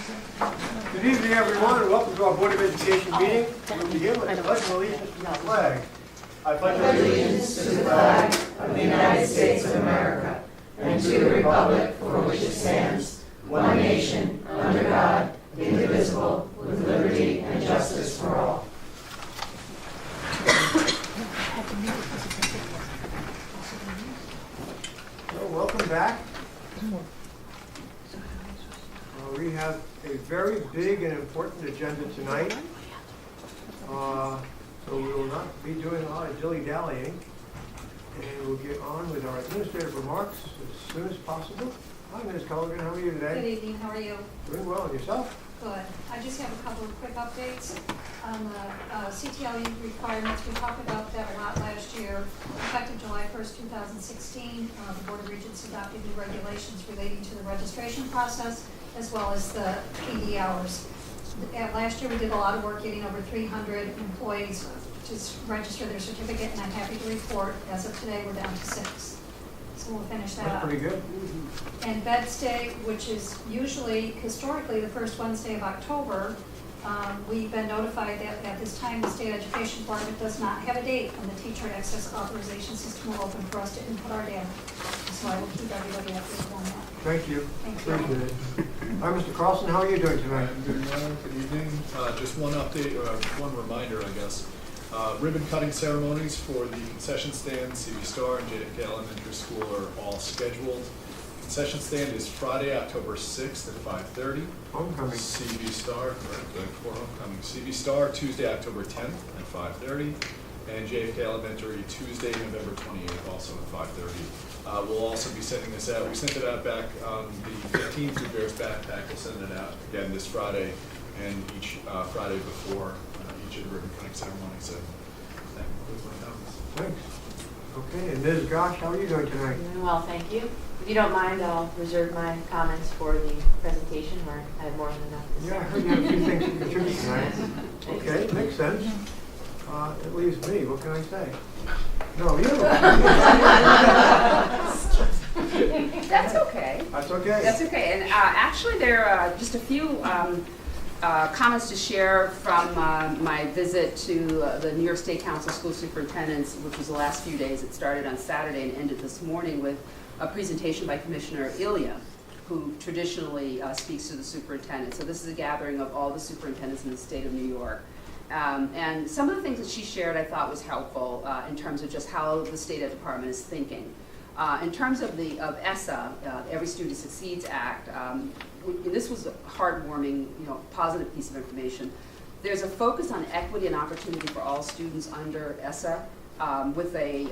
Good evening, everyone, and welcome to our Board of Education meeting. We'll begin with the Pledge of Allegiance to the flag. I pledge allegiance to the flag of the United States of America and to the republic for which it stands, one nation, under God, indivisible, with liberty and justice for all. So, welcome back. We have a very big and important agenda tonight. So we will not be doing a lot of dilly-dallying, and we'll get on with our administrative remarks as soon as possible. Hi, Ms. Culligan, how are you today? Good evening, how are you? Doing well, and yourself? Good. I just have a couple of quick updates on the CTLE requirements. We talked about that a lot last year. Effective July 1st, 2016, the Board of Regents adopted new regulations relating to the registration process as well as the PD hours. Last year we did a lot of work getting over 300 employees to register their certificate, and I'm happy to report as of today we're down to 6. So we'll finish that up. That's pretty good. And Vets Day, which is usually, historically, the first Wednesday of October, we've been notified that at this time the State Education Department does not have a date when the Teacher Access Authorization System will open for us to input our data. So I will keep everybody updated on that. Thank you. Thank you. Appreciate it. Hi, Mr. Carlson, how are you doing tonight? I'm doing well. Good evening. Just one update, or one reminder, I guess. Ribbon cutting ceremonies for the concession stand, CV Star, and JFK Elementary School are all scheduled. Concession stand is Friday, October 6th at 5:30. Homecoming. CV Star, right, good for homecoming. CV Star, Tuesday, October 10th at 5:30. And JFK Elementary, Tuesday, November 28th, also at 5:30. We'll also be sending this out. We sent it out back on the 15th through Bears Backpack. We'll send it out again this Friday and each Friday before each of the ribbon cutting ceremonies. So that concludes my comments. Thanks. Okay, and Ms. Gosh, how are you doing tonight? Doing well, thank you. If you don't mind, I'll reserve my comments for the presentation where I have more than enough to say. Yeah, I heard you had a few things to contribute tonight. Okay, makes sense. It leaves me. What can I say? No, you. That's okay. That's okay. That's okay. And actually, there are just a few comments to share from my visit to the New York State Council of School Superintendents, which was the last few days. It started on Saturday and ended this morning with a presentation by Commissioner Ilya, who traditionally speaks to the superintendent. So this is a gathering of all the superintendents in the state of New York. And some of the things that she shared I thought was helpful in terms of just how the State Ed Department is thinking. In terms of ESSA, Every Student Succeeds Act, this was a heartwarming, positive piece of information. There's a focus on equity and opportunity for all students under ESSA, with a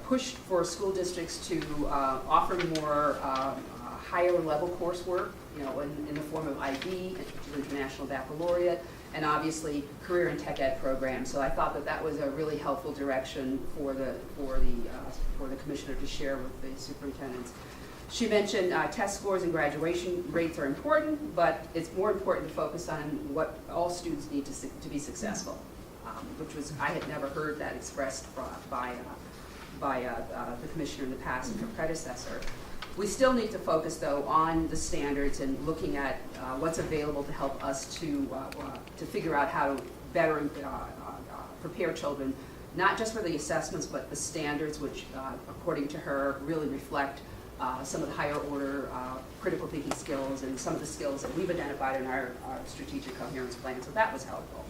push for school districts to offer more higher level coursework, in the form of IB, International Baccalaureate, and obviously career and tech ed programs. So I thought that was a really helpful direction for the commissioner to share with the superintendents. She mentioned test scores and graduation rates are important, but it's more important to focus on what all students need to be successful, which was, I had never heard that expressed by the commissioner in the past and her predecessor. We still need to focus, though, on the standards and looking at what's available to help us to figure out how to better prepare children, not just for the assessments, but the standards, which, according to her, really reflect some of the higher order critical thinking skills and some of the skills that we've identified in our strategic coherence plan. So that was helpful.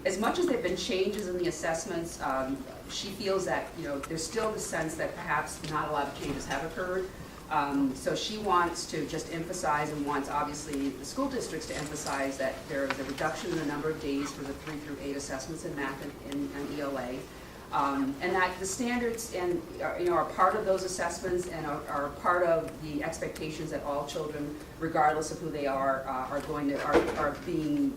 As much as there have been changes in the assessments, she feels that there's still the sense that perhaps not a lot of changes have occurred. So she wants to just emphasize, and wants obviously the school districts to emphasize, that there is a reduction in the number of days for the 3 through 8 assessments in math and ELA. And that the standards are part of those assessments and are part of the expectations that all children, regardless of who they are being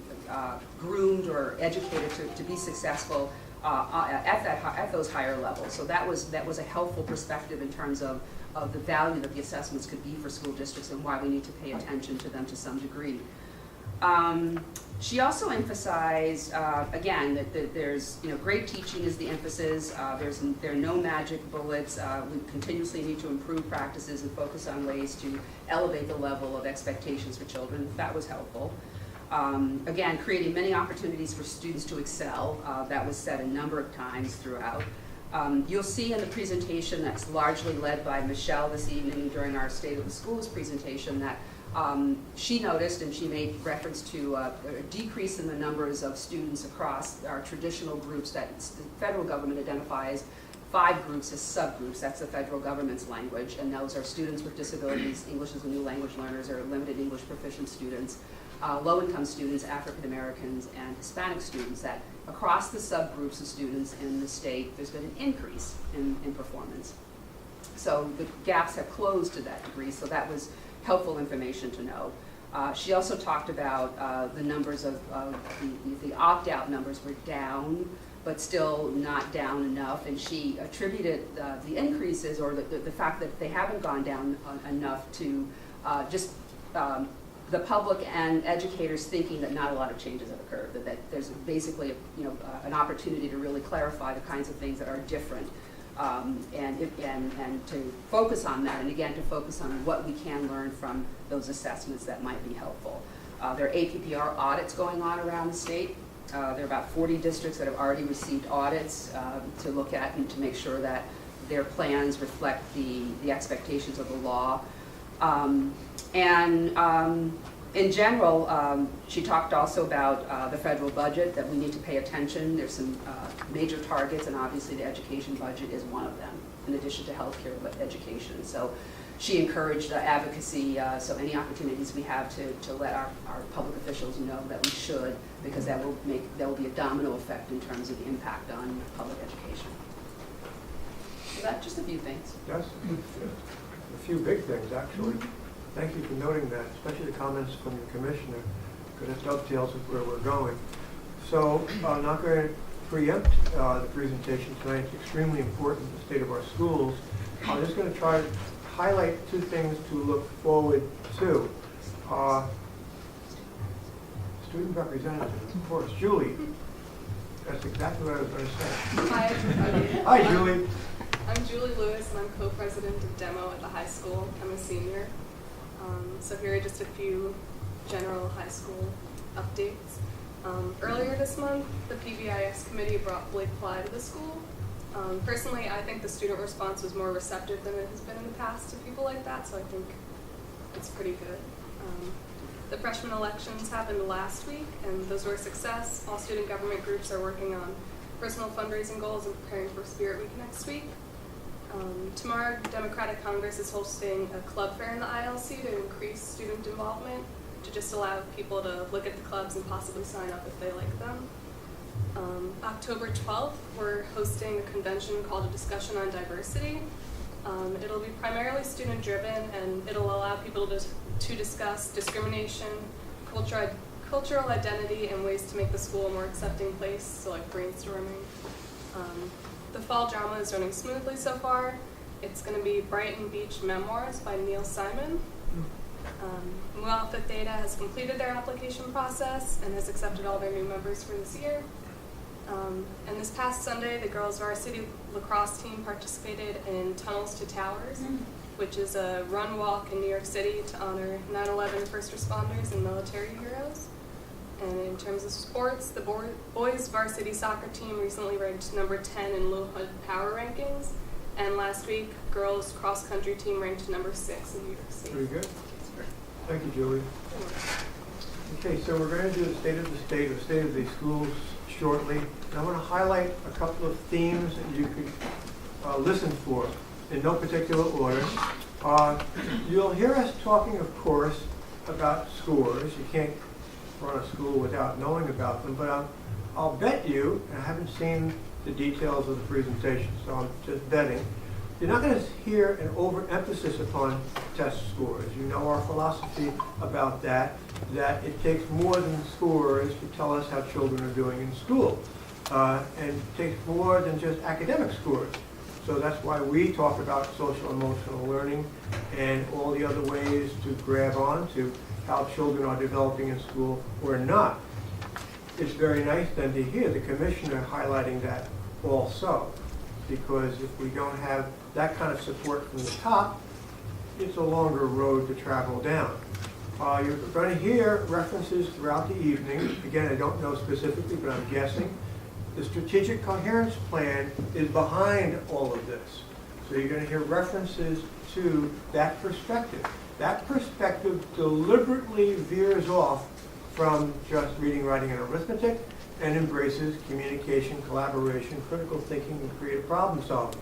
groomed or educated to be successful at those higher levels. So that was a helpful perspective in terms of the value that the assessments could be for school districts and why we need to pay attention to them to some degree. She also emphasized, again, that there's, great teaching is the emphasis. There are no magic bullets. We continuously need to improve practices and focus on ways to elevate the level of expectations for children. That was helpful. Again, creating many opportunities for students to excel. That was said a number of times throughout. You'll see in the presentation that's largely led by Michelle this evening during our State of the Schools presentation that she noticed, and she made reference to a decrease in the numbers of students across our traditional groups that the federal government identifies 5 groups as subgroups. That's the federal government's language, and those are students with disabilities, English as a new language learners, or limited English proficient students, low-income students, African Americans, and Hispanic students. That across the subgroups of students in the state, there's been an increase in performance. So the gaps have closed to that degree, so that was helpful information to know. She also talked about the numbers of the opt-out numbers were down, but still not down enough, and she attributed the increases or the fact that they haven't gone down enough to just the public and educators thinking that not a lot of changes have occurred, that there's basically an opportunity to really clarify the kinds of things that are different. And to focus on that, and again, to focus on what we can learn from those assessments that might be helpful. There are APPR audits going on around the state. There are about 40 districts that have already received audits to look at and to make sure that their plans reflect the expectations of the law. In general, she talked also about the federal budget, that we need to pay attention. There's some major targets, and obviously the education budget is one of them, in addition to healthcare, but education. So she encouraged advocacy, so any opportunities we have to let our public officials know that we should, because there will be a domino effect in terms of the impact on public education. So that's just a few things. Yes, a few big things, actually. Thank you for noting that, especially the comments from the commissioner, because it dovetails with where we're going. So I'm not going to preempt the presentation tonight. It's extremely important, the state of our schools. I'm just going to try to highlight 2 things to look forward to. Student representative, of course, Julie. That's exactly what I was going to say. Hi, everybody. Hi, Julie. I'm Julie Lewis, and I'm co-president of DEMO at the high school. I'm a senior. So here are just a few general high school updates. Earlier this month, the PBIS committee brought Blake Fly to the school. Personally, I think the student response was more receptive than it has been in the past to people like that, so I think it's pretty good. The freshman elections happened last week, and those were a success. All student government groups are working on personal fundraising goals and preparing for Spirit Week next week. Tomorrow, Democratic Congress is hosting a club fair in the ILC to increase student involvement, to just allow people to look at the clubs and possibly sign up if they like them. October 12th, we're hosting a convention called A Discussion on Diversity. It'll be primarily student-driven, and it'll allow people to discuss discrimination, cultural identity, and ways to make the school a more accepting place, so like brainstorming. The fall drama is running smoothly so far. It's going to be Brighton Beach Memoirs by Neil Simon. Mu Alpha Theta has completed their application process and has accepted all their new members for this year. And this past Sunday, the girls' varsity lacrosse team participated in Tunnels to Towers, which is a run-walk in New York City to honor 9/11 first responders and military heroes. And in terms of sports, the boys' varsity soccer team recently ranked number 10 in Lou Hood Power Rankings. And last week, girls' cross-country team ranked number 6 in New York City. Very good. Thank you, Julie. Okay, so we're going to do the state of the schools shortly. And I want to highlight a couple of themes that you could listen for in no particular order. You'll hear us talking, of course, about scores. You can't run a school without knowing about them, but I'll bet you, and I haven't seen the details of the presentation, so I'm just betting, you're not going to hear an overemphasis upon test scores. You know our philosophy about that it takes more than scores to tell us how children are doing in school. And it takes more than just academic scores. So that's why we talk about social emotional learning and all the other ways to grab on to how children are developing in school or not. It's very nice then to hear the commissioner highlighting that also, because if we don't have that kind of support from the top, it's a longer road to travel down. You're going to hear references throughout the evening. Again, I don't know specifically, but I'm guessing. The strategic coherence plan is behind all of this. So you're going to hear references to that perspective. That perspective deliberately veers off from just reading, writing, and arithmetic and embraces communication, collaboration, critical thinking, and creative problem solving.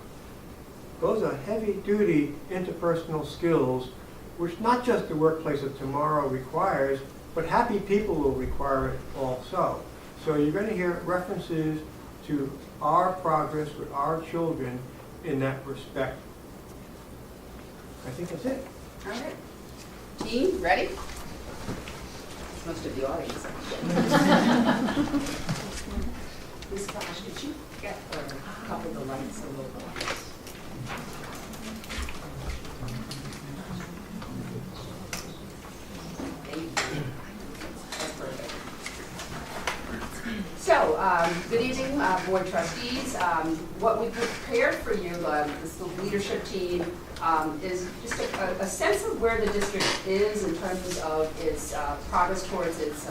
Those are heavy-duty interpersonal skills which not just the workplace of tomorrow requires, but happy people will require it also. So you're going to hear references to our progress with our children in that respect. I think that's it. All right. Team, ready? Most of the audience. Ms. Flash, could you get a couple of the lights a little bit? Thank you. That's perfect. So, good evening, board trustees. What we prepared for you, this leadership team, is just a sense of where the district is in terms of its progress towards its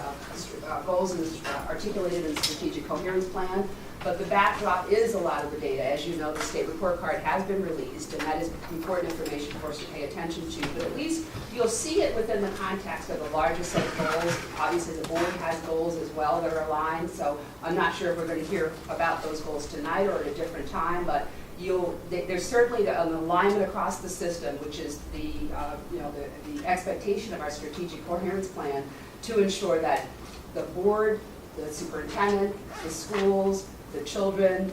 goals and articulated in the strategic coherence plan. But the backdrop is a lot of the data. As you know, the state report card has been released, and that is important information for us to pay attention to. But at least you'll see it within the context of a larger set of goals. Obviously, the board has goals as well that are aligned, so I'm not sure if we're going to hear about those goals tonight or at a different time, but there's certainly an alignment across the system, which is the expectation of our strategic coherence plan to ensure that the board, the superintendent, the schools, the children,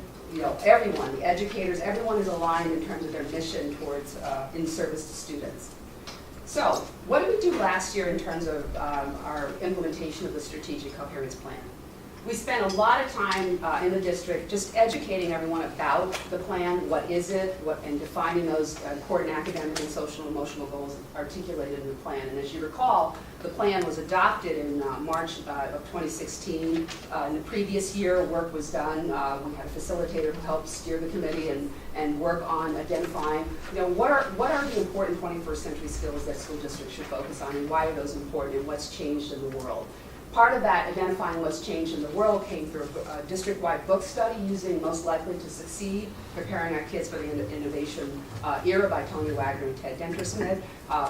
everyone, the educators, everyone is aligned in terms of their mission towards in service to students. So, what did we do last year in terms of our implementation of the strategic coherence plan? We spent a lot of time in the district just educating everyone about the plan, what is it, and defining those important academic and social and emotional goals articulated in the plan. And as you recall, the plan was adopted in March of 2016. In the previous year, work was done. We had a facilitator who helped steer the committee and work on identifying, what are the important 21st century skills that school districts should focus on, and why are those important, and what's changed in the world. Part of that, identifying what's changed in the world, came through a district-wide book study using Most Likely to Succeed, Preparing Our Kids for the Innovation Era by Tony Wagner and Ted Dentersmith.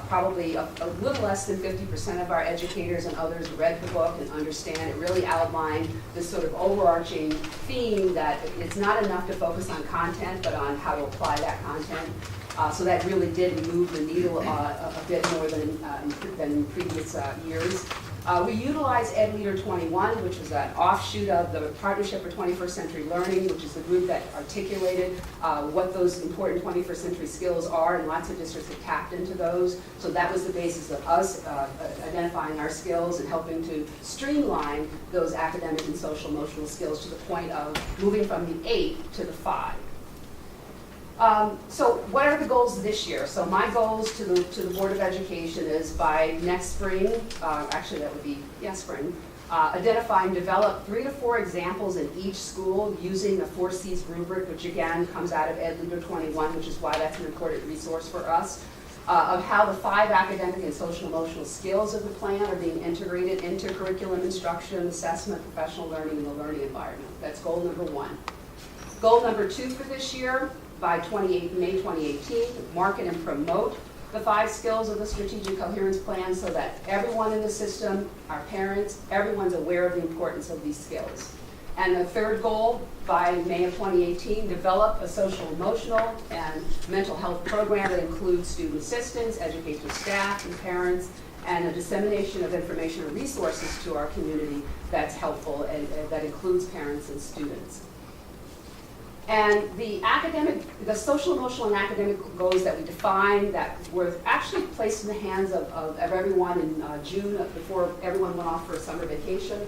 Probably a little less than 50% of our educators and others read the book and understand. It really outlined this sort of overarching theme that it's not enough to focus on content, but on how to apply that content. So that really did move the needle a bit more than in previous years. We utilized EdLeader 21, which was an offshoot of the Partnership for 21st Century Learning, which is the group that articulated what those important 21st century skills are, and lots of districts have tapped into those. So that was the basis of us identifying our skills and helping to streamline those academic and social emotional skills to the point of moving from the 8 to the 5. So what are the goals this year? So my goals to the Board of Education is by next spring, actually that would be, spring, identify and develop 3 to 4 examples in each school using the 4 C's rubric, which again comes out of EdLeader 21, which is why that's an important resource for us, of how the 5 academic and social emotional skills of the plan are being integrated into curriculum instruction, assessment, professional learning, and the learning environment. That's goal number 1. Goal number 2 for this year, by May 2018, market and promote the 5 skills of the strategic coherence plan so that everyone in the system, our parents, everyone's aware of the importance of these skills. And the third goal, by May of 2018, develop a social emotional and mental health program that includes student assistants, educational staff, and parents, and a dissemination of information and resources to our community that's helpful and that includes parents and students. And the social, emotional, and academic goals that we defined that were actually placed in the hands of everyone in June before everyone went off for a summer vacation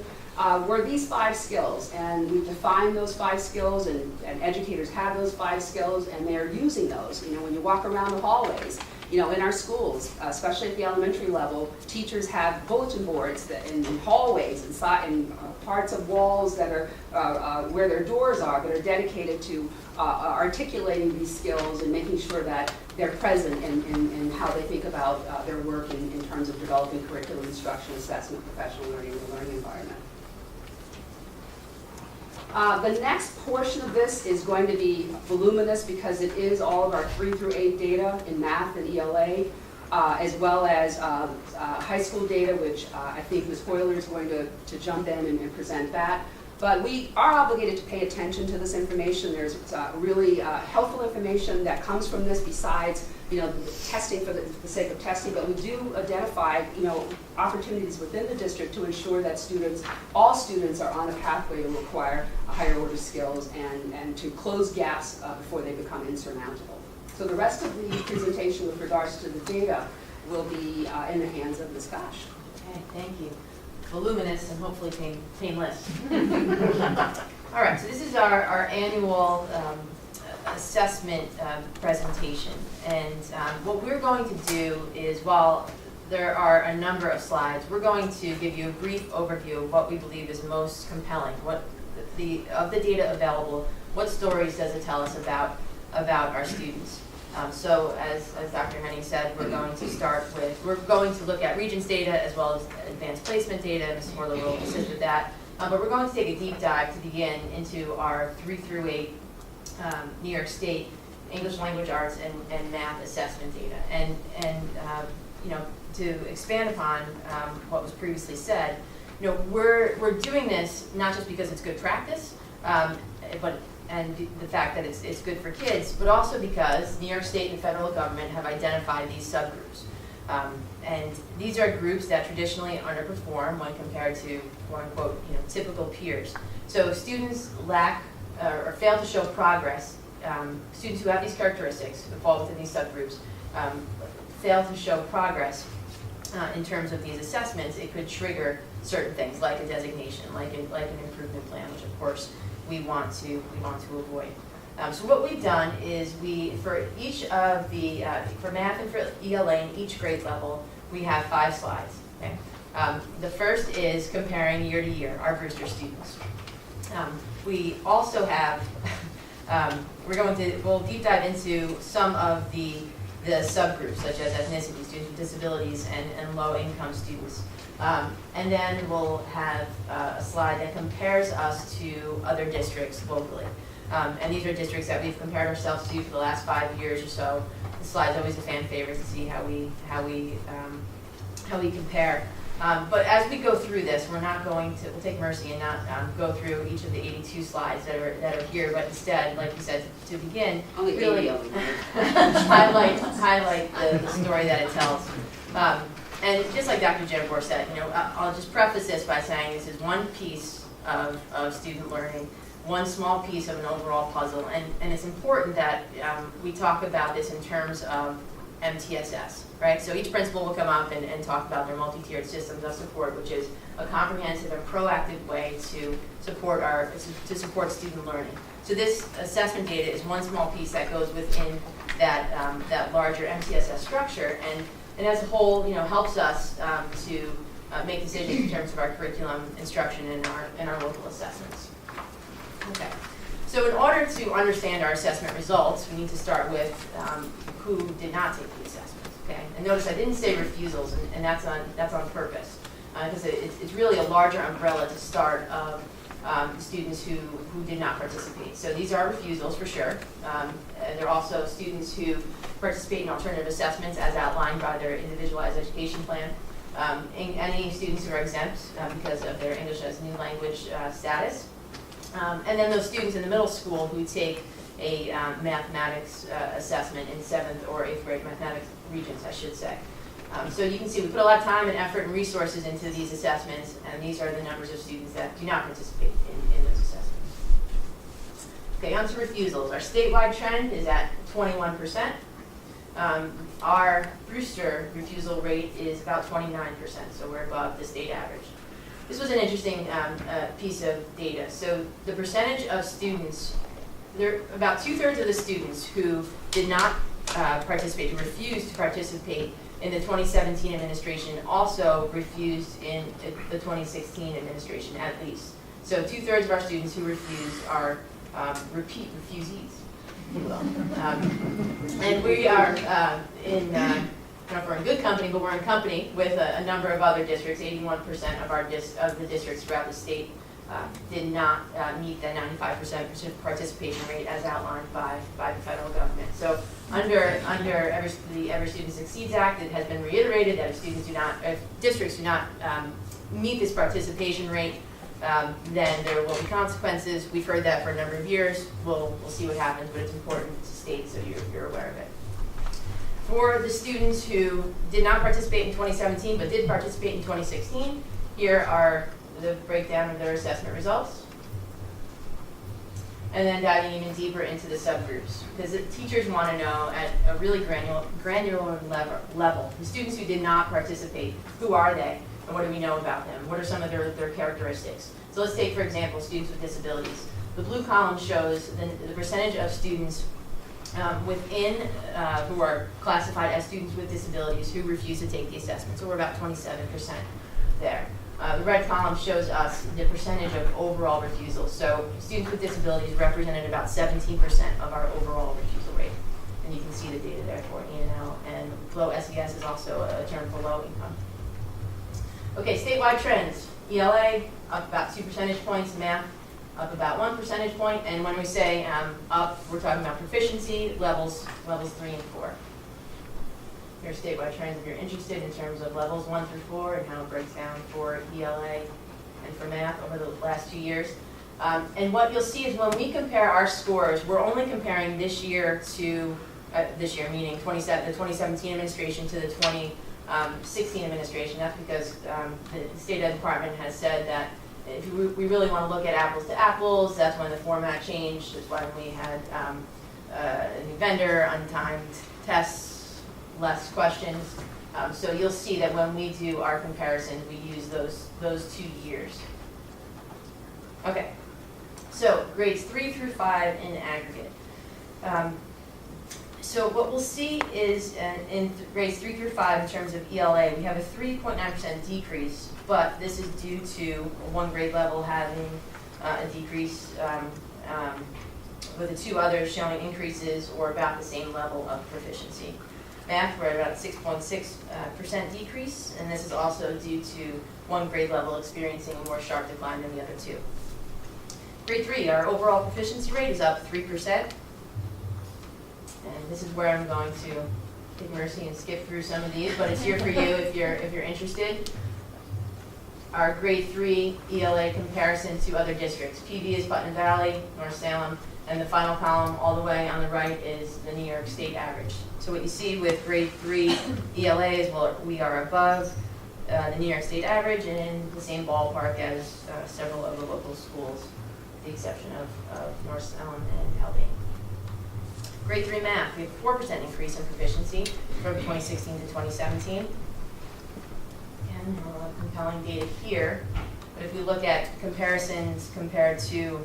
were these 5 skills. And we've defined those 5 skills, and educators have those 5 skills, and they're using those. When you walk around the hallways, In our schools, especially at the elementary level, teachers have bulletin boards that in hallways and parts of walls that are where their doors are that are dedicated to articulating these skills and making sure that they're present in how they think about their work in terms of developing curriculum, instruction, assessment, professional learning, and the learning environment. The next portion of this is going to be voluminous because it is all of our 3 through 8 data in math and ELA, as well as high school data, which I think Ms. Hoyler is going to jump in and present that. But we are obligated to pay attention to this information. There's really helpful information that comes from this besides testing for the sake of testing, but we do identify opportunities within the district to ensure that all students are on a pathway to acquire higher order skills and to close gaps before they become insurmountable. So the rest of the presentation with regards to the data will be in the hands of Ms. Gosh. Okay, thank you. Voluminous and hopefully painless. All right, so this is our annual assessment presentation. And what we're going to do is, while there are a number of slides, we're going to give you a brief overview of what we believe is most compelling, of the data available, what stories does it tell us about our students. So as Dr. Henning said, we're going to look at Regents data as well as advanced placement data. Ms. Morlow will assist with that. But we're going to take a deep dive to begin into our 3 through 8 New York State English language arts and math assessment data. And to expand upon what was previously said, we're doing this not just because it's good practice, and the fact that it's good for kids, but also because New York State and the federal government have identified these subgroups. And these are groups that traditionally underperform when compared to, quote unquote, typical peers. So students lack or fail to show progress. Students who have these characteristics, who fall within these subgroups, fail to show progress in terms of these assessments. It could trigger certain things like a designation, like an improvement plan, which of course we want to avoid. So what we've done is for each of the, for math and for ELA in each grade level, we have 5 slides. Okay? The first is comparing year to year, our Brewster students. We also have, we'll deep dive into some of the subgroups, such as ethnicity, students with disabilities, and low income students. And then we'll have a slide that compares us to other districts locally. And these are districts that we've compared ourselves to for the last 5 years or so. The slide's always a fan favorite to see how we compare. But as we go through this, we'll take mercy and not go through each of the 82 slides that are here, but instead, like you said, to begin, Only really 80. highlight the story that it tells. And just like Dr. Jennifer said, I'll just preface this by saying this is one piece of student learning, one small piece of an overall puzzle, and it's important that we talk about this in terms of MTSS, right? So each principal will come up and talk about their multi-tiered systems of support, which is a comprehensive and proactive way to support student learning. So this assessment data is one small piece that goes within that larger MTSS structure, and as a whole, helps us to make decisions in terms of our curriculum, instruction, and our local assessments. Okay. So in order to understand our assessment results, we need to start with who did not take the assessment. Okay. And notice I didn't say refusals, and that's on purpose, because it's really a larger umbrella to start of students who did not participate. So these are refusals for sure. There are also students who participate in alternative assessments as outlined by their individualized education plan. And any students who are exempt because of their English as new language status. And then those students in the middle school who take a mathematics assessment in 7th or 8th grade, mathematics Regents, I should say. So you can see we put a lot of time and effort and resources into these assessments, and these are the numbers of students that do not participate in those assessments. Okay, on to refusals. Our statewide trend is at 21%. Our Brewster refusal rate is about 29%, so we're above the state average. This was an interesting piece of data. So the percentage of students, about 2/3 of the students who did not participate, who refused to participate in the 2017 administration, also refused in the 2016 administration, at least. So 2/3 of our students who refused are repeat refusees, if you will. And we are in, I don't know if we're in good company, but we're in company with a number of other districts. 81% of the districts throughout the state did not meet the 95% participation rate as outlined by the federal government. So under the Every Student Succeeds Act, it has been reiterated that if districts do not meet this participation rate, then there will be consequences. We've heard that for a number of years. We'll see what happens, but it's important to state so you're aware of it. For the students who did not participate in 2017 but did participate in 2016, here are the breakdown of their assessment results. And then diving even deeper into the subgroups, because the teachers want to know at a really granular level, the students who did not participate, who are they, and what do we know about them? What are some of their characteristics? So let's take, for example, students with disabilities. The blue column shows the percentage of students within who are classified as students with disabilities who refuse to take the assessment. So we're about 27% there. The red column shows us the percentage of overall refusals. So students with disabilities represented about 17% of our overall refusal rate. And you can see the data there for E&L. And low SES is also a term for low income. Okay, statewide trends. ELA up about 2 percentage points, math up about 1 percentage point, and when we say up, we're talking about proficiency levels 3 and 4. Here's statewide trends if you're interested in terms of levels 1 through 4 and how it breaks down for ELA and for math over the last 2 years. And what you'll see is when we compare our scores, we're only comparing this year to, meaning the 2017 administration to the 2016 administration. That's because the State Ed Department has said that if we really want to look at apples to apples, that's when the format changed. That's when we had a new vendor, untimed tests, less questions. So you'll see that when we do our comparisons, we use those 2 years. Okay, so grades 3 through 5 in aggregate. So what we'll see is in grades 3 through 5 in terms of ELA, we have a 3.9% decrease, but this is due to one grade level having a decrease with the 2 others showing increases or about the same level of proficiency. Math, we're at about 6.6% decrease, and this is also due to one grade level experiencing a more sharp decline than the other 2. Grade 3, our overall proficiency rate is up 3%. And this is where I'm going to take mercy and skip through some of these, but it's here for you if you're interested. Our grade 3 ELA comparison to other districts. PV is Putnam Valley, North Salem, and the final column all the way on the right is the New York State average. So what you see with grade 3 ELA is, well, we are above the New York State average and in the same ballpark as several of the local schools, with the exception of North Salem and Haldane. Grade 3 math, we have a 4% increase in proficiency from 2016 to 2017. Again, a lot of compelling data here. But if we look at comparisons compared to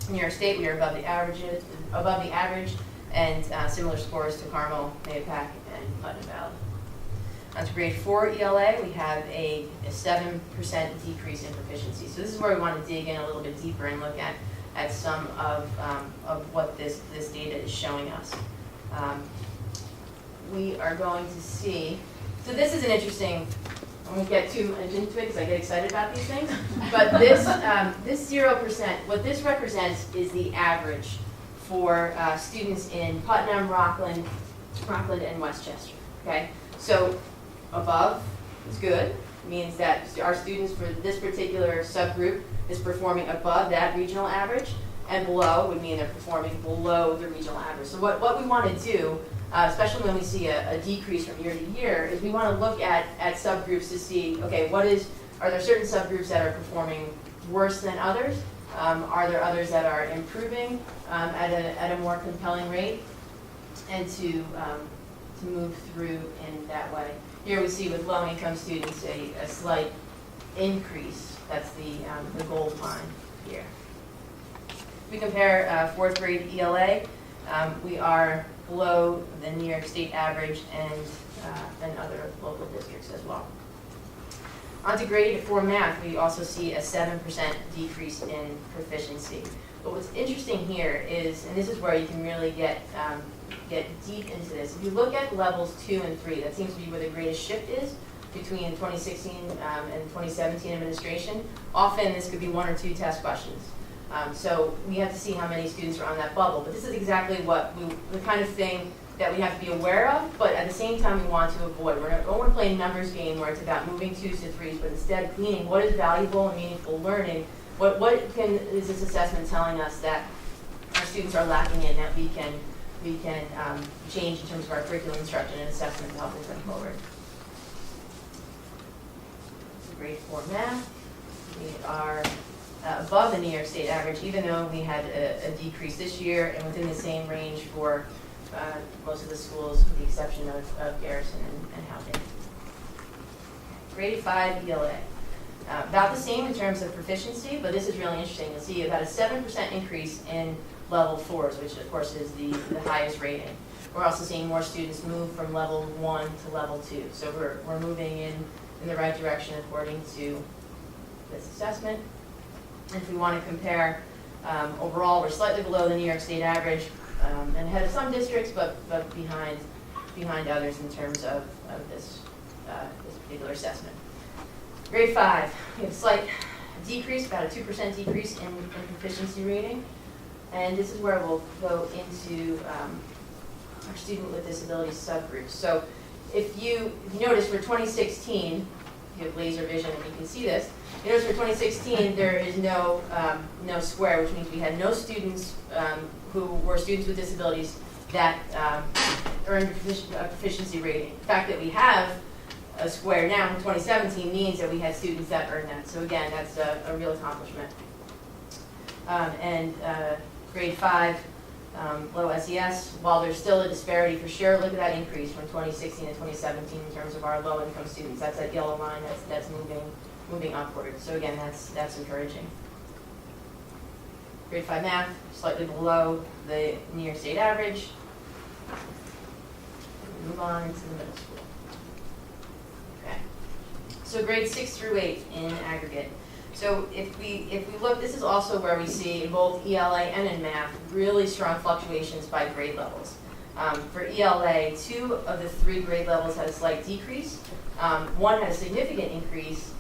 New York State, we are above the average, and similar scores to Carmel, Mahopac, and Putnam Valley. On to grade 4 ELA, we have a 7% decrease in proficiency. So this is where we want to dig in a little bit deeper and look at some of what this data is showing us. We are going to see, so this is an interesting, I won't get too much into it because I get excited about these things, but this 0%, what this represents is the average for students in Putnam, Rockland, and Westchester, okay? So above is good, means that our students for this particular subgroup is performing above that regional average, and below would mean they're performing below the regional average. So what we want to do, especially when we see a decrease from year to year, is we want to look at subgroups to see, okay, are there certain subgroups that are performing worse than others? Are there others that are improving at a more compelling rate? And to move through in that way. Here we see with low-income students a slight increase. That's the gold line here. If we compare 4th grade ELA, we are below the New York State average and other local districts as well. On to grade 4 math, we also see a 7% decrease in proficiency. But what's interesting here is, and this is where you can really get deep into this, if you look at levels 2 and 3, that seems to be where the greatest shift is between 2016 and 2017 administration. Often this could be 1 or 2 test questions. So we have to see how many students are on that bubble. But this is exactly the kind of thing that we have to be aware of, but at the same time we want to avoid. We don't want to play a numbers game where it's about moving 2s to 3s, but instead gleaning what is valuable and meaningful learning. What is this assessment telling us that our students are lacking in that we can change in terms of our curriculum instruction and assessment to help move them forward. Grade 4 math, we are above the New York State average, even though we had a decrease this year, and within the same range for most of the schools, with the exception of Garrison and Howden. Grade 5 ELA. About the same in terms of proficiency, but this is really interesting. You'll see about a 7% increase in level 4s, which of course is the highest rating. We're also seeing more students move from level 1 to level 2. So we're moving in the right direction according to this assessment. And if we want to compare overall, we're slightly below the New York State average and ahead of some districts, but behind others in terms of this particular assessment. Grade 5, we have a slight decrease, about a 2% decrease in proficiency rating. And this is where we'll go into our student with disabilities subgroups. So if you notice for 2016, you have laser vision and you can see this, you notice for 2016 there is no square, which means we had no students who were students with disabilities that earned a proficiency rating. The fact that we have a square now in 2017 means that we had students that earned that. So again, that's a real accomplishment. Grade 5, low SES, while there's still a disparity for sure, look at that increase from 2016 to 2017 in terms of our low-income students. That's that yellow line that's moving upward. So again, that's encouraging. Grade 5 math, slightly below the New York State average. Move on to the middle school. Okay. So grades 6 through 8 in aggregate. So if we look, this is also where we see in both ELA and in math really strong fluctuations by grade levels. For ELA, 2 of the 3 grade levels had a slight decrease. 1 had a significant increase,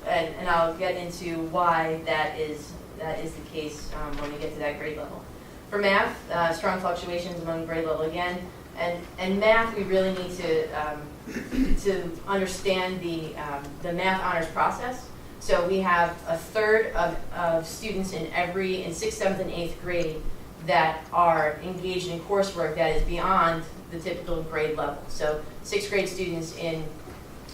and I'll get into why that is the case when we get to that grade level. For math, strong fluctuations among grade level again, and math we really need to understand the math honors process. So we have a third of students in 6th, 7th, and 8th grade that are engaged in coursework that is beyond the typical grade level. So 6th grade students in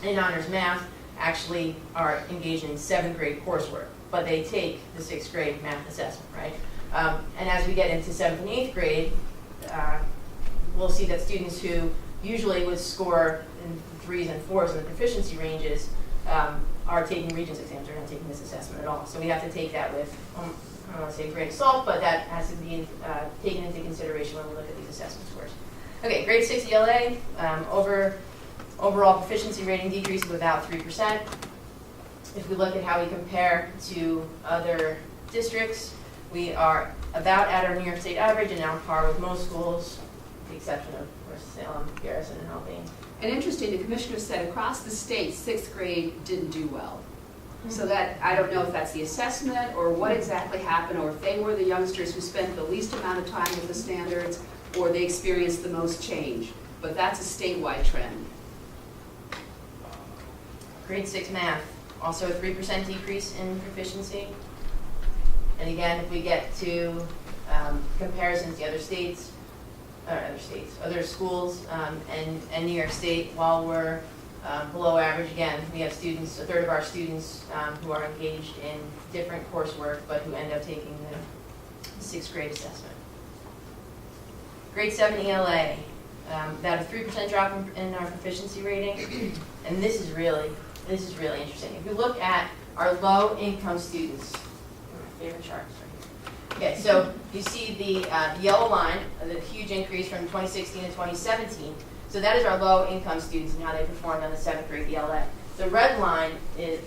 honors math actually are engaged in 7th grade coursework, but they take the 6th grade math assessment, right? And as we get into 7th and 8th grade, we'll see that students who usually would score in 3s and 4s in the proficiency ranges are taking Regents exams. They're not taking this assessment at all. So we have to take that with, I don't want to say a grain of salt, but that has to be taken into consideration when we look at these assessment scores. Okay, grade 6 ELA, overall proficiency rating decrease of about 3%. If we look at how we compare to other districts, we are about at our New York State average and on par with most schools, with the exception of course, Salem, Garrison, and Haldane. And interesting, the commissioner said across the state, 6th grade didn't do well. So that, I don't know if that's the assessment or what exactly happened, or if they were the youngsters who spent the least amount of time with the standards, or they experienced the most change. But that's a statewide trend. Grade 6 math, also a 3% decrease in proficiency. And again, if we get to comparisons to other schools, and New York State, while we're below average, again, we have students, a third of our students who are engaged in different coursework, but who end up taking the 6th grade assessment. Grade 7 ELA, about a 3% drop in our proficiency rating, and this is really interesting. If you look at our low-income students, my favorite chart, Okay, so you see the yellow line, the huge increase from 2016 to 2017. So that is our low-income students and how they performed on the 7th grade ELA. The red line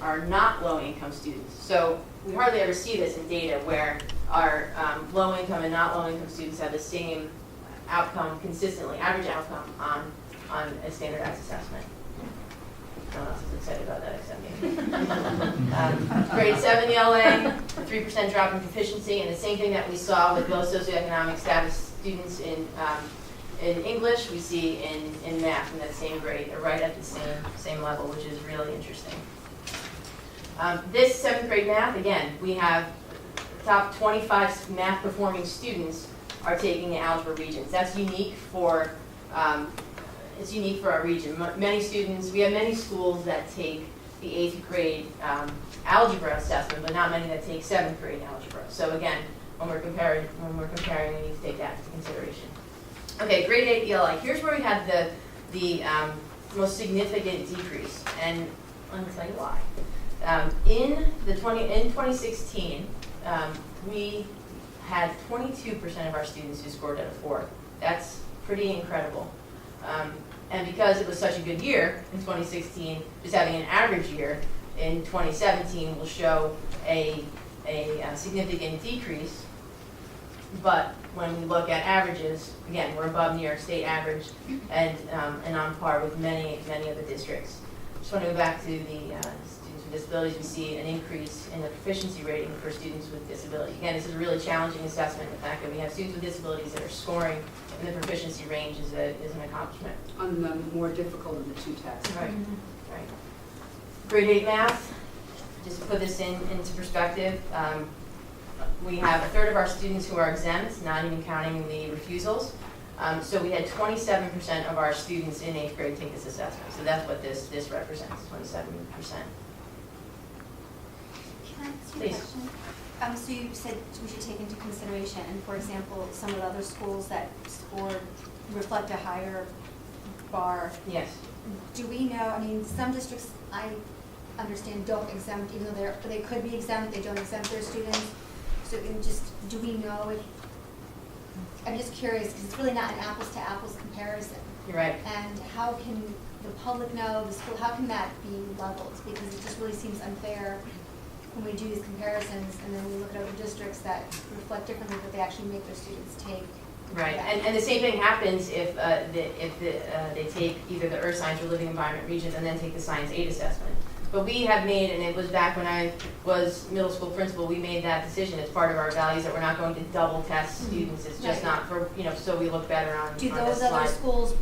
are not low-income students. So we hardly ever see this in data where our low-income and not low-income students have the same outcome consistently, average outcome on a standardized assessment. No one else is excited about that except me. Grade 7 ELA, a 3% drop in proficiency, and the same thing that we saw with low socioeconomic status students in English, we see in math in that same grade. They're right at the same level, which is really interesting. This 7th grade math, again, we have top 25 math performing students are taking the algebra regions. That's unique for it's unique for our region. Many students, we have many schools that take the 8th grade algebra assessment, but not many that take 7th grade algebra. So again, when we're comparing, we need to take that into consideration. Okay, grade 8 ELA. Here's where we had the most significant decrease, and let me tell you why. In 2016, we had 22% of our students who scored at a 4. That's pretty incredible. And because it was such a good year in 2016, just having an average year in 2017 will show a significant decrease. But when we look at averages, again, we're above New York State average and on par with many other districts. Just want to go back to the students with disabilities. We see an increase in the proficiency rating for students with disability. Again, this is a really challenging assessment. The fact that we have students with disabilities that are scoring in the proficiency range is an accomplishment. On the more difficult of the two tests. Right. Right. Grade 8 math, just to put this into perspective, we have a third of our students who are exempt, not even counting the refusals. So we had 27% of our students in 8th grade take this assessment. So that's what this represents, 27%. Can I ask you a Please. question? So you said we should take into consideration, and for example, some of the other schools that scored reflect a higher bar. Yes. Do we know, I mean, some districts, I understand, don't exempt, even though they could be exempt, they don't exempt their students. So do we know if, I'm just curious, because it's really not an apples to apples comparison. You're right. And how can the public know, the school, how can that be leveled? Because it just really seems unfair when we do these comparisons and then we look at other districts that reflect differently, but they actually make their students take. Right, that. and the same thing happens if they take either the Earth Science or Living Environment regions and then take the Science 8 assessment. But we have made, and it was back when I was middle school principal, we made that decision as part of our values that we're not going to double test students. It's just Right. not for, so we look better on Do this those slide. other schools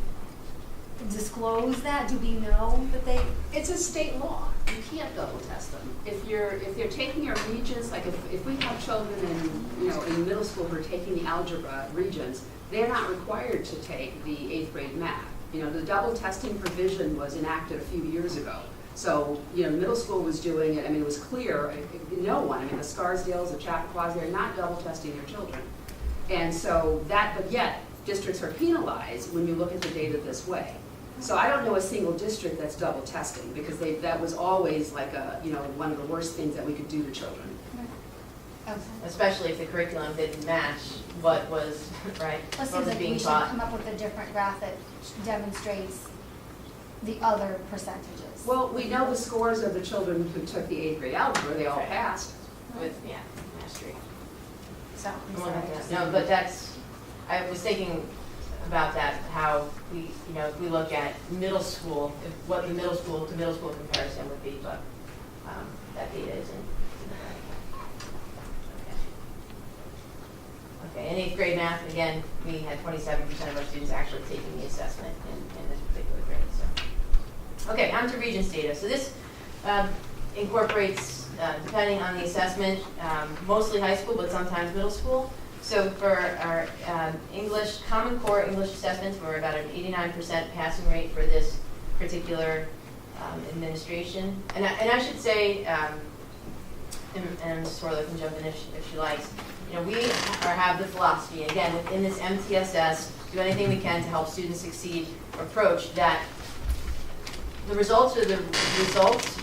disclose that? Do we know that they? It's a state law. You can't double test them. If you're taking your regions, like if we have children in middle school who are taking the algebra regions, they're not required to take the 8th grade math. The double testing provision was enacted a few years ago. So, middle school was doing it. I mean, it was clear. No one. The Scarsdales, the Chappaqua, they're not double testing their children. And so but yet districts are penalized when you look at the data this way. So I don't know a single district that's double testing because that was always like one of the worst things that we could do to children. Okay. Especially if the curriculum didn't match what was, right, Plus, what seems was like being we should taught. come up with a different graph that demonstrates the other percentages. Well, we know the scores of the children who took the 8th grade algebra, they all Right. passed. With, mastery. So, I'm Well, sorry. no, but I was thinking about that, how we, if we look at middle school, what the middle school to middle school comparison would be, but that data isn't. Okay, in 8th grade math, again, we had 27% of our students actually taking the assessment in this particular grade, so. Okay, on to Regents data. So this incorporates, depending on the assessment, mostly high school, but sometimes middle school. So for our English, Common Core English assessments, we're about an 89% passing rate for this particular administration. And I should say, and Ms. Swirler can jump in if she likes, we have the philosophy, again, within this MTSS, do anything we can to help students succeed approach that the results are the results.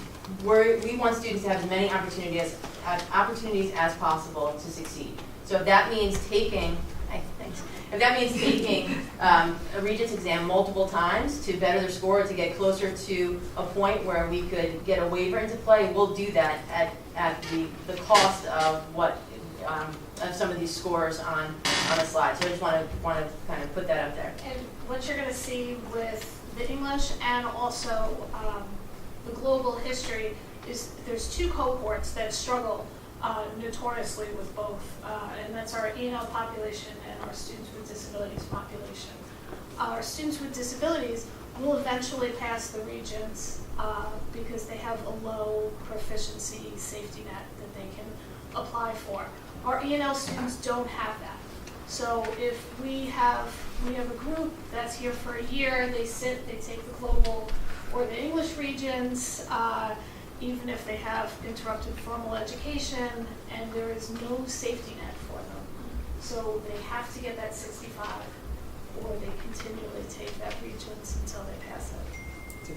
We want students to have as many opportunities as possible to succeed. So if that means taking, thanks. If that means taking a Regents exam multiple times to better their score, to get closer to a point where we could get a waiver into play, we'll do that at the cost of what of some of these scores on a slide. So I just want to kind of put that up there. And what you're going to see with the English and also the global history is there's two cohorts that struggle notoriously with both, and that's our E&L population and our students with disabilities population. Our students with disabilities will eventually pass the Regents because they have a low proficiency safety net that they can apply for. Our E&L students don't have that. So if we have a group that's here for a year, they take the global or the English Regents, even if they have interrupted formal education, and there is no safety net for them. So they have to get that 65, or they continually take that Regents until they pass it.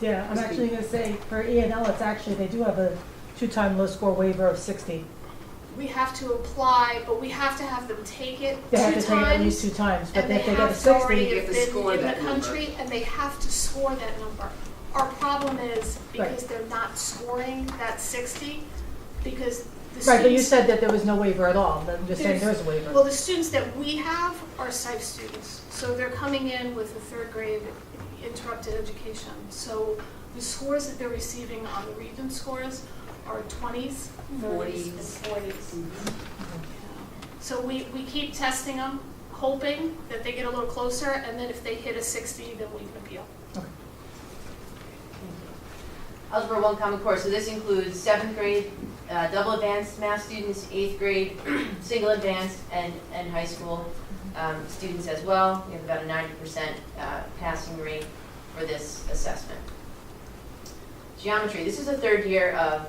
Yeah, I'm actually going to say for E&L, it's actually, they do have a 2-time low score waiver of 60. We have to apply, but we have to have them take it They have to 2 take it at least times. 2 times, but And if they they get a have to already 60, have to have score been in that the number. country, and they have to score that number. Our problem is because Right. they're not scoring that 60, because the students. right, but you said that there was no waiver at all. I'm just saying There's- there's a waiver. Well, the students that we have are SIFE students, so they're coming in with a 3rd grade interrupted education. So the scores that they're receiving on the Regents scores are 20s, 30s, and 40s. So we keep testing them, hoping that they get a little closer, and then if they hit a 60, then we can appeal. Algebra 1 Common Core, so this includes 7th grade, double advanced math students, 8th grade, single advanced, and high school students as well. We have about a 90% passing rate for this assessment. Geometry, this is the 3rd year of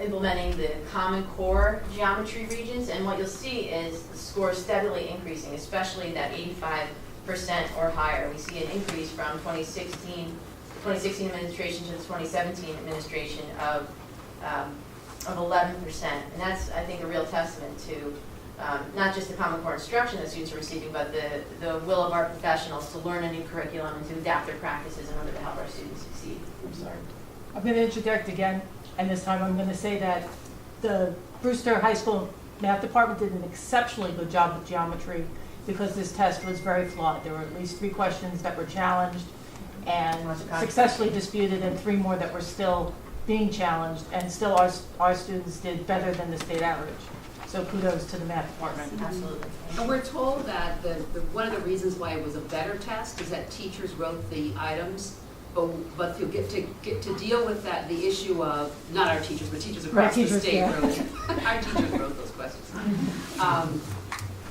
implementing the Common Core geometry regions, and what you'll see is the scores steadily increasing, especially that 85% or higher. We see an increase from 2016 administration to the 2017 administration of 11%. And that's, I think, a real testament to not just the Common Core instruction that students are receiving, but the will of our professionals to learn a new curriculum and to adapt their practices in order to help our students succeed. I'm sorry. I'm going to interject again, and this time I'm going to say that the Brewster High School Math Department did an exceptionally good job with geometry because this test was very flawed. There were at least 3 questions that were challenged and successfully disputed, and 3 more that were still being challenged, and still our students did better than the state average. So kudos to the math department. Absolutely. And we're told that one of the reasons why it was a better test is that teachers wrote the items, but to get to deal with that, the issue of, not our teachers, but teachers across the state yeah. wrote, our teachers wrote those questions.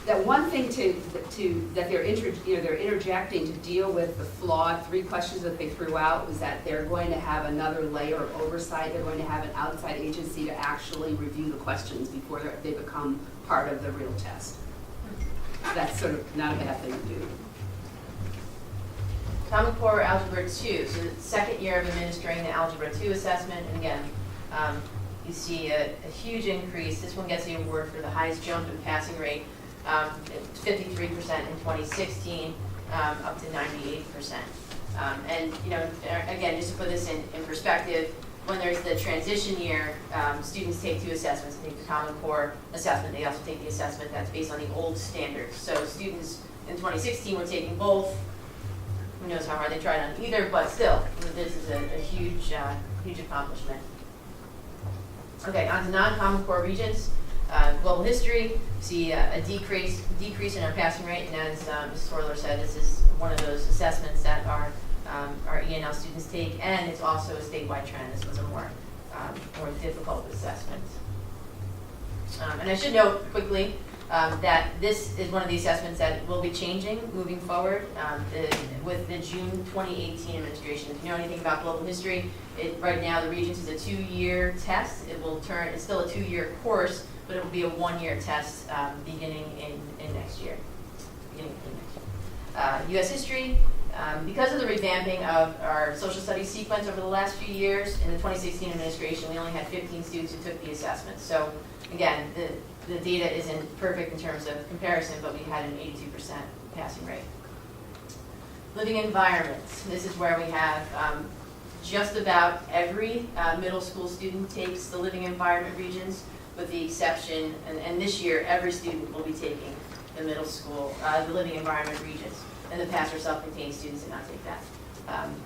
That one thing that they're interjecting to deal with the flawed 3 questions that they threw out was that they're going to have another layer of oversight. They're going to have an outside agency to actually review the questions before they become part of the real test. That's sort of not a bad thing to do. Common Core Algebra 2, so the 2nd year of administering the Algebra 2 assessment, and again, you see a huge increase. This one gets the award for the highest jump in passing rate, 53% in 2016, up to 98%. And again, just to put this in perspective, when there's the transition year, students take 2 assessments. They take the Common Core assessment. They also take the assessment that's based on the old standards. So students in 2016 were taking both. Who knows how hard they tried on either, but still, this is a huge accomplishment. Okay, on to non-Common Core Regents. Global history, see a decrease in our passing rate, and as Ms. Sorler said, this is one of those assessments that our E&L students take, and it's also a statewide trend. This was a more difficult assessment. And I should note quickly that this is one of the assessments that will be changing moving forward with the June 2018 administration. If you know anything about global history, right now the Regents is a 2-year test. It's still a 2-year course, but it will be a 1-year test beginning in next year. U.S. history, Because of the revamping of our social studies sequence over the last few years, in the 2016 administration, we only had 15 students who took the assessment. So again, the data isn't perfect in terms of comparison, but we had an 82% passing rate. Living environments. This is where we have just about every middle school student takes the living environment regions, with the exception, and this year every student will be taking the middle school, the living environment regions. In the past, our self-contained students did not take that.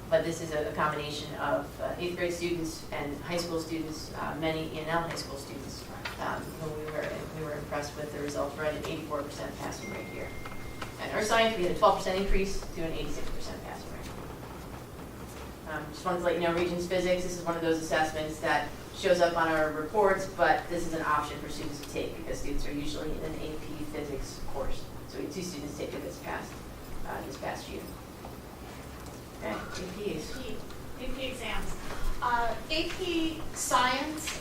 But this is a combination of 8th grade students and high school students, many E&L high school students, who we were impressed with the results. We're at an 84% passing rate here. And our science, we had a 12% increase to an 86% passing rate. Just wanted to let you know, Regents Physics, this is one of those assessments that shows up on our reports, but this is an option for students to take because students are usually in an AP Physics course. So we had 2 students take it this past year. Okay, APs. AP exams. AP Science,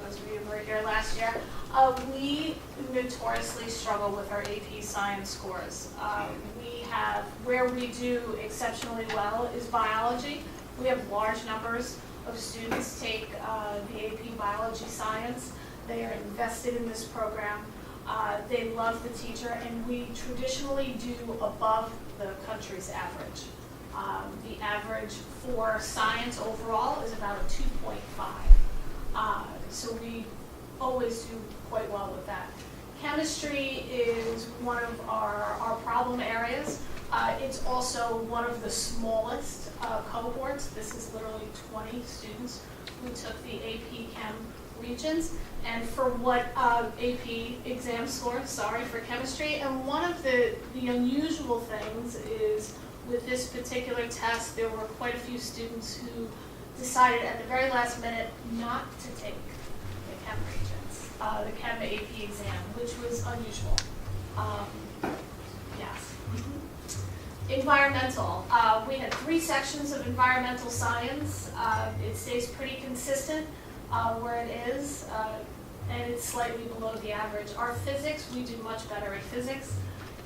those of you who were here last year, we notoriously struggle with our AP Science scores. Where we do exceptionally well is biology. We have large numbers of students take the AP Biology Science. They are invested in this program. They love the teacher, and we traditionally do above the country's average. The average for science overall is about a 2.5. So we always do quite well with that. Chemistry is one of our problem areas. It's also one of the smallest cohorts. This is literally 20 students who took the AP Chem regions. And for what AP exam scores, for chemistry. And one of the unusual things is with this particular test, there were quite a few students who decided at the very last minute not to take the Chem regions, the Chem AP exam, which was unusual. Yes. Environmental. We had 3 sections of environmental science. It stays pretty consistent where it is, and it's slightly below the average. Our physics, we do much better at physics.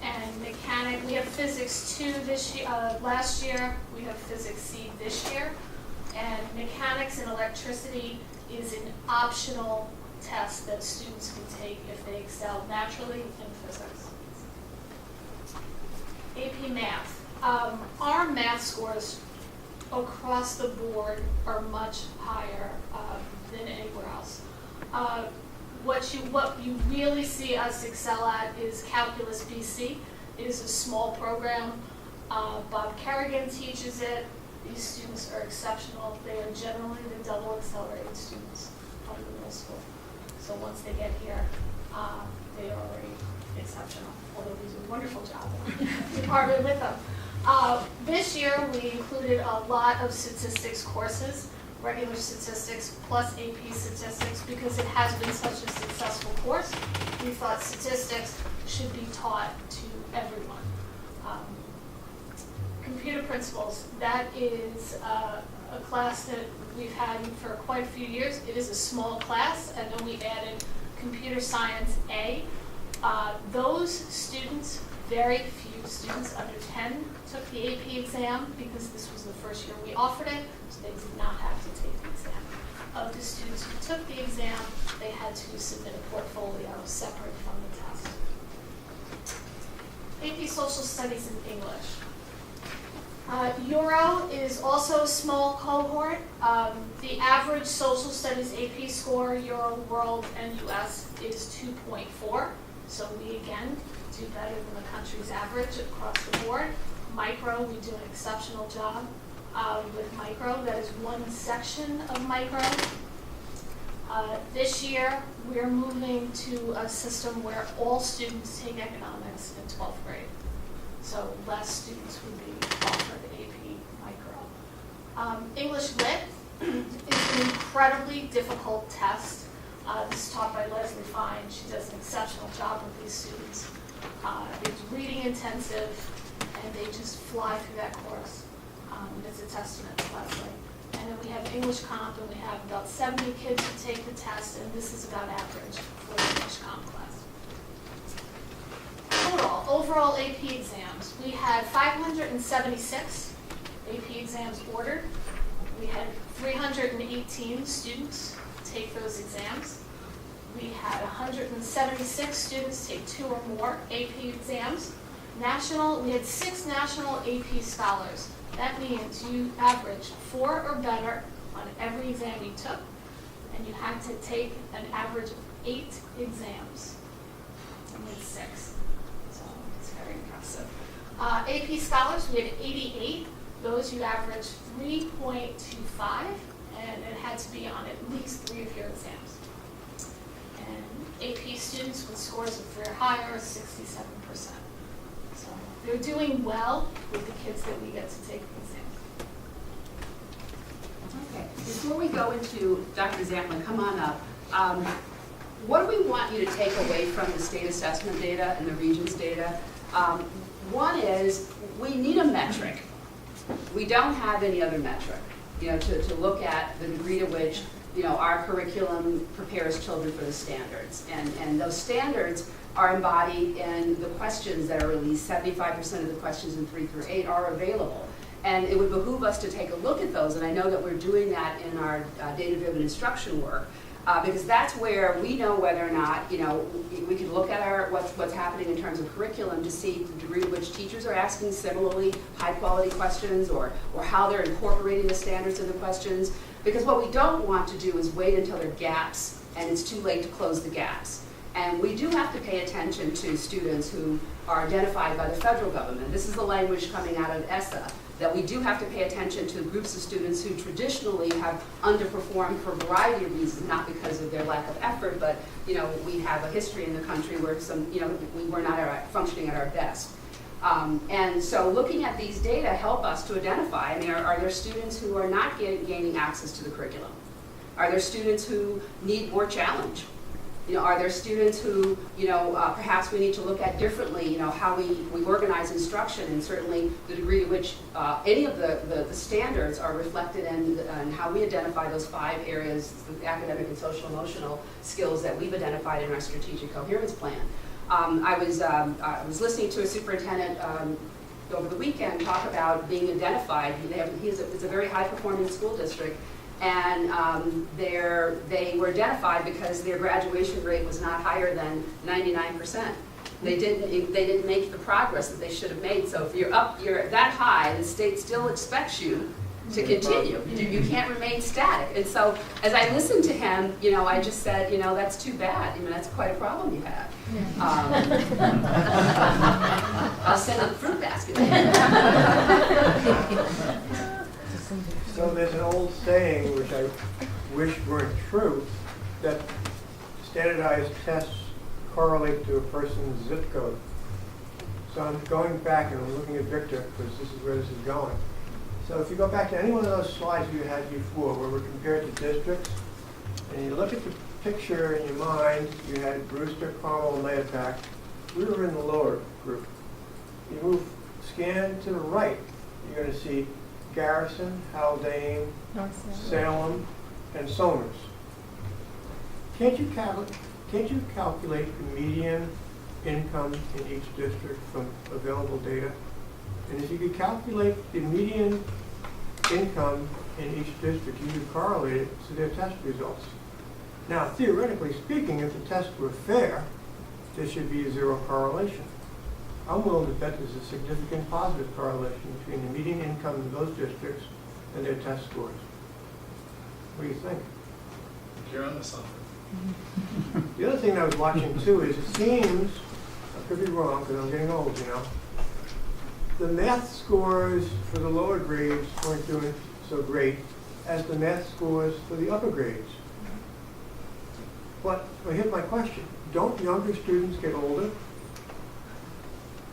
And mechanic, we have physics 2 this year, last year. We have physics C this year. And mechanics and electricity is an optional test that students can take if they excel naturally in physics. AP Math. Our math scores across the board are much higher than anywhere else. What you really see us excel at is Calculus BC. It is a small program. Bob Kerrigan teaches it. These students are exceptional. They are generally the double accelerated students from the middle school. So once they get here, they are already exceptional, although we do a wonderful job in the department with them. This year, we included a lot of statistics courses, regular statistics plus AP statistics, because it has been such a successful course. We thought statistics should be taught to everyone. Computer Principles, that is a class that we've had for quite a few years. It is a small class, and then we added Computer Science A. Those students, very few students under 10 took the AP exam because this was the first year we offered it, so they did not have to take the exam. Of the students who took the exam, they had to submit a portfolio separate from the test. AP Social Studies and English. Euro is also a small cohort. The average social studies AP score, Euro, World, and US is 2.4. So we, again, do better than the country's average across the board. Micro, we do an exceptional job with micro. That is one section of micro. This year, we're moving to a system where all students take economics in 12th grade. So less students would be offered AP Micro. English Lit is an incredibly difficult test. This is taught by Leslie Fine. She does an exceptional job with these students. It's reading intensive, and they just fly through that course. It's a testament to Leslie. And then we have English Comp, and we have about 70 kids who take the test, and this is about average for the English Comp class. Total. overall AP exams, we had 576 AP exams ordered. We had 318 students take those exams. We had 176 students take 2 or more AP exams. We had 6 national AP scholars. That means you averaged 4 or better on every exam you took, and you had to take an average of 8 exams. And we had 6, so it's very impressive. AP scholars, we had 88. Those you averaged 3.25, and it had to be on at least 3 of your exams. And AP students with scores of 3 or higher, 67%. So they're doing well with the kids that we get to take exams. Okay, before we go into, Dr. Zamlin, come on up. What do we want you to take away from the state assessment data and the regions data? One is, we need a metric. We don't have any other metric, to look at the degree to which, our curriculum prepares children for the standards. And those standards are embodied in the questions that are released. 75% of the questions in 3 through 8 are available. And it would behoove us to take a look at those, and I know that we're doing that in our data-driven instruction work, because that's where we know whether or not, we can look at what's happening in terms of curriculum to see the degree to which teachers are asking similarly high-quality questions, or how they're incorporating the standards in the questions. Because what we don't want to do is wait until there are gaps and it's too late to close the gaps. And we do have to pay attention to students who are identified by the federal government. This is the language coming out of ESSA, that we do have to pay attention to groups of students who traditionally have underperformed for a variety of reasons, not because of their lack of effort, but we have a history in the country where we were not functioning at our best. And so looking at these data help us to identify, are there students who are not gaining access to the curriculum? Are there students who need more challenge? Are there students who, perhaps we need to look at differently, how we organize instruction, and certainly the degree to which any of the standards are reflected in how we identify those 5 areas, the academic and social emotional skills that we've identified in our strategic coherence plan. I was listening to a superintendent over the weekend talk about being identified. It's a very high-performing school district, and they were identified because their graduation rate was not higher than 99%. They didn't make the progress that they should have made. So if you're that high, the state still expects you to continue. You can't remain static. And so as I listened to him, I just said, that's too bad. That's quite a problem you have. I'll send a fruit basket. So there's an old saying, which I wish weren't true, that standardized tests correlate to a person's zip code. So I'm going back and I'm looking at Victor, because this is where this is going. So if you go back to any one of those slides you had before, where we're compared to districts, and you look at the picture in your mind, you had Brewster, Carmel, and Mahopac. We were in the lower group. You scan to the right, you're going to see Garrison, Haldane, Salem, and Somers. Can't you calculate the median income in each district from available data? And if you could calculate the median income in each district, you could correlate it to their test results. Now, theoretically speaking, if the tests were fair, there should be a 0 correlation. I'm willing to bet there's a significant positive correlation between the median income in those districts and their test scores. What do you think? You're on the something. The other thing I was watching too is it seems, I could be wrong because I'm getting old, the math scores for the lower grades weren't doing so great as the math scores for the upper grades. But here's my question. Don't younger students get older?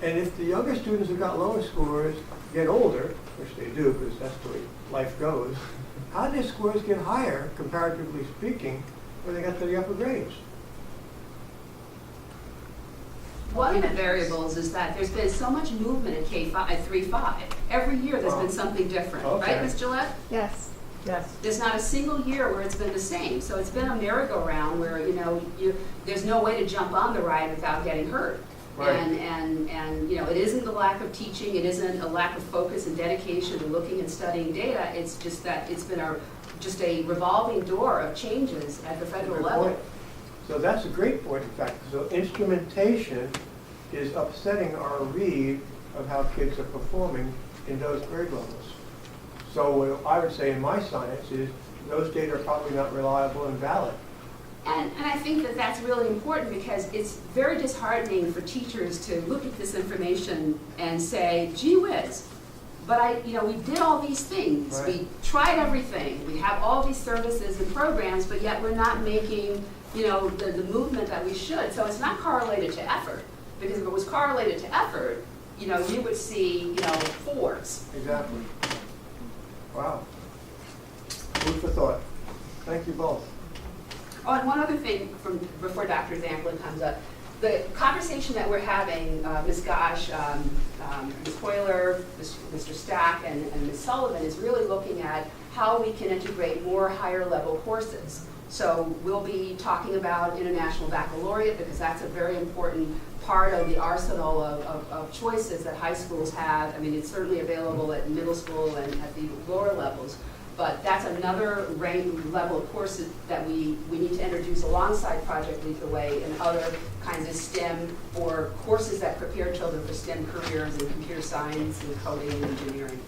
And if the younger students who got lower scores get older, which they do because that's the way life goes, how do their scores get higher, comparatively speaking, when they get to the upper grades? One of the variables is that there's been so much movement at K-5, 3-5. Every year there's been something different, right, Ms. Gillette? Yes. Yes. There's not a single year where it's been the same. So it's been a merry-go-round where, there's no way to jump on the ride without getting hurt. Right. And you know, it isn't the lack of teaching, it isn't a lack of focus and dedication to looking and studying data, it's just that it's been just a revolving door of changes at the federal Good level. point. So that's a great point, in fact. So instrumentation is upsetting our read of how kids are performing in those grade levels. So what I would say in my science is those data are probably not reliable and valid. And I think that that's really important because it's very disheartening for teachers to look at this information and say, gee whiz, but we did all these things. Right. We tried everything. We have all these services and programs, but yet we're not making, the movement that we should. So it's not correlated to effort. Because if it was correlated to effort, you would see, fours. Exactly. Wow. Food for thought. Thank you both. Oh, and one other thing before Dr. Zamplin comes up. The conversation that we're having, Ms. Gosh, Ms. Hoyler, Mr. Stack, and Ms. Sullivan is really looking at how we can integrate more higher level courses. So we'll be talking about International Baccalaureate because that's a very important part of the arsenal of choices that high schools have. I mean, it's certainly available at middle school and at the lower levels. But that's another level of courses that we need to introduce alongside Project Lead the Way and other kinds of STEM or courses that prepare children for STEM careers in computer science and coding and engineering.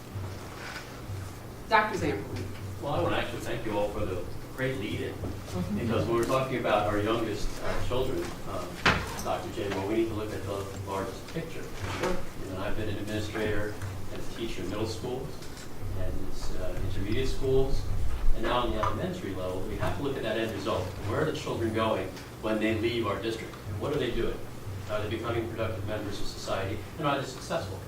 Dr. Zamperman. Well, I want to actually thank you all for the great lead-in. Because when we're talking about our youngest children, Dr. J, well, we need to look at the largest picture. I've been an administrator and a teacher in middle schools and intermediate schools, and now on the elementary level, we have to look at that end result. Where are the children going when they leave our district? And what are they doing? Are they becoming productive members of society, and are they successful?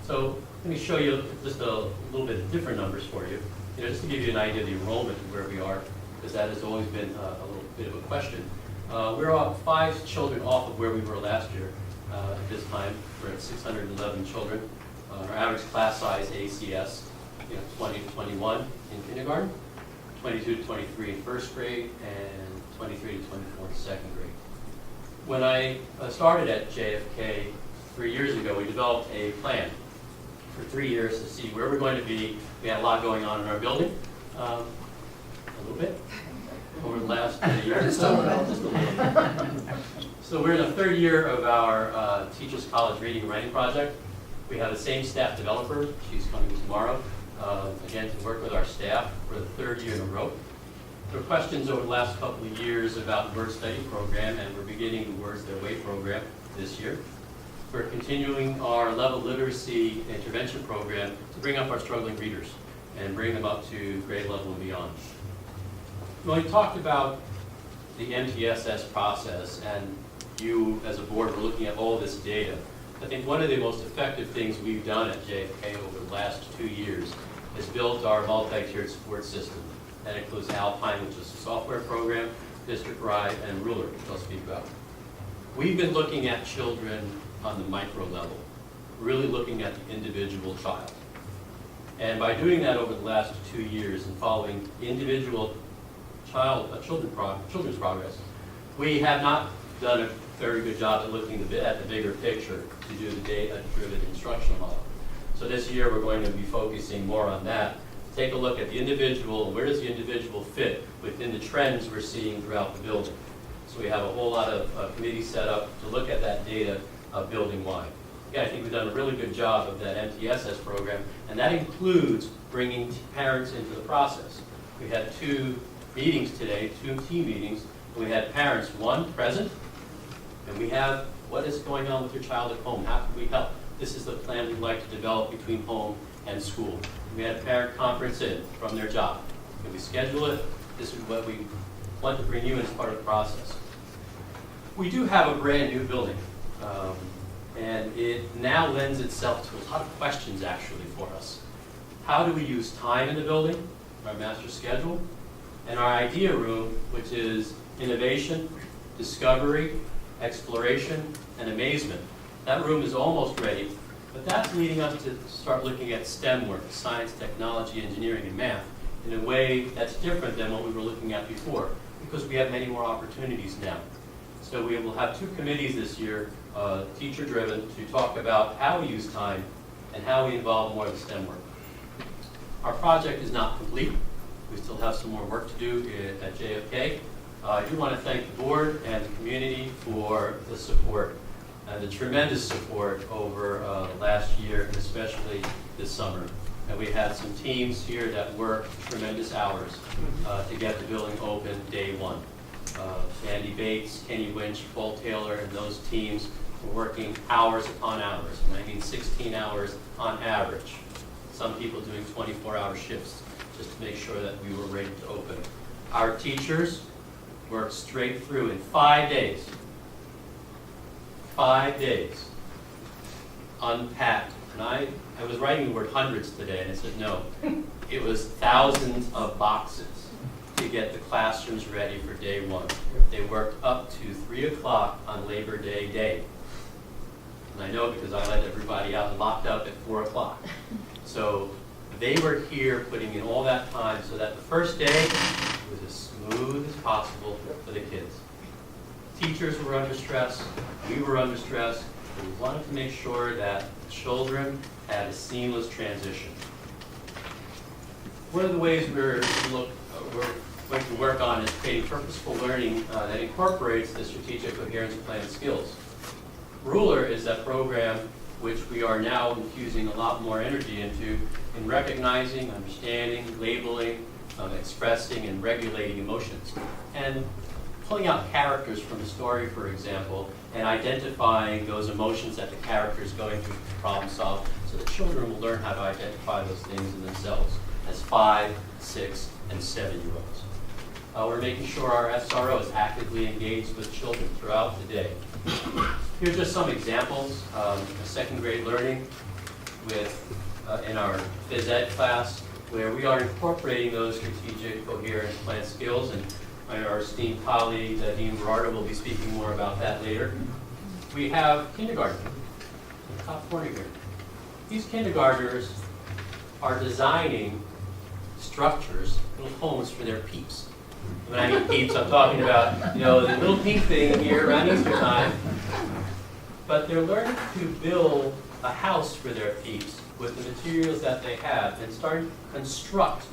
So let me show you just a little bit of different numbers for you, just to give you an idea of the enrollment and where we are, because that has always been a little bit of a question. We're off 5 children off of where we were last year at this time. We're at 611 children. Our average class size ACS, 20 to 21 in kindergarten, 22 to 23 in first grade, and 23 to 24 in second grade. When I started at JFK 3 years ago, we developed a plan for 3 years to see where we're going to be. We had a lot going on in our building, a little bit, over the last year. Just a little bit. So we're in the 3rd year of our Teachers College Reading and Writing Project. We have the same staff developer. She's coming tomorrow, again, to work with our staff for the 3rd year in a row. There were questions over the last couple of years about the Word Study Program, and we're beginning the Words Their Way program this year. We're continuing our level literacy intervention program to bring up our struggling readers and bring them up to grade level and beyond. When we talked about the MTSS process, and you as a board were looking at all this data, I think one of the most effective things we've done at JFK over the last 2 years is built our multi-tiered support system. That includes Alpine, which is a software program, District Ride, and Ruler, which I'll speak about. We've been looking at children on the micro level, really looking at the individual child. And by doing that over the last 2 years and following individual children's progress, we have not done a very good job at looking at the bigger picture to do the data-driven instructional model. So this year we're going to be focusing more on that. Take a look at the individual, where does the individual fit within the trends we're seeing throughout the building. So we have a whole lot of committees set up to look at that data building-wide. Again, I think we've done a really good job of that MTSS program, and that includes bringing parents into the process. We had 2 meetings today, 2 team meetings, and we had parents, 1 present, and we have what is going on with your child at home, how can we help? This is the plan we'd like to develop between home and school. We had a parent conference in from their job. Can we schedule it? This is what we want to bring you in as part of the process. We do have a brand new building, and it now lends itself to a lot of questions actually for us. How do we use time in the building, our master schedule, and our idea room, which is innovation, discovery, exploration, and amazement. That room is almost ready, but that's leading us to start looking at STEM work, science, technology, engineering, and math, in a way that's different than what we were looking at before, because we have many more opportunities now. So we will have 2 committees this year teacher-driven, to talk about how we use time and how we involve more of the STEM work. Our project is not complete. We still have some more work to do at JFK. I do want to thank the board and the community for the support and the tremendous support over last year, and especially this summer. And we had some teams here that worked tremendous hours to get the building open day one. Andy Bates, Kenny Winch, Paul Taylor, and those teams were working hours upon hours, and I mean 16 hours on average. Some people doing 24-hour shifts just to make sure that we were ready to open. Our teachers worked straight through in 5 days. 5 days. Unpacked. And I was writing the word hundreds today, and I said no. It was thousands of boxes to get the classrooms ready for day one. They worked up to 3 o'clock on Labor Day. And I know because I let everybody out and locked up at 4 o'clock. So they were here putting in all that time so that the first day was as smooth as possible for the kids. Teachers were under stress, we were under stress. We wanted to make sure that children had a seamless transition. One of the ways we're going to work on is creating purposeful learning that incorporates the strategic coherence plan skills. Ruler is that program which we are now infusing a lot more energy into in recognizing, understanding, labeling, expressing, and regulating emotions. And pulling out characters from a story, for example, and identifying those emotions that the character is going through to problem solve, so the children will learn how to identify those things in themselves as 5, 6, and 7-year-olds. We're making sure our SRO is actively engaged with children throughout the day. Here's just some examples of second grade learning in our phys ed class, where we are incorporating those strategic coherence plan skills, and our esteemed colleague, Dean Berardo, will be speaking more about that later. We have kindergarten, in the top corner here. These kindergartners are designing structures, little homes for their peeps. When I mean peeps, I'm talking about, the little pink thing here around Easter time. But they're learning to build a house for their peeps with the materials that they have and starting to construct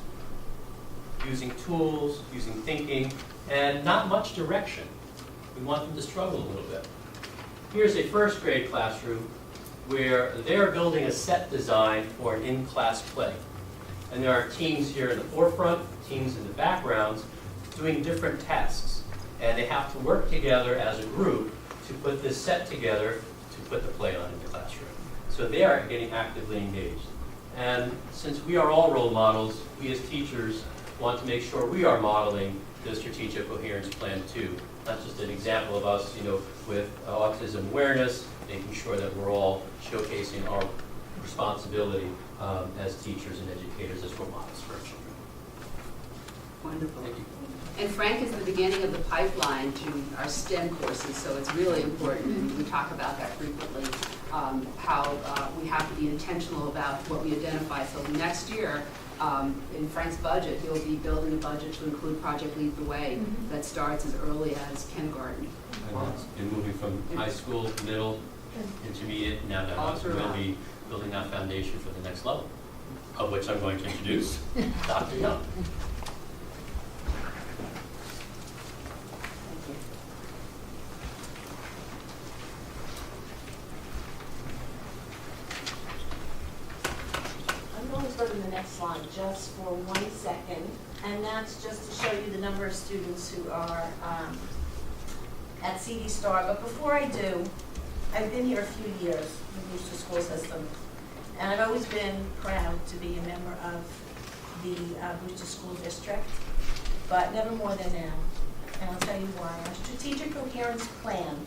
using tools, using thinking, and not much direction. We want them to struggle a little bit. Here's a first grade classroom where they're building a set design for an in-class play. And there are teams here in the forefront, teams in the backgrounds, doing different tasks. And they have to work together as a group to put this set together to put the play on in the classroom. So they are getting actively engaged. And since we are all role models, we as teachers want to make sure we are modeling the strategic coherence plan too. That's just an example of us, with autism awareness, making sure that we're all showcasing our responsibility as teachers and educators as role models for our children. Wonderful. Thank you. And Frank is the beginning of the pipeline to our STEM courses, so it's really important, and we talk about that frequently, how we have to be intentional about what we identify. So next year, in Frank's budget, he'll be building a budget to include Project Lead the Way that starts as early as kindergarten. And moving from high school, middle, intermediate, now to high school, we'll be building that foundation for the next level, of which I'm going to introduce Dr. Young. I'm going to go to the next slide just for 1 second, and that's just to show you the number of students who are at CD Star. But before I do, I've been here a few years in the Brewster School System, and I've always been proud to be a member of the Brewster School District, but never more than now. And I'll tell you why. Our Strategic Coherence Plan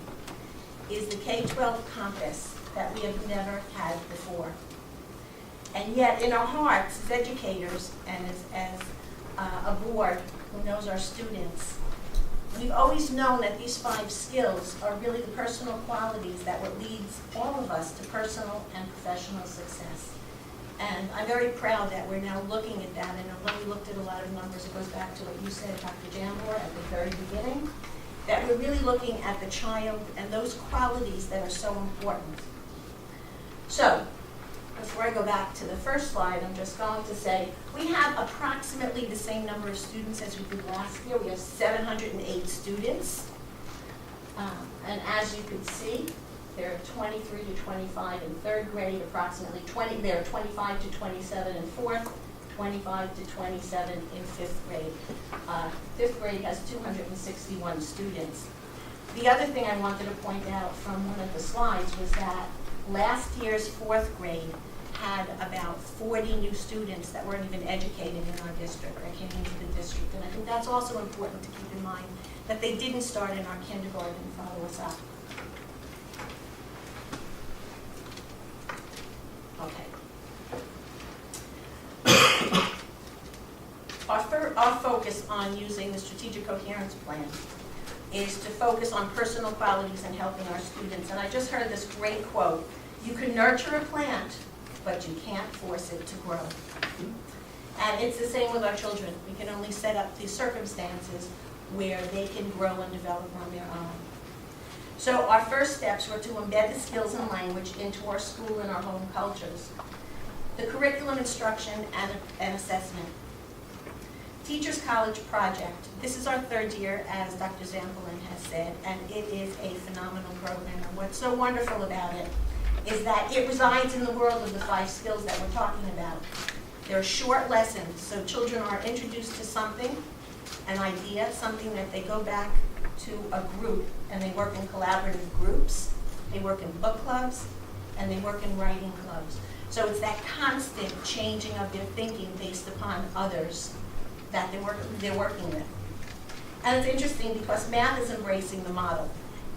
is the K-12 compass that we have never had before. And yet, in our hearts, as educators and as a board who knows our students, we've always known that these 5 skills are really the personal qualities that would lead all of us to personal and professional success. And I'm very proud that we're now looking at that. And although we looked at a lot of numbers, it goes back to what you said, Dr. Jambor, at the very beginning. that we're really looking at the child and those qualities that are so important. So, before I go back to the first slide, I'm just going to say, we have approximately the same number of students as we did last year. We have 708 students. And as you can see, there are 23 to 25 in third grade, approximately 20, there are 25 to 27 in fourth, 25 to 27 in fifth grade. Fifth grade has 261 students. The other thing I wanted to point out from one of the slides was that last year's fourth grade had about 40 new students that weren't even educated in our district, that came into the district. And I think that's also important to keep in mind, that they didn't start in our kindergarten and follow us up. Okay. Our focus on using the strategic coherence plan is to focus on personal qualities and helping our students. And I just heard this great quote: you can nurture a plant, but you can't force it to grow. And it's the same with our children. We can only set up the circumstances where they can grow and develop on their own. So our first steps were to embed the skills and language into our school and our home cultures. The curriculum, instruction, and assessment. Teachers College Project. This is our third year, as Dr. Zampolin has said, and it is a phenomenal program. And what's so wonderful about it is that it resides in the world of the 5 skills that we're talking about. They're short lessons, so children are introduced to something, an idea, something that they go back to a group, and they work in collaborative groups, they work in book clubs, and they work in writing clubs. So it's that constant changing of their thinking based upon others that they're working with. And it's interesting because math is embracing the model.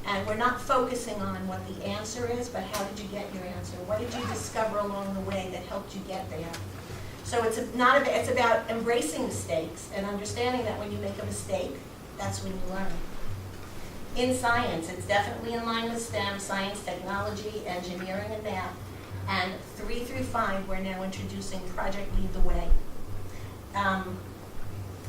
And we're not focusing on what the answer is, but how did you get your answer? What did you discover along the way that helped you get there? So it's about embracing mistakes and understanding that when you make a mistake, that's when you learn. In science, it's definitely in line with STEM, science, technology, engineering, and math. And 3 through 5, we're now introducing Project Lead the Way.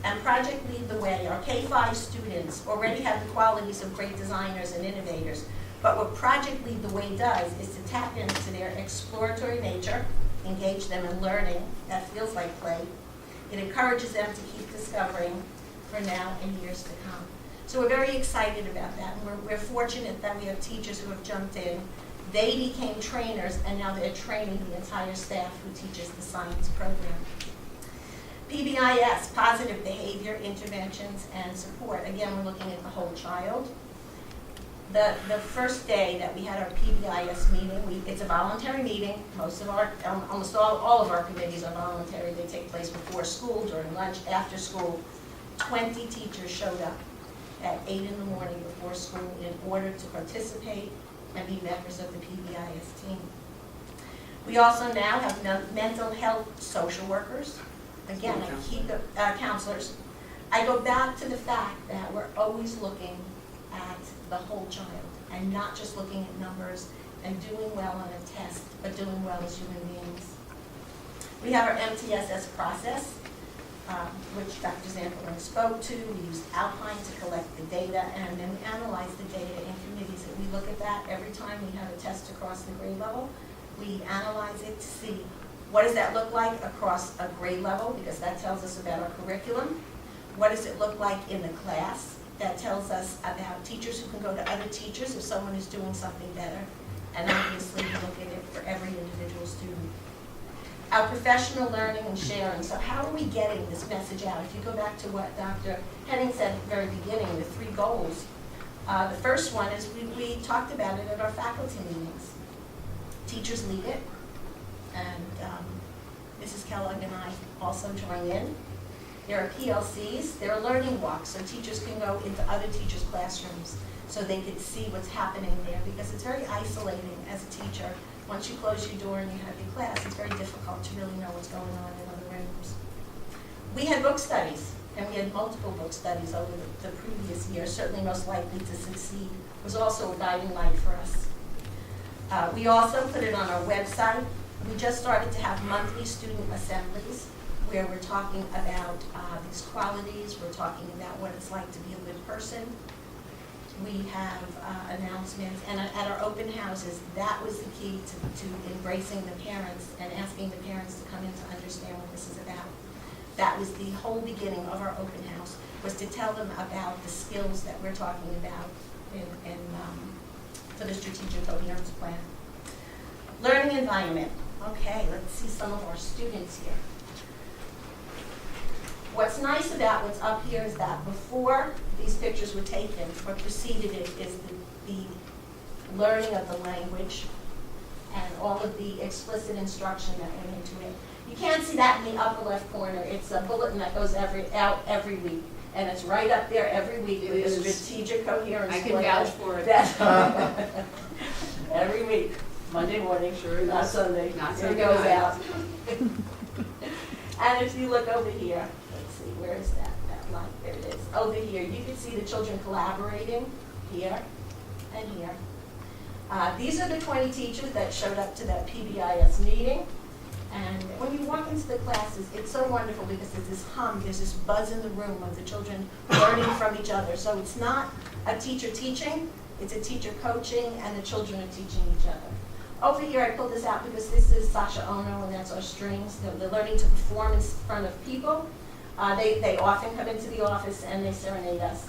And Project Lead the Way, our K-5 students already have the qualities of great designers and innovators. But what Project Lead the Way does is to tap into their exploratory nature, engage them in learning that feels like play. It encourages them to keep discovering for now and years to come. So we're very excited about that. And we're fortunate that we have teachers who have jumped in. They became trainers, and now they're training the entire staff who teaches the science program. PBIS, positive behavior interventions and support. Again, we're looking at the whole child. The first day that we had our PBIS meeting, it's a voluntary meeting. Almost all of our committees are voluntary. They take place before school, during lunch, after school. 20 teachers showed up at 8 in the morning before school in order to participate and be members of the PBIS team. We also now have mental health social workers. Again, I keep the counselors. I go back to the fact that we're always looking at the whole child and not just looking at numbers and doing well on a test, but doing well as human beings. We have our MTSS process, which Dr. Zampolin spoke to. We use Alpine to collect the data, and then we analyze the data in committees. And we look at that every time we have a test across the grade level. We analyze it to see what does that look like across a grade level, because that tells us about our curriculum. What does it look like in the class? That tells us about teachers who can go to other teachers if someone is doing something better. And obviously, we look at it for every individual student. Our professional learning and sharing. So how are we getting this message out? If you go back to what Dr. Henning said at the very beginning, the 3 goals. The first one is we talked about it at our faculty meetings. Teachers lead it, and Mrs. Kellogg and I also join in. There are PLCs, there are learning walks, so teachers can go into other teachers' classrooms so they can see what's happening there, because it's very isolating as a teacher. Once you close your door and you have your class, it's very difficult to really know what's going on in other rooms. We had book studies, and we had multiple book studies over the previous year. Certainly Most Likely to Succeed was also a guiding light for us. We also put it on our website. We just started to have monthly student assemblies where we're talking about these qualities, we're talking about what it's like to be a good person. we have announcements, and at our open houses, that was the key to embracing the parents and asking the parents to come in to understand what this is about. That was the whole beginning of our open house, was to tell them about the skills that we're talking about for the strategic coherence plan. Learning environment. Okay, let's see some of our students here. What's nice about what's up here is that before these pictures were taken, what preceded it is the learning of the language and all of the explicit instruction that went into it. You can't see that in the upper left corner. It's a bulletin that goes out every week, and it's right up there every week It with the is. strategic coherence I can plan. vouch for it. That- every week, Monday morning, Sure not is. Sunday. Not It Sunday goes night. out. And if you look over here, let's see, where is that line? There it is. Over here, you can see the children collaborating here and here. These are the 20 teachers that showed up to that PBIS meeting. And when you walk into the classes, it's so wonderful because there's this hum, there's this buzz in the room of the children learning from each other. So it's not a teacher teaching, it's a teacher coaching, and the children are teaching each other. Over here, I pulled this out because this is Sasha Ono, and that's our strings. They're learning to perform in front of people. They often come into the office and they serenade us.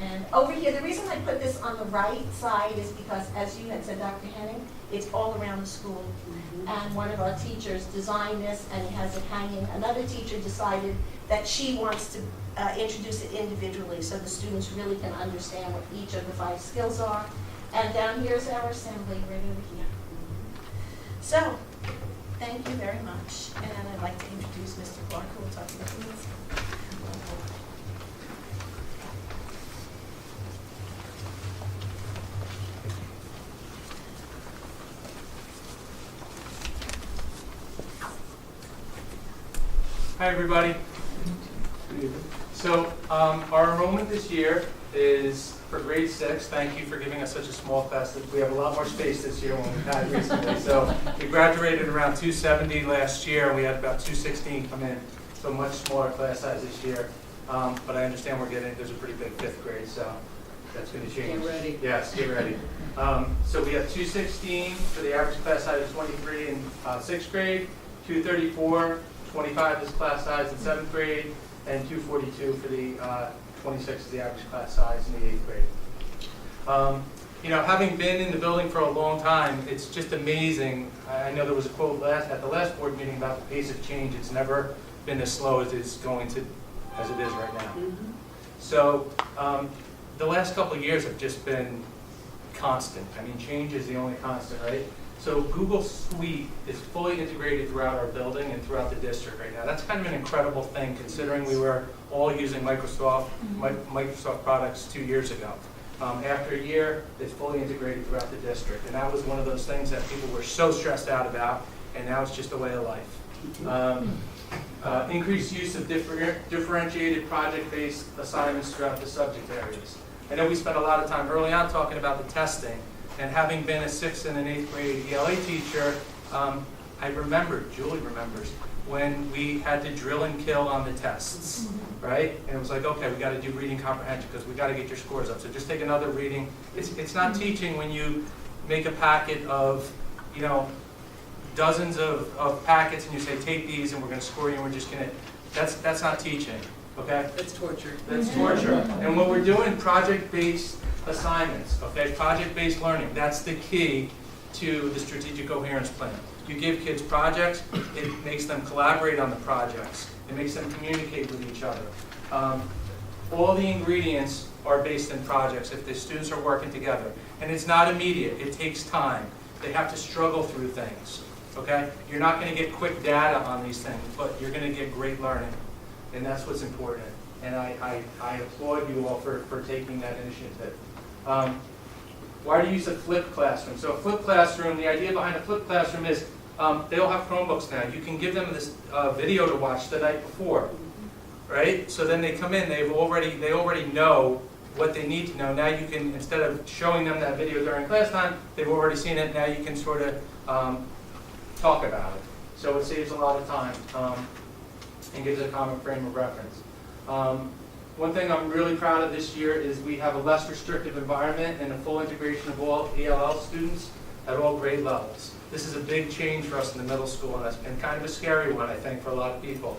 And over here, the reason I put this on the right side is because, as you had said, Dr. Henning, it's all around the school. And one of our teachers designed this and he has it hanging. Another teacher decided that she wants to introduce it individually so the students really can understand what each of the 5 skills are. And down here is our assembly right over here. So, thank you very much. And I'd like to introduce Mr. Clark, who will talk about this. Hi, everybody. So our enrollment this year is for grade 6. Thank you for giving us such a small class. We have a lot more space this year than we've had recently. So we graduated around 270 last year, and we had about 216 come in. So much smaller class size this year. But I understand there's a pretty big 5th grade, so that's going to change. Get ready. Yes, get ready. So we have 216 for the average class size of 23 in 6th grade, 234, 25 is class size in 7th grade, and 242 for the 26 is the average class size in the 8th grade. You know, having been in the building for a long time, it's just amazing. I know there was a quote at the last board meeting about the pace of change. It's never been as slow as it's going to, as it is right now. So the last couple of years have just been constant. I mean, change is the only constant, right? So Google Suite is fully integrated throughout our building and throughout the district right now. That's kind of an incredible thing considering we were all using Microsoft products 2 years ago. After a year, it's fully integrated throughout the district. And that was one of those things that people were so stressed out about, and now it's just a way of life. Increased use of differentiated project-based assignments throughout the subject areas. I know we spent a lot of time early on talking about the testing. And having been a 6th and an 8th grade ELA teacher, I remember, Julie remembers, when we had to drill and kill on the tests, right? And it was like, okay, we got to do reading comprehension because we got to get your scores up. So just take another reading. It's not teaching when you make a packet of, you know, dozens of packets and you say, take these and we're going to score you and we're just going to, that's not teaching, okay? That's torture. That's torture. And what we're doing, project-based assignments, okay, project-based learning, that's the key to the strategic coherence plan. You give kids projects, it makes them collaborate on the projects, it makes them communicate with each other. All the ingredients are based in projects if the students are working together. And it's not immediate, it takes time. They have to struggle through things, okay? You're not going to get quick data on these things, but you're going to get great learning, and that's what's important. And I applaud you all for taking that initiative. Why do you use a flipped classroom? So a flipped classroom, the idea behind a flipped classroom is they all have Chromebooks now. You can give them this video to watch the night before, right? So then they come in, they already know what they need to know. Now you can, instead of showing them that video during class time, they've already seen it. Now you can sort of talk about it. So it saves a lot of time and gives a common frame of reference. One thing I'm really proud of this year is we have a less restrictive environment and a full integration of all ELL students at all grade levels. This is a big change for us in the middle school, and kind of a scary one, I think, for a lot of people.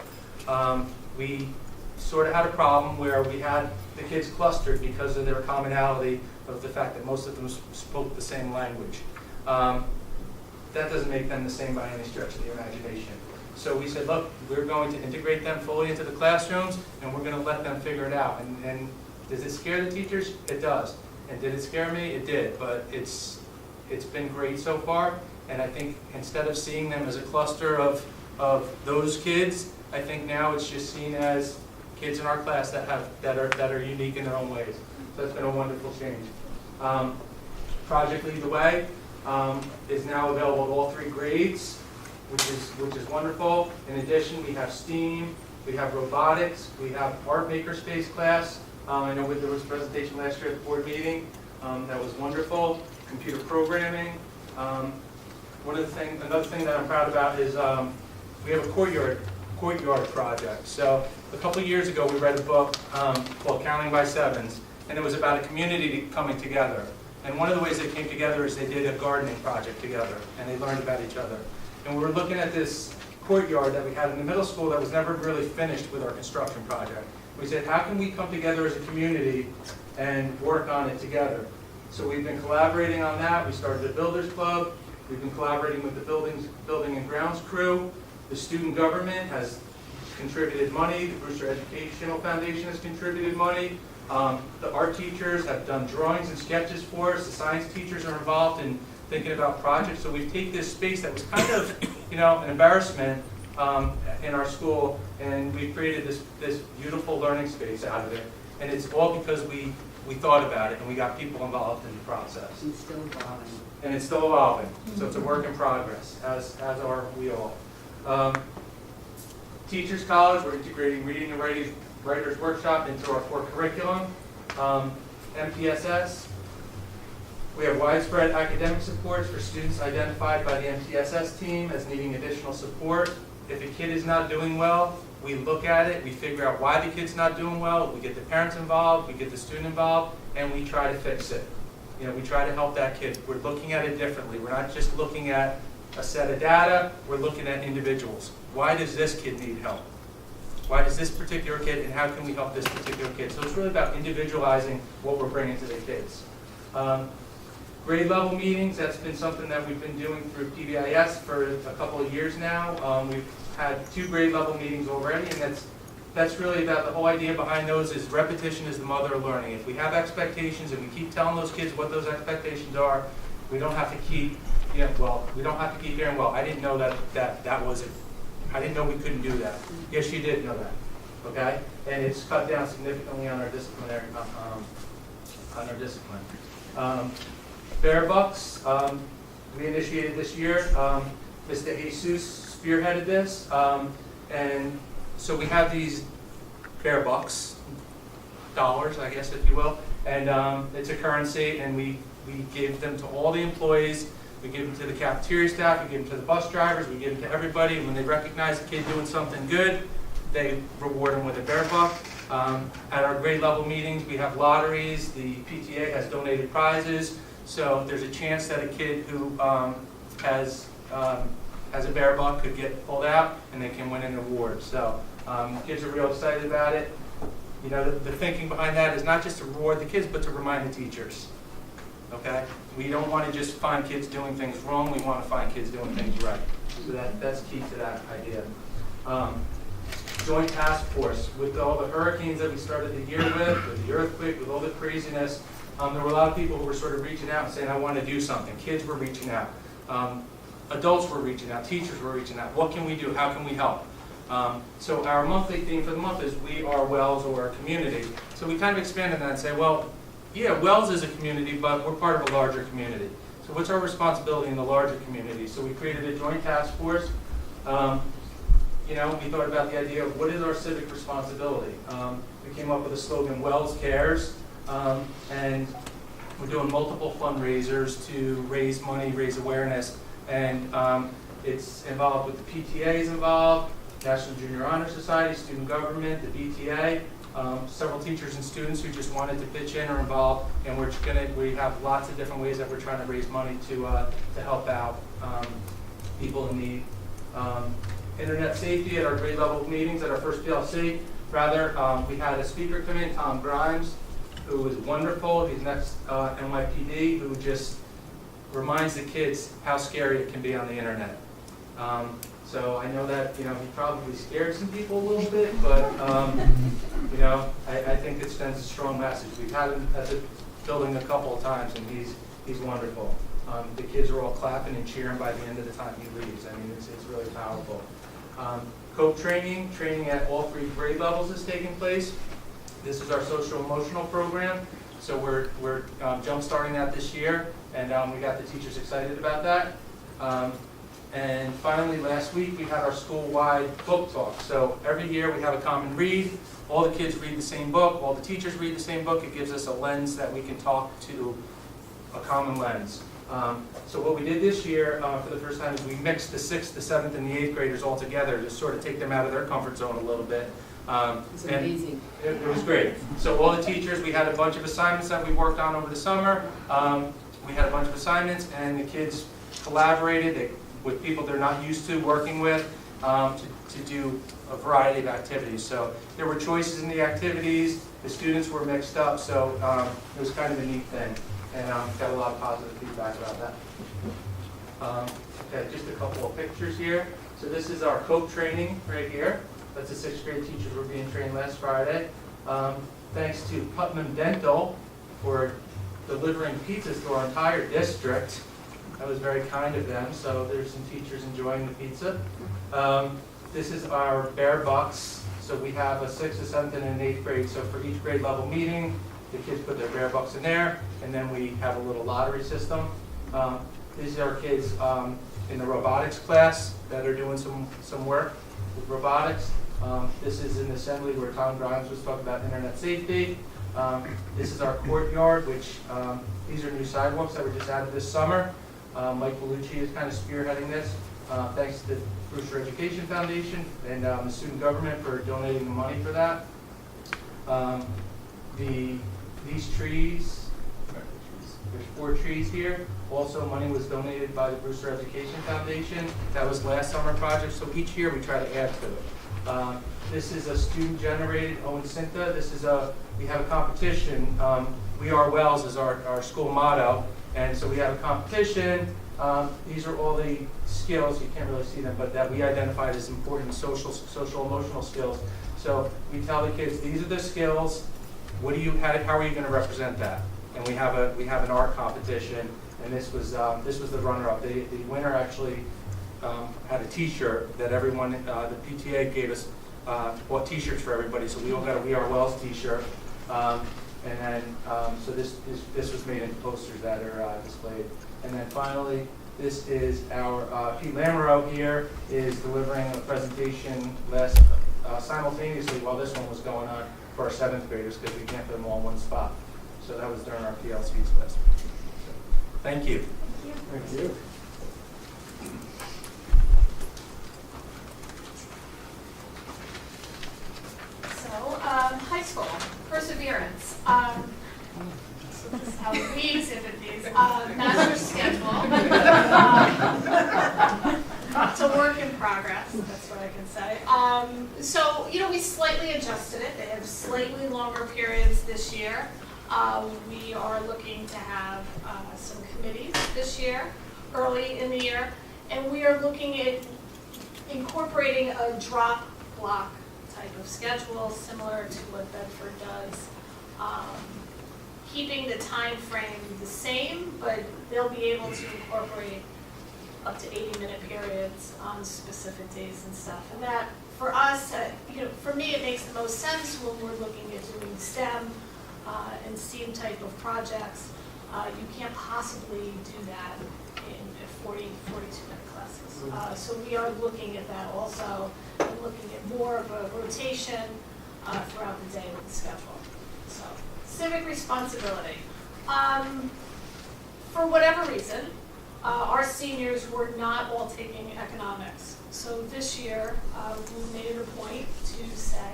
We sort of had a problem where we had the kids clustered because of their commonality of the fact that most of them spoke the same language. That doesn't make them the same by any stretch of the imagination. So we said, look, we're going to integrate them fully into the classrooms, and we're going to let them figure it out. And does it scare the teachers? It does. And did it scare me? It did. But it's been great so far. And I think instead of seeing them as a cluster of those kids, I think now it's just seen as kids in our class that are unique in their own ways. So that's been a wonderful change. Project Lead the Way is now available at all 3 grades, which is wonderful. In addition, we have STEAM, we have robotics, we have art makerspace class. I know there was a presentation last year at the board meeting that was wonderful. Computer programming. Another thing that I'm proud about is we have a courtyard project. So a couple of years ago, we read a book called Counting by Sevens, and it was about a community coming together. And one of the ways they came together is they did a gardening project together, and they learned about each other. And we were looking at this courtyard that we had in the middle school that was never really finished with our construction project. We said, how can we come together as a community and work on it together? So we've been collaborating on that. We started a builders club. We've been collaborating with the building and grounds crew. The student government has contributed money. The Brewster Educational Foundation has contributed money. The art teachers have done drawings and sketches for us. The science teachers are involved in thinking about projects. So we've taken this space that was kind of, an embarrassment in our school, and we've created this beautiful learning space out of it. And it's all because we thought about it and we got people involved in the process. It's still evolving. And it's still evolving. So it's a work in progress, as are we all. Teachers College, we're integrating Reading and Writers Workshop into our core curriculum. MTSS, we have widespread academic supports for students identified by the MTSS team as needing additional support. If a kid is not doing well, we look at it, we figure out why the kid's not doing well, we get the parents involved, we get the student involved, and we try to fix it. We try to help that kid. We're looking at it differently. We're not just looking at a set of data, we're looking at individuals. Why does this kid need help? Why does this particular kid, and how can we help this particular kid? So it's really about individualizing what we're bringing to the kids. Grade level meetings, that's been something that we've been doing through PBIS for a couple of years now. We've had 2 grade level meetings already, and that's really about the whole idea behind those is repetition is the mother of learning. If we have expectations and we keep telling those kids what those expectations are, we don't have to keep, we don't have to keep hearing, well, I didn't know that was it. I didn't know we couldn't do that. Yes, you did know that, okay? And it's cut down significantly on our disciplinary, Bear Bucks, we initiated this year. Mr. Jesus spearheaded this, and so we have these Bear Bucks, dollars, I guess, if you will, and it's a currency, and we give them to all the employees. We give them to the cafeteria staff, we give them to the bus drivers, we give them to everybody, and when they recognize a kid doing something good, they reward them with a Bear Buck. At our grade level meetings, we have lotteries, the PTA has donated prizes, so there's a chance that a kid who has a Bear Buck could get pulled out and they can win an award. So kids are real excited about it. The thinking behind that is not just to reward the kids, but to remind the teachers. Okay? We don't want to just find kids doing things wrong, we want to find kids doing things right. So that's key to that idea. Joint task force, with all the hurricanes that we started the year with the earthquake, with all the craziness, there were a lot of people who were sort of reaching out and saying, I want to do something. Kids were reaching out. Adults were reaching out. Teachers were reaching out. What can we do? How can we help? So our monthly theme for the month is We Are Wells, or a community. So we kind of expanded that and say, well, yeah, Wells is a community, but we're part of a larger community. So what's our responsibility in the larger community? So we created a joint task force. We thought about the idea of what is our civic responsibility. We came up with a slogan, Wells Cares, and we're doing multiple fundraisers to raise money, raise awareness, and it's involved with the PTAs involved, National Junior Honor Society, Student Government, the BTA, several teachers and students who just wanted to pitch in or involve, and we have lots of different ways that we're trying to raise money to help out people in need. Internet safety at our grade level meetings at our first PLC. We had a speaker come in, Tom Grimes, who was wonderful. He's next NYPD, who just reminds the kids how scary it can be on the internet. So I know that, he probably scared some people a little bit, but, I think it sends a strong message. We've had him at the building a couple of times, and he's wonderful. The kids are all clapping and cheering by the end of the time he leaves. I mean, it's really powerful. COPE training at all 3 grade levels is taking place. This is our social emotional program. So we're jump-starting that this year, and we got the teachers excited about that. And finally, last week, we had our school-wide book talk. So every year, we have a common read. All the kids read the same book. All the teachers read the same book. It gives us a lens that we can talk to, a common lens. So what we did this year, for the first time, is we mixed the 6th, the 7th, and the 8th graders all together to sort of take them out of their comfort zone a little bit. It's amazing. It was great. So all the teachers, we had a bunch of assignments that we worked on over the summer. We had a bunch of assignments, and the kids collaborated with people they're not used to working with to do a variety of activities. So there were choices in the activities. The students were mixed up, so it was kind of a neat thing. And got a lot of positive feedback about that. Okay, just a couple of pictures here. So this is our COPE training right here. That's the 6th grade teachers were being trained last Friday. Thanks to Putnam Dental for delivering pizzas to our entire district. That was very kind of them. So there's some teachers enjoying the pizza. This is our Bear Bucks. So we have a 6th, a 7th, and an 8th grade. So for each grade level meeting, the kids put their Bear Bucks in there, and then we have a little lottery system. These are kids in the robotics class that are doing some work with robotics. This is an assembly where Tom Grimes was talking about internet safety. This is our courtyard, which these are new sidewalks that were just added this summer. Mike Bellucci is kind of spearheading this, thanks to the Brewster Education Foundation and the student government for donating the money for that. These trees, there's 4 trees here. Also, money was donated by the Brewster Education Foundation. That was last summer project, so each year we try to add to it. This is a student-generated Owen Cinta. We have a competition. We Are Wells is our school motto, and so we have a competition. These are all the skills, you can't really see them, but that we identified as important social emotional skills. So we tell the kids, these are the skills. How are you going to represent that? And we have an art competition, and this was the runner-up. The winner actually had a T-shirt that everyone, the PTA gave us, bought T-shirts for everybody. So we all got a We Are Wells T-shirt, and then so this was made into posters that are displayed. And then finally, this is our Pete Lamoureux here is delivering a presentation simultaneously while this one was going on for our 7th graders because we can't put them all in one spot. So that was during our PLCs last week. So, thank you. Thank you. So, high school, perseverance. So this is how we exhibit these. Master schedule. It's a work in progress, that's what I can say. So, we slightly adjusted it. They have slightly longer periods this year. We are looking to have some committees this year, early in the year, and we are looking at incorporating a drop block type of schedule similar to what Bedford does. Keeping the time frame the same, but they'll be able to incorporate up to 80-minute periods on specific days and stuff. And that, for us, for me, it makes the most sense when we're looking at doing STEM and STEAM type of projects. You can't possibly do that in 42-minute classes. So we are looking at that also, and looking at more of a rotation throughout the day with the schedule. So, civic responsibility. For whatever reason, our seniors were not all taking economics. So this year, we made it a point to say,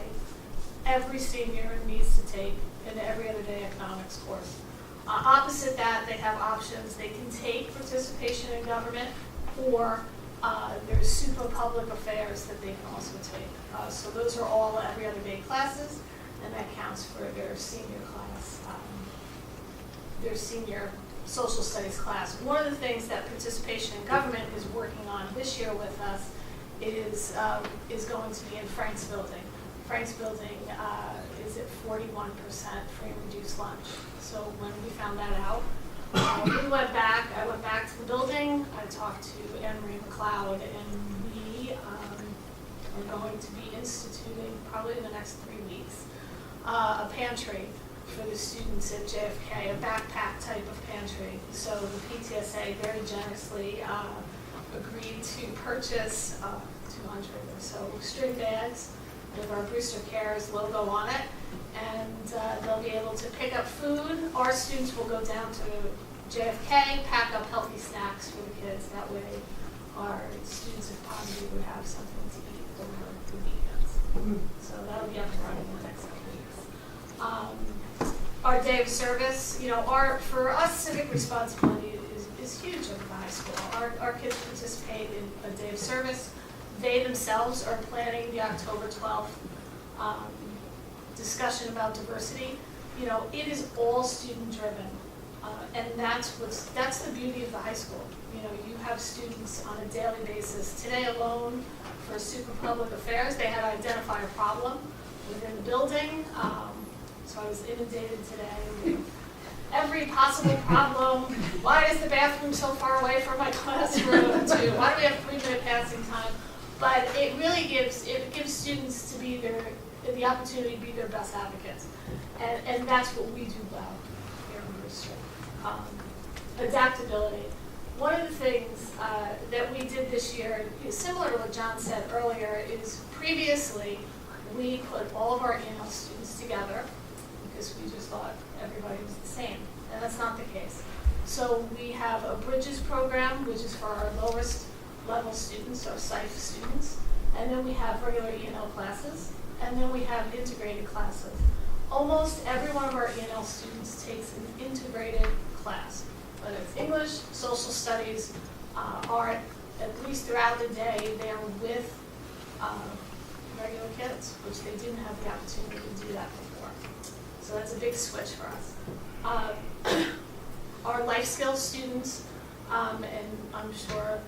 every senior needs to take an every other day economics course. Opposite that, they have options. They can take participation in government, or there's super public affairs that they can also take. So those are all every other day classes, and that counts for their senior class, their senior social studies class. One of the things that participation in government is working on this year with us is going to be in Frank's building. Frank's building is at 41% free and reduced lunch. So when we found that out, I went back to the building, I talked to Anne Marie McLeod, and we are going to be instituting, probably in the next 3 weeks, a pantry for the students at JFK, a backpack type of pantry. So the PTSA very generously agreed to purchase 200 or so string bags with our Brewster Cares logo on it, and they'll be able to pick up food. Our students will go down to JFK, pack up healthy snacks for the kids. That way our students of poverty would have something to eat over the weekends. So that'll be up and running in the next couple weeks. Our day of service, for us, civic responsibility is huge at the high school. Our kids participate in a day of service. They themselves are planning the October 12th discussion about diversity. It is all student driven, and that's the beauty of the high school. You have students on a daily basis. Today alone, for super public affairs, they had to identify a problem within the building. So I was inundated today with every possible problem. Why is the bathroom so far away from my classroom? Why do we have 3-minute passing time? But it really gives students to be the opportunity to be their best advocates, and that's what we do well here in Brewster. Adaptability. One of the things that we did this year, similar to what John said earlier, is previously we put all of our E&L students together because we just thought everybody was the same, and that's not the case. So we have a Bridges program, which is for our lowest level students, our SIFE students, and then we have regular E&L classes, and then we have integrated classes. Almost every one of our E&L students takes an integrated class, whether it's English, social studies, art. At least throughout the day, they're with regular kids, which they didn't have the opportunity to do that before. So that's a big switch for us. Our life skills students, and I'm sure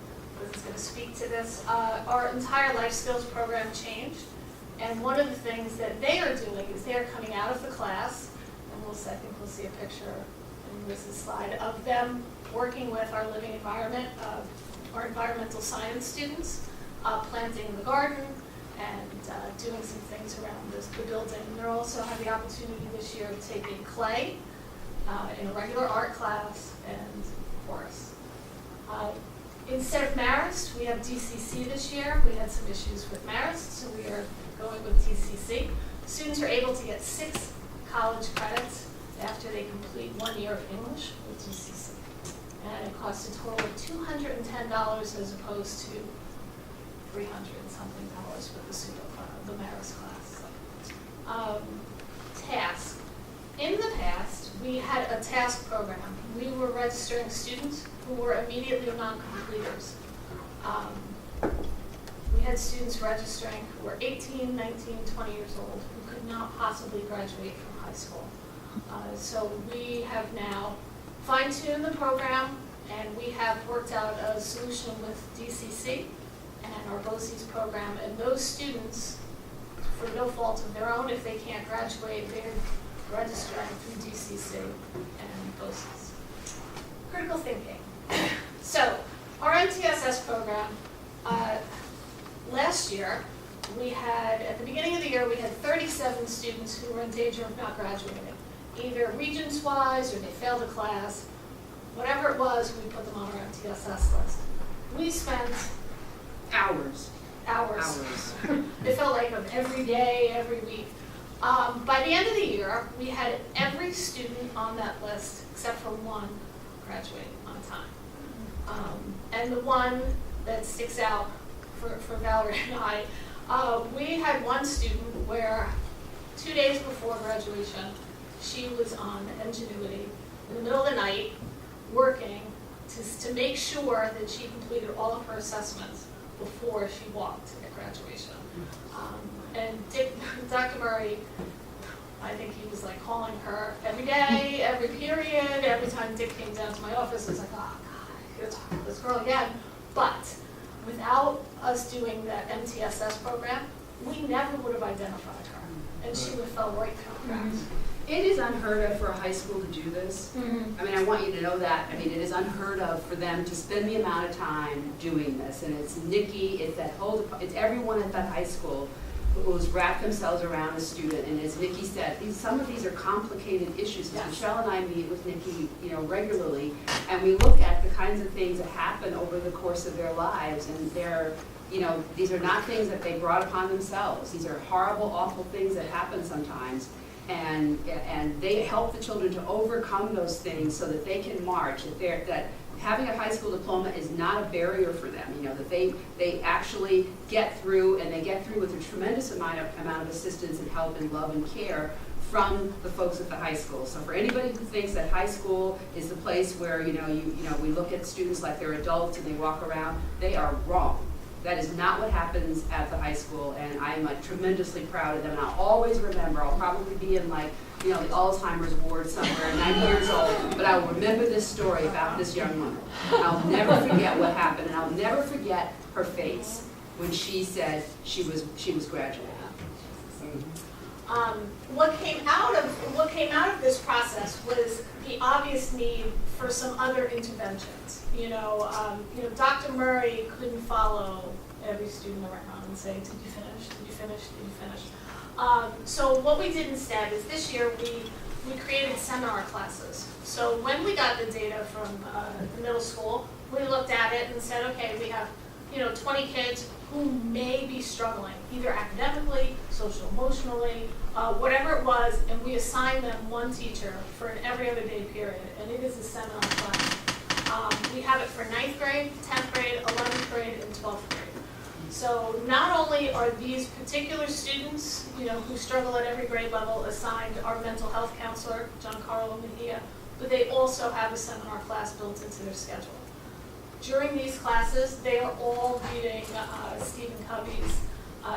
Liz is going to speak to this, our entire life skills program changed. And one of the things that they are doing is they are coming out of the class, and I think we'll see a picture in Liz's slide of them working with our living environment, our environmental science students, planting the garden and doing some things around the building. And they'll also have the opportunity this year of taking clay in a regular art class and chorus. Instead of Marist, we have DCC this year. We had some issues with Marist, so we are going with DCC. Students are able to get 6 college credits after they complete 1 year of English with DCC. And it costs a total of $210 as opposed to $300 and something with the Marist class. Task. In the past, we had a task program. We were registering students who were immediately non-completers. We had students registering who were 18, 19, 20 years old who could not possibly graduate from high school. So we have now fine-tuned the program, and we have worked out a solution with DCC and our BOCES program, and those students, for no fault of their own, if they can't graduate, they're registering through DCC and BOCES. Critical thinking. So, our MTSS program, last year, we had, at the beginning of the year, we had 37 students who were in danger of not graduating, either Regents-wise or they failed a class. Whatever it was, we put them on our MTSS list. We spent Hours. It felt like of every day, every week. By the end of the year, we had every student on that list, except for one, graduate on time. And the one that sticks out for Valerie and I, we had one student where 2 days before graduation, she was on Ingenuity in the middle of the night, working to make sure that she completed all of her assessments before she walked at graduation. And Dr. Murray, I think he was like calling her every day, every period, every time Dick came down to my office, I was like, oh God, you're talking to this girl again. But without us doing that MTSS program, we never would have identified her, and she would have fell right through the cracks. It is unheard of for a high school to do this. Mm-hmm. I mean, I want you to know that. I mean, it is unheard of for them to spend the amount of time doing this. And it's Nikki, it's that whole, it's everyone at that high school who has wrapped themselves around a student. And as Nikki said, some of these are complicated issues. Yes. Michelle and I meet with Nikki, regularly, and we look at the kinds of things that happen over the course of their lives. And they're, these are not things that they brought upon themselves. These are horrible, awful things that happen sometimes. And they help the children to overcome those things so that they can march. That having a high school diploma is not a barrier for them. That they actually get through, and they get through with a tremendous amount of assistance and help and love and care from the folks at the high school. So for anybody who thinks that high school is the place where we look at students like they're adults and they walk around, they are wrong. That is not what happens at the high school, and I'm tremendously proud of them. And I'll always remember, I'll probably be in the Alzheimer's ward somewhere, 90 years old, but I will remember this story about this young woman. I'll never forget what happened, and I'll never forget her face when she said she was graduating. What came out of this process was the obvious need for some other interventions. Dr. Murray couldn't follow every student around and say, "Did you finish? Did you finish? Did you finish?" So what we did instead is this year we created seminar classes. So when we got the data from the middle school, we looked at it and said, okay, we have 20 kids who may be struggling, either academically, social emotionally, whatever it was, and we assigned them one teacher for an every other day period, and it is a seminar class. We have it for 9th grade, 10th grade, 11th grade, and 12th grade. So not only are these particular students, who struggle at every grade level assigned our mental health counselor, Giancarlo Mejia, but they also have a seminar class built into their schedule. During these classes, they are all reading Stephen Covey's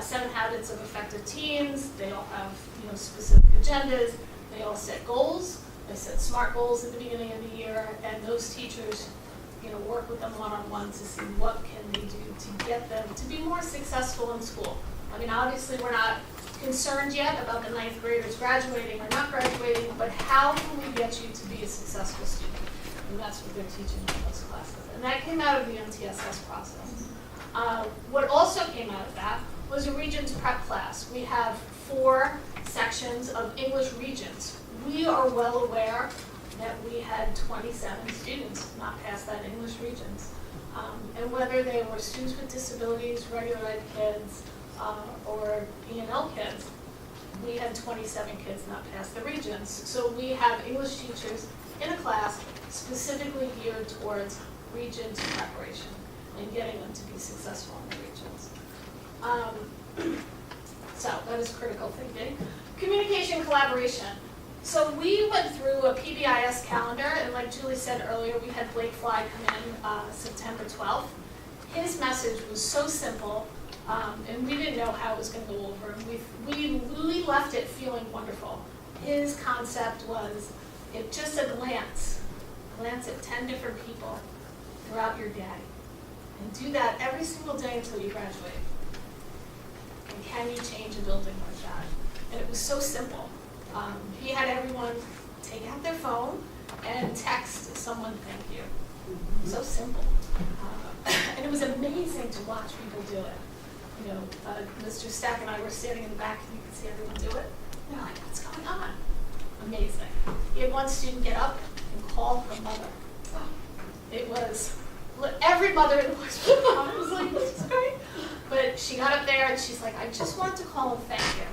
7 Habits of Effective Teens. They all have specific agendas. They all set goals. They set SMART goals at the beginning of the year, and those teachers work with them one-on-one to see what can they do to get them to be more successful in school. I mean, obviously we're not concerned yet about the 9th graders graduating or not graduating, but how can we get you to be a successful student? And that's what they're teaching in those classes. And that came out of the MTSS process. What also came out of that was a Regents prep class. We have 4 sections of English Regents. We are well aware that we had 27 students not pass that English Regents. And whether they were students with disabilities, regular ed kids, or E&L kids, we had 27 kids not pass the Regents. So we have English teachers in a class specifically geared towards Regents preparation and getting them to be successful in the Regents. So that is critical thinking. Communication collaboration. So we went through a PBIS calendar, and like Julie said earlier, we had Blake Fly come in September 12th. His message was so simple, and we didn't know how it was going to go over. We left it feeling wonderful. His concept was, if just a glance at 10 different people throughout your day, and do that every single day until you graduate. And can you change a building like that? And it was so simple. He had everyone take out their phone and text someone thank you. So simple. And it was amazing to watch people do it. Mr. Stack and I were standing in the back and you could see everyone do it. They're like, what's going on? Amazing. He had one student get up and call her mother. It was, every mother in the world was like, this is great. But she got up there and she's like, I just wanted to call and thank you.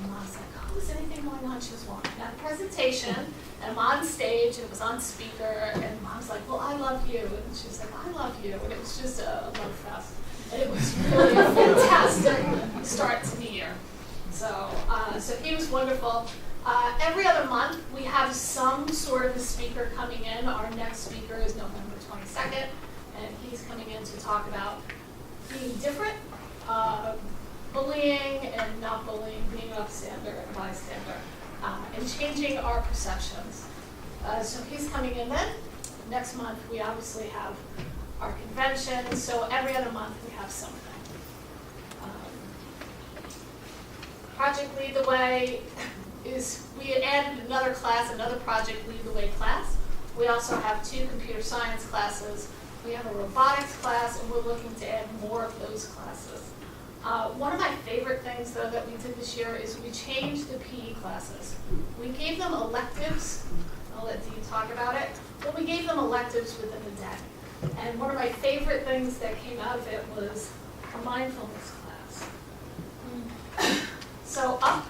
And Mom's like, oh, is anything going on? She was walking down a presentation, and I'm on stage, and it was on speaker, and Mom's like, well, I love you. And she was like, I love you. And it was just a love fest. And it was really a fantastic start to the year. So he was wonderful. Every other month, we have some sort of a speaker coming in. Our next speaker is November 22nd, and he's coming in to talk about being different, bullying and not bullying, being an upstander and a bystander, and changing our perceptions. So he's coming in then. Next month, we obviously have our convention, so every other month we have something. Project Lead the Way is, we added another class, another Project Lead the Way class. We also have 2 computer science classes. We have a robotics class, and we're looking to add more of those classes. One of my favorite things, though, that we did this year is we changed the PE classes. We gave them electives. I'll let Dean talk about it. But we gave them electives within the day. And one of my favorite things that came out of it was a mindfulness class. So up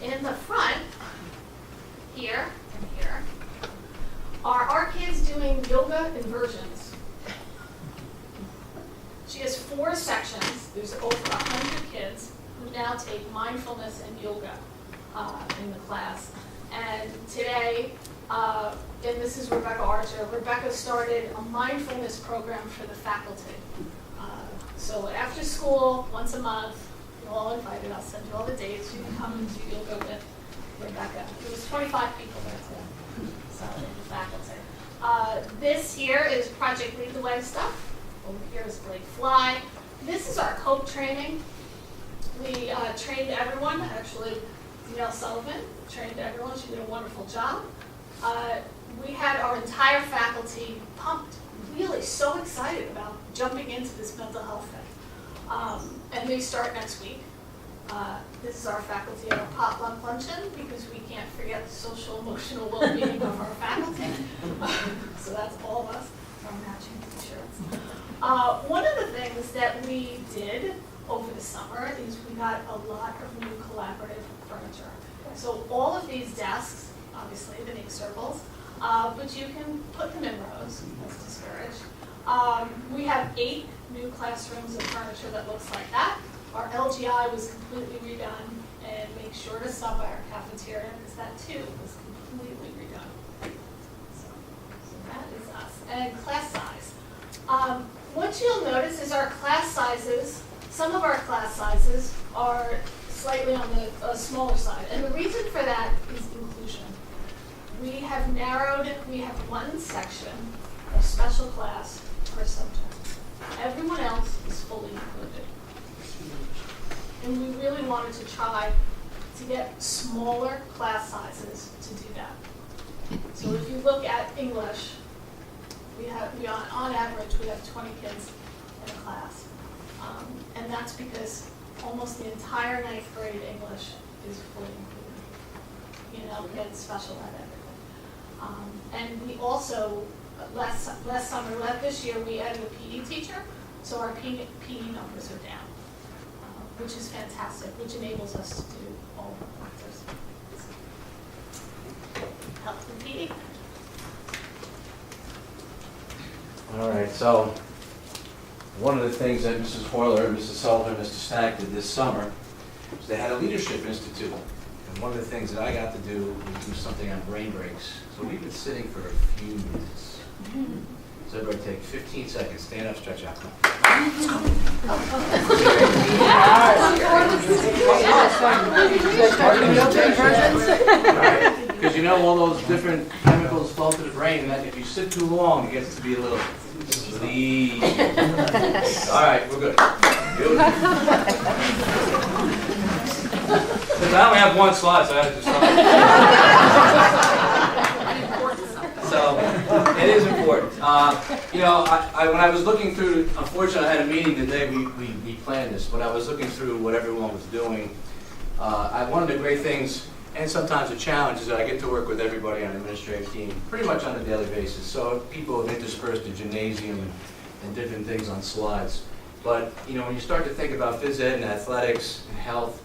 in the front, here and here, are our kids doing yoga inversions. She has 4 sections. There's over 100 kids who now take mindfulness and yoga in the class. And today, and this is Rebecca Archer. Rebecca started a mindfulness program for the faculty. So after school, once a month, you're all invited. I'll send you all the dates. You can come and do yoga with Rebecca. There was 25 people there today, so the faculty. This here is Project Lead the Way stuff. Over here is Blake Fly. This is our COPE training. We trained everyone. Actually, Danielle Sullivan trained everyone. She did a wonderful job. We had our entire faculty pumped, really so excited about jumping into this mental health thing. And they start next week. This is our faculty at our potluck luncheon, because we can't forget the social emotional well-being of our faculty. So that's all of us, our matching t-shirts. One of the things that we did over the summer is we got a lot of new collaborative furniture. So all of these desks, obviously they make circles, but you can put them in rows, that's discouraged. We have 8 new classrooms of furniture that looks like that. Our LGI was completely redone, and make sure to stop by our cafeteria, because that too was completely redone. So that is us. And class size. What you'll notice is our class sizes, some of our class sizes are slightly on the smaller side. And the reason for that is inclusion. We have narrowed, we have 1 section of special class per subject. Everyone else is fully included. And we really wanted to try to get smaller class sizes to do that. So if you look at English, on average, we have 20 kids in a class. And that's because almost the entire 9th grade English is fully included. Kids, special ed, everything. And we also, last summer, this year, we added a PE teacher, so our PE numbers are down, which is fantastic, which enables us to do all the factors. Health and PE. All right, so one of the things that Mrs. Horler, Mrs. Sullivan, Mr. Stack did this summer is they had a leadership institute. And one of the things that I got to do was do something on brain breaks. So we've been sitting for a few minutes. So everybody take 15 seconds, stand up, stretch out, come on. Let's go. Because all those different chemicals flow to the brain, and that if you sit too long, it gets to be a little sleepy. All right, we're good. Because I only have 1 slide, so I have to just So it is important. When I was looking through, unfortunately, I had a meeting today. We planned this, but I was looking through what everyone was doing. One of the great things, and sometimes a challenge, is that I get to work with everybody on the administrative team pretty much on a daily basis. So people have interspersed the gymnasium and different things on slides. But when you start to think about phys ed and athletics and health,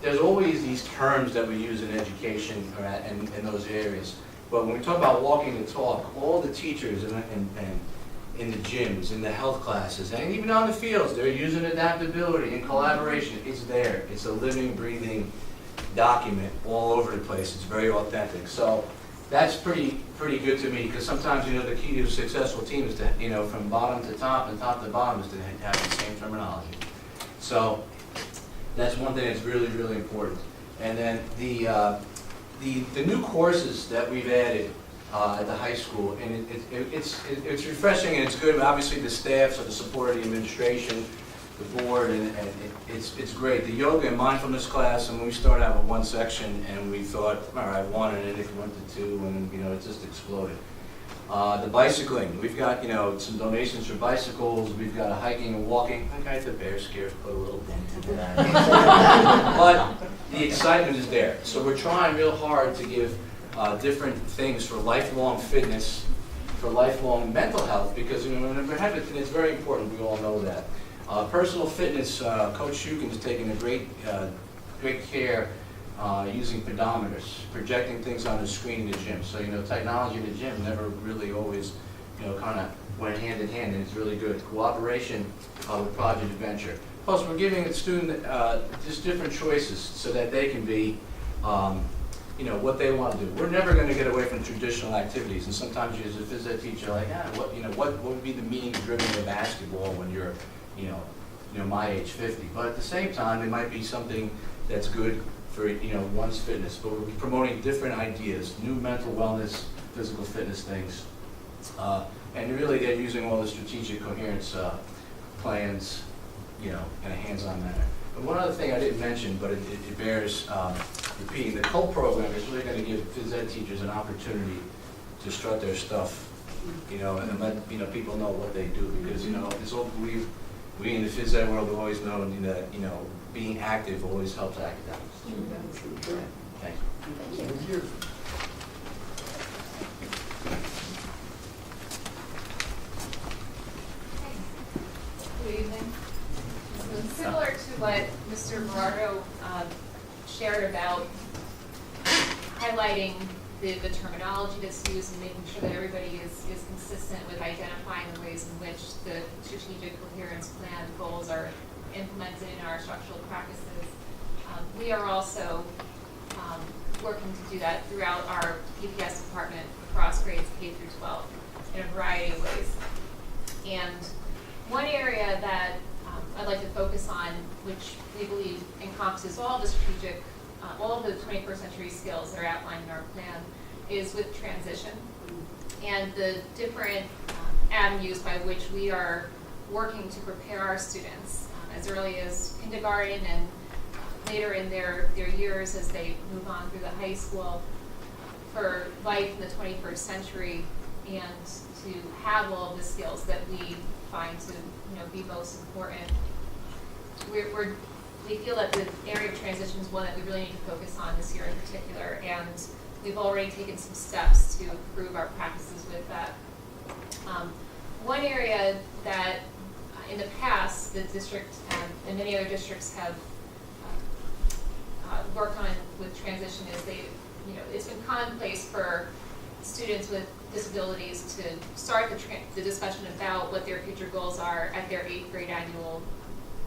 there's always these terms that we use in education and in those areas. But when we talk about walking the talk, all the teachers and in the gyms, in the health classes, and even on the fields, they're using adaptability and collaboration. It's there. It's a living, breathing document all over the place. It's very authentic. So that's pretty good to me, because sometimes, the key to a successful team is to, from bottom to top and top to bottom is to have the same terminology. So that's one thing that's really, really important. And then the new courses that we've added at the high school, and it's refreshing and it's good. Obviously, the staff, so the support of the administration, the board, and it's great. The yoga and mindfulness class, and we started out with one section, and we thought, all right, one, and then it went to two, and it just exploded. The bicycling, we've got some donations for bicycles. We've got a hiking and walking. Okay, the bear scares put a little dent into that, but the excitement is there. So we're trying real hard to give different things for lifelong fitness, for lifelong mental health, because it's very important. We all know that. Personal fitness, Coach Shukin is taking a great care using pedometers, projecting things on the screen in the gym. So technology in the gym never really always kind of went hand in hand, and it's really good. Cooperation with Project Adventure. Plus, we're giving the student just different choices so that they can be what they want to do. We're never going to get away from traditional activities, and sometimes you as a phys ed teacher are like, what would be the meaning of dribbling a basketball when you're my age 50? But at the same time, it might be something that's good for one's fitness. But we're promoting different ideas, new mental wellness, physical fitness things, and really they're using all the strategic coherence plans, in a hands-on manner. And one other thing I didn't mention, but it bears repeating, the COLE program is really going to give phys ed teachers an opportunity to strut their stuff, and let people know what they do, because it's all we in the phys ed world have always known that being active always helps academics. Thank you. Thank you. Good evening. So similar to what Mr. Gerardo shared about highlighting the terminology that's used and making sure that everybody is consistent with identifying the ways in which the strategic coherence plan goals are implemented in our structural practices. We are also working to do that throughout our PPS department across grades K through 12 in a variety of ways. And one area that I'd like to focus on, which we believe encompasses all the strategic, all of the 21st century skills that are outlined in our plan, is with transition and the different avenues by which we are working to prepare our students as early as kindergarten and later in their years as they move on through the high school for life in the 21st century, and to have all of the skills that we find to be most important. We feel that the area of transition is one that we really need to focus on this year in particular, and we've already taken some steps to improve our practices with that. One area that in the past the district and many other districts have worked on with transition is it's been commonplace for students with disabilities to start the discussion about what their future goals are at their 8th grade annual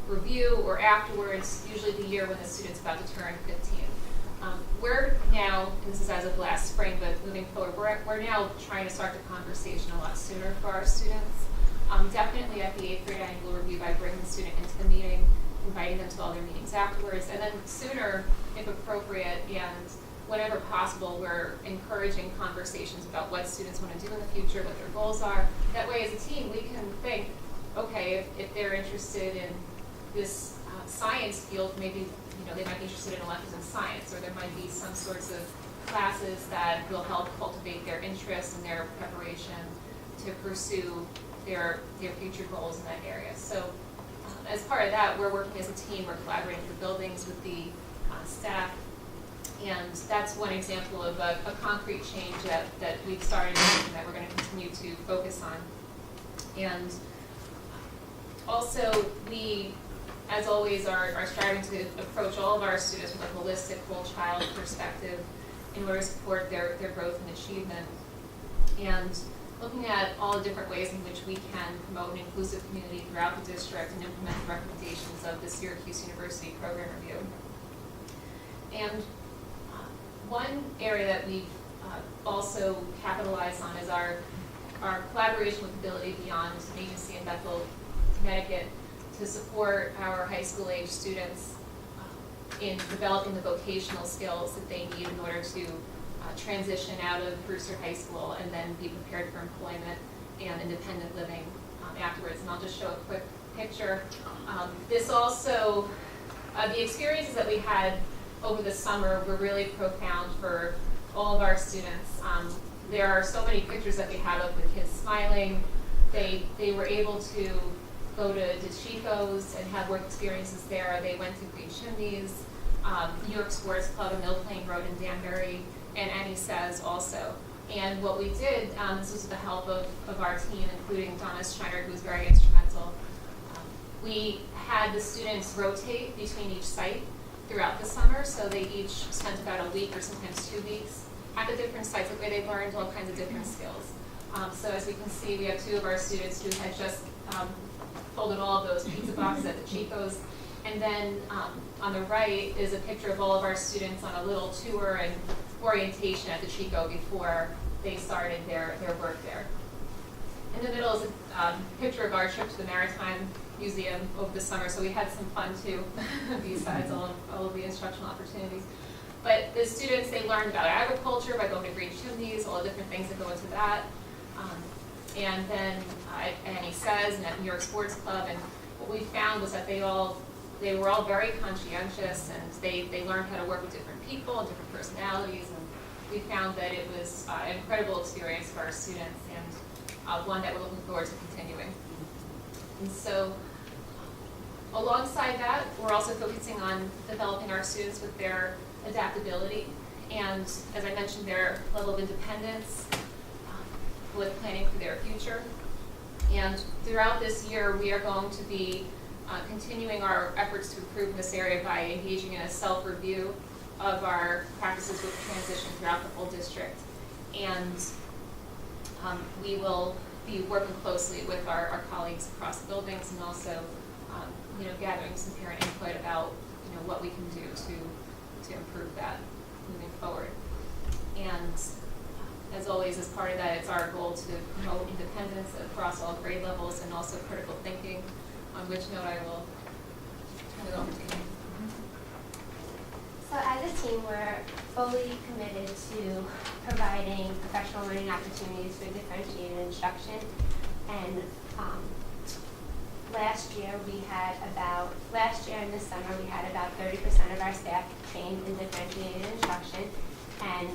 review or afterwards, usually the year when the student's about to turn 15. We're now, and this is as of last spring, but moving forward, we're now trying to start the conversation a lot sooner for our students. Definitely at the 8th grade annual review by bringing the student into the meeting, inviting them to all their meetings afterwards, and then sooner, if appropriate, and whenever possible, we're encouraging conversations about what students want to do in the future, what their goals are. That way, as a team, we can think, okay, if they're interested in this science field, maybe they might be interested in electives in science, or there might be some sorts of classes that will help cultivate their interest and their preparation to pursue their future goals in that area. So as part of that, we're working as a team, we're collaborating with the buildings, with the staff, and that's one example of a concrete change that we've started and that we're going to continue to focus on. And also, we, as always, are striving to approach all of our students with a holistic, whole child perspective in order to support their growth and achievement. And looking at all the different ways in which we can promote an inclusive community throughout the district and implement the recommendations of the Syracuse University Program Review. And One area that we've also capitalized on is our collaboration with Ability Beyond, an agency in Bethel, Connecticut, to support our high school age students in developing the vocational skills that they need in order to transition out of Brewster High School and then be prepared for employment and independent living afterwards. And I'll just show a quick picture. This also, the experiences that we had over the summer were really profound for all of our students. There are so many pictures that we have of the kids smiling. They were able to go to Chico's and have work experiences there. They went to Green Chimneys, New York Sports Club and Mill Plain Road in Danbury, and Annie Says also. And what we did, this was with the help of our team, including Donna Schreiner, who was very instrumental. We had the students rotate between each site throughout the summer, so they each spent about a week or sometimes 2 weeks at the different sites, where they learned all kinds of different skills. So as we can see, we have 2 of our students who had just folded all of those pizza boxes at the Chico's. And then on the right is a picture of all of our students on a little tour and orientation at the Chico before they started their work there. In the middle is a picture of our trip to the Maritime Museum over the summer, so we had some fun too, besides all of the instructional opportunities. But the students, they learned about agriculture by going to Green Chimneys, all the different things that go into that. And then Annie Says, and at New York Sports Club, and what we found was that they were all very conscientious, and they learned how to work with different people and different personalities, and we found that it was an incredible experience for our students, and one that we're looking forward to continuing. And so, alongside that, we're also focusing on developing our students with their adaptability, and as I mentioned, their level of independence with planning for their future. And throughout this year, we are going to be continuing our efforts to improve in this area by engaging in a self-review of our practices with transition throughout the whole district. And we will be working closely with our colleagues across the buildings, and also gathering some parent input about what we can do to improve that moving forward. And as always, as part of that, it's our goal to promote independence across all grade levels and also critical thinking, on which note I will turn it over to you. So as a team, we're fully committed to providing professional learning opportunities for differentiated instruction. And last year and this summer, we had about 30% of our staff trained in differentiated instruction. And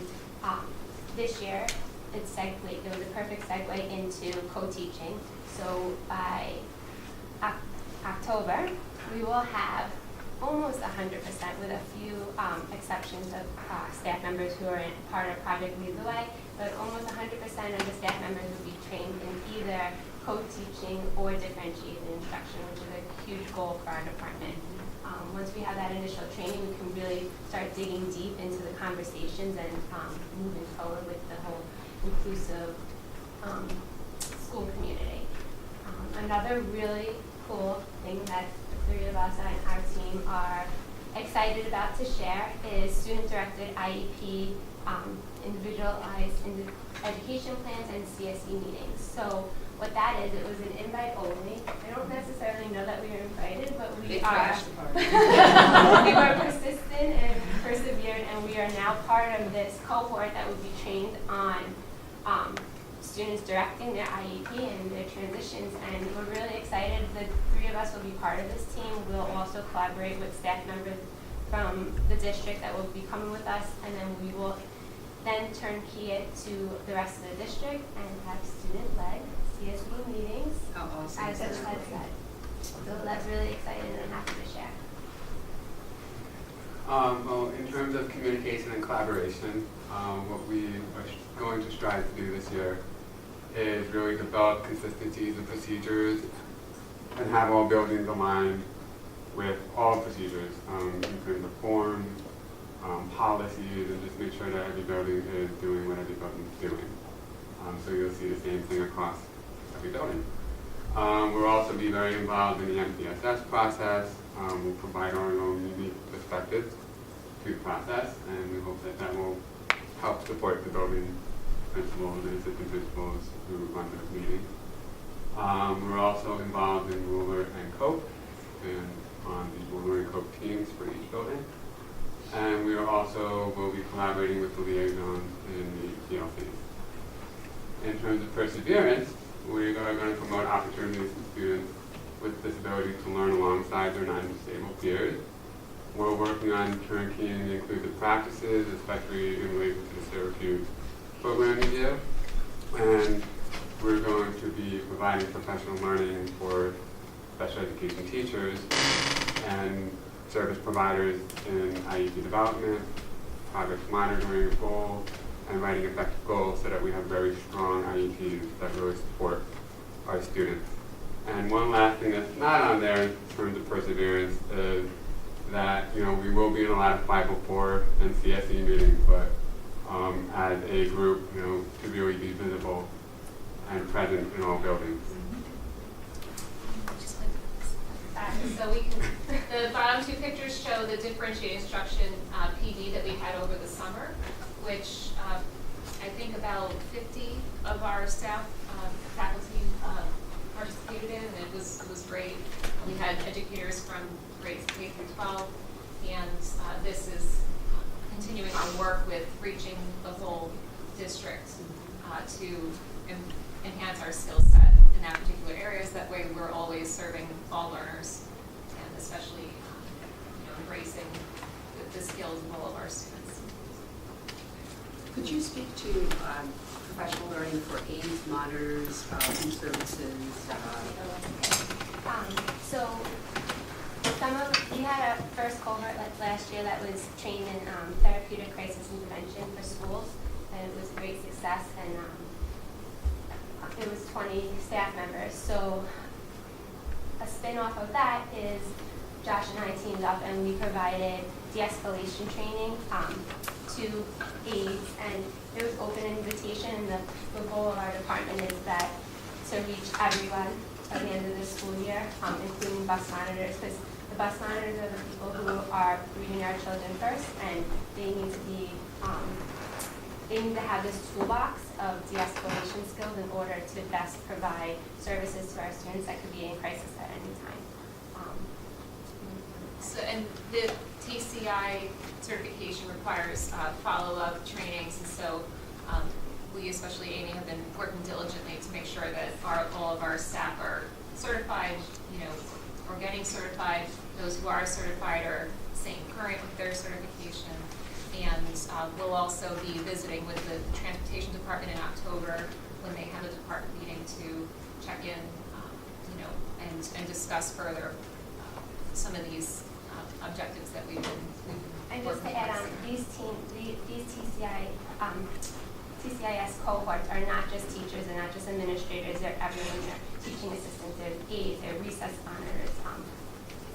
this year, it was a perfect segue into co-teaching. So by October, we will have almost 100%, with a few exceptions of staff members who are part of Project Lead the Way, but almost 100% of the staff members will be trained in either co-teaching or differentiated instruction, which is a huge goal for our department. Once we have that initial training, we can really start digging deep into the conversations and moving forward with the whole inclusive school community. Another really cool thing that the 3 of us on our team are excited about to share is student-directed IEP, individualized education plans, and CSE meetings. So what that is, it was an invite only. I don't necessarily know that we were invited, but we are. We were persistent and persevered, and we are now part of this cohort that will be trained on students directing their IEP and their transitions, and we're really excited. The 3 of us will be part of this team. We'll also collaborate with staff members from the district that will be coming with us, and then we will then turnkey it to the rest of the district and have student-led CSE meetings. Oh, awesome. As I said. So that's really exciting, and I'm happy to share. Well, in terms of communication and collaboration, what we are going to strive to do this year is really develop consistencies and procedures and have all buildings aligned with all procedures, including the forms, policies, and just make sure that every building is doing what every building is doing. So you'll see the same thing across every building. We'll also be very involved in the MTSS process. We'll provide our own unique perspectives to process, and we hope that that will help support the building principals and assistant principals who run those meetings. We're also involved in Ruler and Cope, and on the Ruler and Cope teams for each building. And we are also will be collaborating with the liaisons in the TLCs. In terms of perseverance, we are going to promote opportunities for students with disabilities to learn alongside their non-disabled peers. We're working on turnkeying the inclusive practices, especially in relation to the Syracuse program we do. And we're going to be providing professional learning for special education teachers and service providers in IEP development, project monitoring of goals, and writing effective goals so that we have very strong IEPs that really support our students. And one last thing that's not on there in terms of perseverance is that, we will be in a lot of 504 and CSE meetings, but as a group, to really be visible and present in all buildings. So the bottom two pictures show the differentiated instruction PD that we had over the summer, which I think about 50 of our staff, faculty participated in, and it was great. We had educators from grades K through 12, and this is continuing our work with reaching the whole district to enhance our skill set in that particular area. So that way we're always serving all learners, and especially embracing the skills of all of our students. Could you speak to professional learning for aides, monitors, home services? So we had a first cohort last year that was trained in therapeutic crisis intervention for schools, and it was a great success, and it was 20 staff members. So a spin-off of that is Josh and I teamed up and we provided de-escalation training to aides, and it was open invitation, and the goal of our department is that to reach everyone by the end of the school year, including bus monitors, because the bus monitors are the people who are reading our children first, and they need to have this toolbox of de-escalation skills in order to best provide services to our students that could be in crisis at any time. So, and the TCI certification requires follow-up trainings, and so we, especially Amy, have been working diligently to make sure that all of our staff are certified, or getting certified. Those who are certified are staying current with their certification. And we'll also be visiting with the transportation department in October when they have a department meeting to check in, and discuss further some of these objectives that we've been and just to add on, these TCIS cohorts are not just teachers, they're not just administrators, they're everyone. They're teaching assistants, there's aides, they're recess monitors.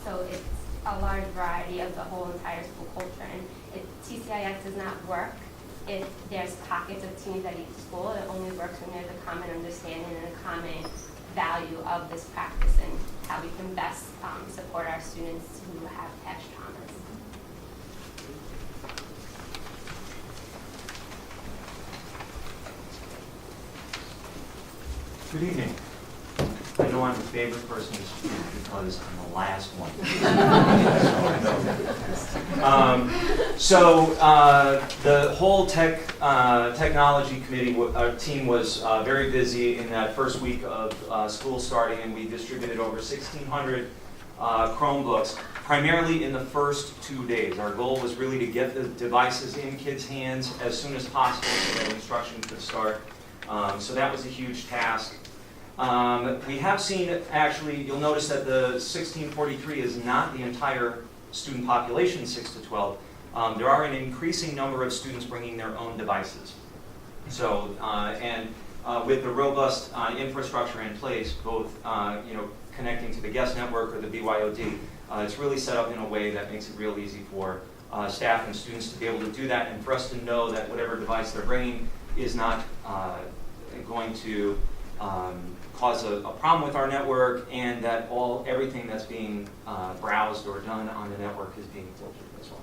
So it's a large variety of the whole entire school culture. And TCIS does not work if there's pockets of teams at each school. It only works when there's a common understanding and a common value of this practice and how we can best support our students who have past traumas. Good evening. I know I'm the favorite person to speak because I'm the last one. So the whole technology committee team was very busy in that first week of school starting, and we distributed over 1,600 Chromebooks, primarily in the first 2 days. Our goal was really to get the devices in kids' hands as soon as possible so that instruction could start. So that was a huge task. We have seen, actually, you'll notice that the 1643 is not the entire student population 6 to 12. There are an increasing number of students bringing their own devices. So, with the robust infrastructure in place, both connecting to the guest network or the BYOD, it's really set up in a way that makes it real easy for staff and students to be able to do that, and for us to know that whatever device they're bringing is not going to cause a problem with our network, and that everything that's being browsed or done on the network is being filtered as well.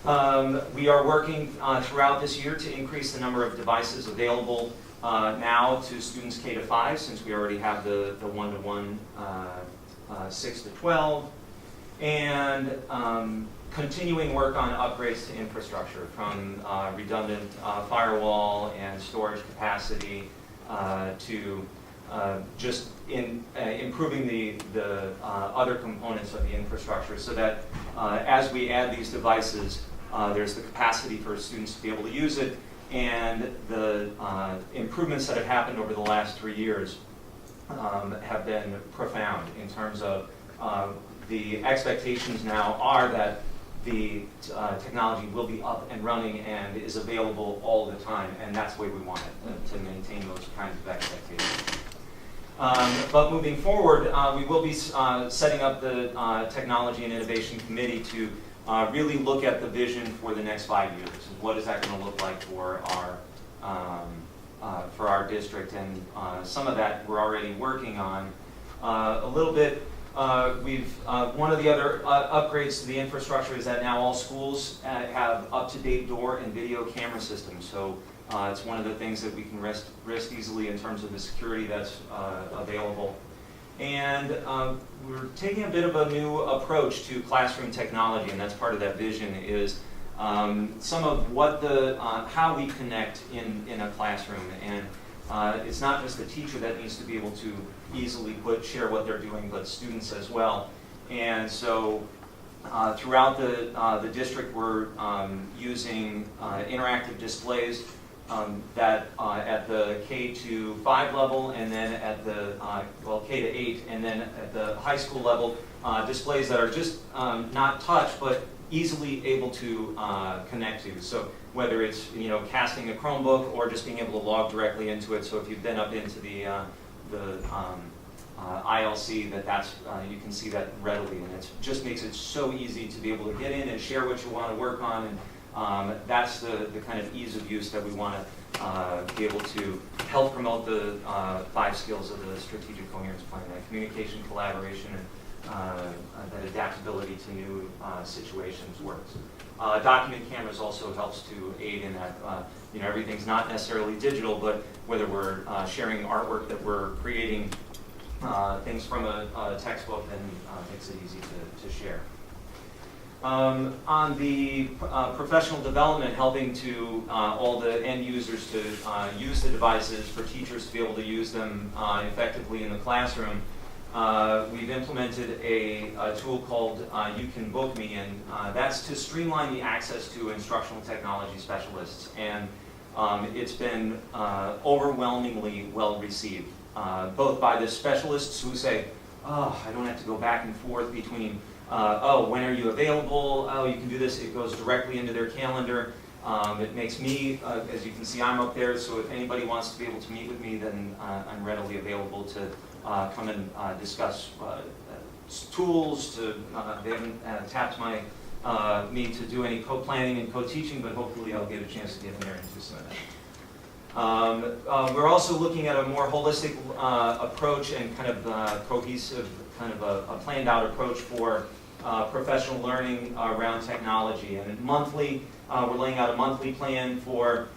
We are working throughout this year to increase the number of devices available now to students K to 5, since we already have the 1-to-1 6 to 12, and continuing work on upgrades to infrastructure, from redundant firewall and storage capacity to just improving the other components of the infrastructure, so that as we add these devices, there's the capacity for students to be able to use it, and the improvements that have happened over the last 3 years have been profound in terms of the expectations now are that the technology will be up and running and is available all the time, and that's the way we want it, to maintain those kinds of expectations. But moving forward, we will be setting up the Technology and Innovation Committee to really look at the vision for the next 5 years. What is that going to look like for our district? And some of that we're already working on. A little bit, one of the other upgrades to the infrastructure is that now all schools have up-to-date door and video camera systems. So it's one of the things that we can rest easily in terms of the security that's available. And we're taking a bit of a new approach to classroom technology, and that's part of that vision, is some of what how we connect in a classroom. And it's not just the teacher that needs to be able to easily share what they're doing, but students as well. And so throughout the district, we're using interactive displays that at the K to 5 level, and then at the K to 8, and then at the high school level, displays that are just not touch, but easily able to connect to. So whether it's casting a Chromebook or just being able to log directly into it. So if you've been up into the ILC, that's you can see that readily, and it just makes it so easy to be able to get in and share what you want to work on. And that's the kind of ease of use that we want to be able to help promote the 5 skills of the strategic coherence plan: that communication, collaboration, and that adaptability to new situations works. Document cameras also helps to aid in that. Everything's not necessarily digital, but whether we're sharing artwork that we're creating, things from a textbook, then makes it easy to share. On the professional development, helping to all the end users to use the devices, for teachers to be able to use them effectively in the classroom, we've implemented a tool called You Can Book Me, and that's to streamline the access to instructional technology specialists. And it's been overwhelmingly well received, both by the specialists who say, oh, I don't have to go back and forth between oh, when are you available? Oh, you can do this. It goes directly into their calendar. It makes me, as you can see, I'm up there, so if anybody wants to be able to meet with me, then I'm readily available to come and discuss tools. They haven't tapped me to do any co-planning and co-teaching, but hopefully I'll get a chance to get in there and do some of that. We're also looking at a more holistic approach and kind of cohesive, kind of a planned out approach for professional learning around technology. And monthly, we're laying out a monthly plan for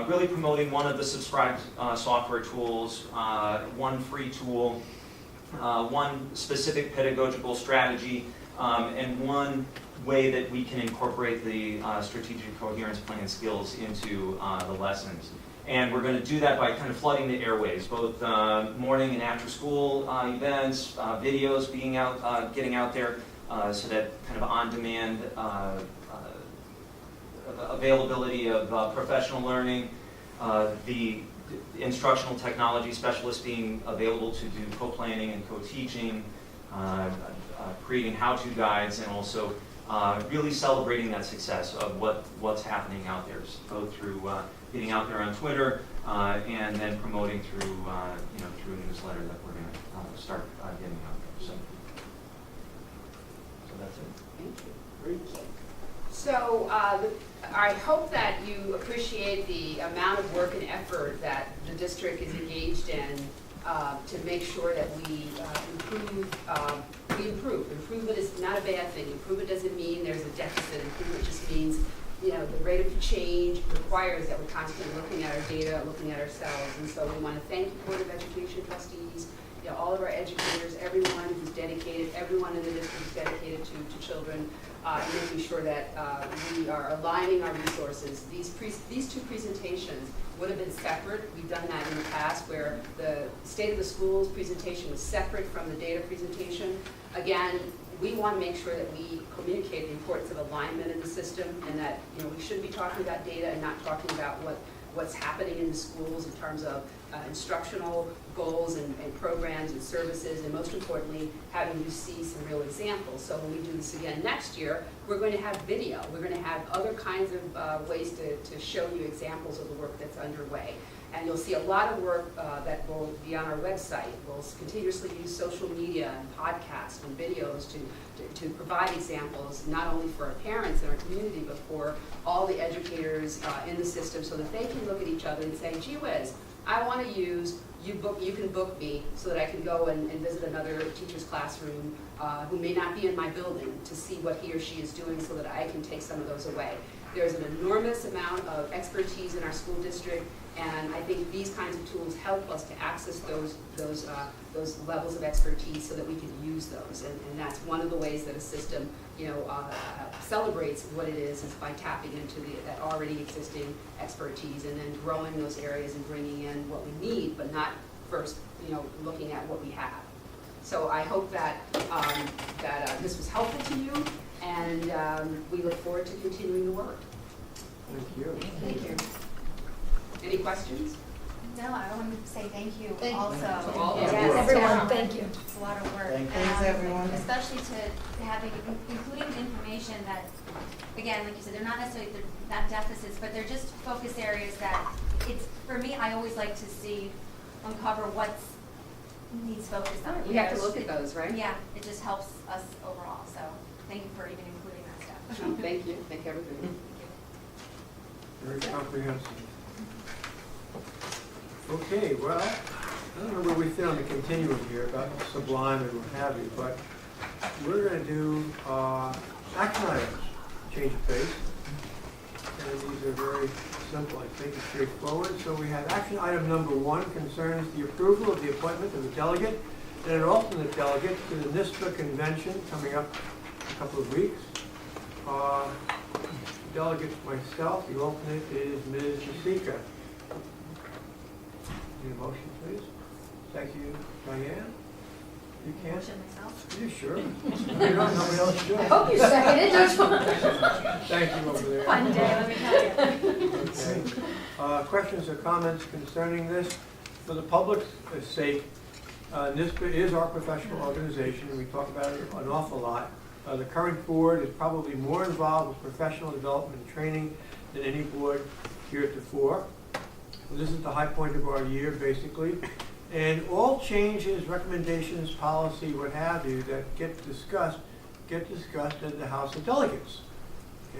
really promoting one of the subscribed software tools, one free tool, one specific pedagogical strategy, and one way that we can incorporate the strategic coherence plan skills into the lessons. And we're going to do that by kind of flooding the airways, both morning and after school events, videos being out, getting out there, so that kind of on-demand availability of professional learning, the instructional technology specialists being available to do co-planning and co-teaching, creating how-to guides, and also really celebrating that success of what's happening out there, both through getting out there on Twitter and then promoting through through a newsletter that we're going to start getting out there. So that's it. Thank you. So I hope that you appreciate the amount of work and effort that the district is engaged in to make sure that we improve we improve. Improvement is not a bad thing. Improvement doesn't mean there's a deficit. Improvement just means, you know, the rate of change requires that we're constantly looking at our data, looking at ourselves. And so we want to thank the Board of Education trustees, you know, all of our educators, everyone who's dedicated, everyone in the district is dedicated to children, and making sure that we are aligning our resources. These two presentations would have been separate. We've done that in the past where the State of the Schools presentation was separate from the data presentation. Again, we want to make sure that we communicate the importance of alignment in the system, and that, you know, we should be talking about data and not talking about what's happening in the schools in terms of instructional goals and programs and services, and most importantly, having you see some real examples. So when we do this again next year, we're going to have video. We're going to have other kinds of ways to show you examples of the work that's underway. And you'll see a lot of work that will be on our website. We'll continuously use social media and podcasts and videos to provide examples, not only for our parents and our community, but for all the educators in the system, so that they can look at each other and say, gee whiz, I want to use, you can book me so that I can go and visit another teacher's classroom who may not be in my building to see what he or she is doing, so that I can take some of those away. There's an enormous amount of expertise in our school district, and I think these kinds of tools help us to access those levels of expertise so that we can use those. And that's one of the ways that a system, you know, celebrates what it is by tapping into that already existing expertise, and then growing those areas and bringing in what we need, but not first, you know, looking at what we have. So I hope that this was helpful to you, and we look forward to continuing the work. Thank you. Thank you. Any questions? No, I want to say thank you Thank you. also. To all of Yes, you. everyone, thank you. It's a lot of work. Thanks, everyone. Especially to having, including information that, again, like you said, they're not necessarily, they're not deficits, but they're just focus areas that it's, for me, I always like to see, uncover what's needs focused on. We have to look at those, right? Yeah, it just helps us overall, so thank you for even including that stuff. Thank you. Thank everybody. Very comprehensive. Okay, well, I don't know where we fit on the continuum here about Sublime and what have you, but we're going to do action items, change of pace. And these are very simple, I think, and straightforward. So we have action item number 1 concerns the approval of the appointment of a delegate and an alternate delegate to the NISPA convention coming up in a couple of weeks. Delegate myself, the alternate is Ms. Masika. Need a motion, please? Thank you, Diane. You can? Motion myself? Are you sure? You don't, nobody else should. I hope you seconded it. Thank you over there. Fun day, let me tell you. Okay. Questions or comments concerning this? For the public's sake, NISPA is our professional organization, and we talk about it an awful lot. The current board is probably more involved with professional development and training than any board heretofore. This is the high point of our year, basically. And all changes, recommendations, policy, what have you, that get discussed at the House of Delegates.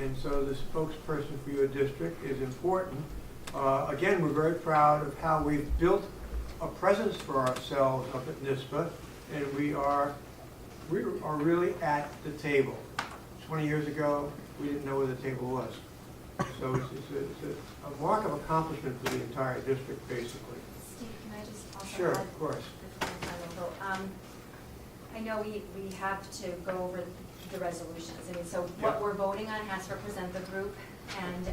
And so the spokesperson for your district is important. Again, we're very proud of how we've built a presence for ourselves up at NISPA, and we are really at the table. 20 years ago, we didn't know where the table was. So it's a mark of accomplishment for the entire district, basically. Steve, can I just also Sure, add of course. before my final vote? I know we have to go over the resolutions. I mean, so what we're voting on has to represent the group, and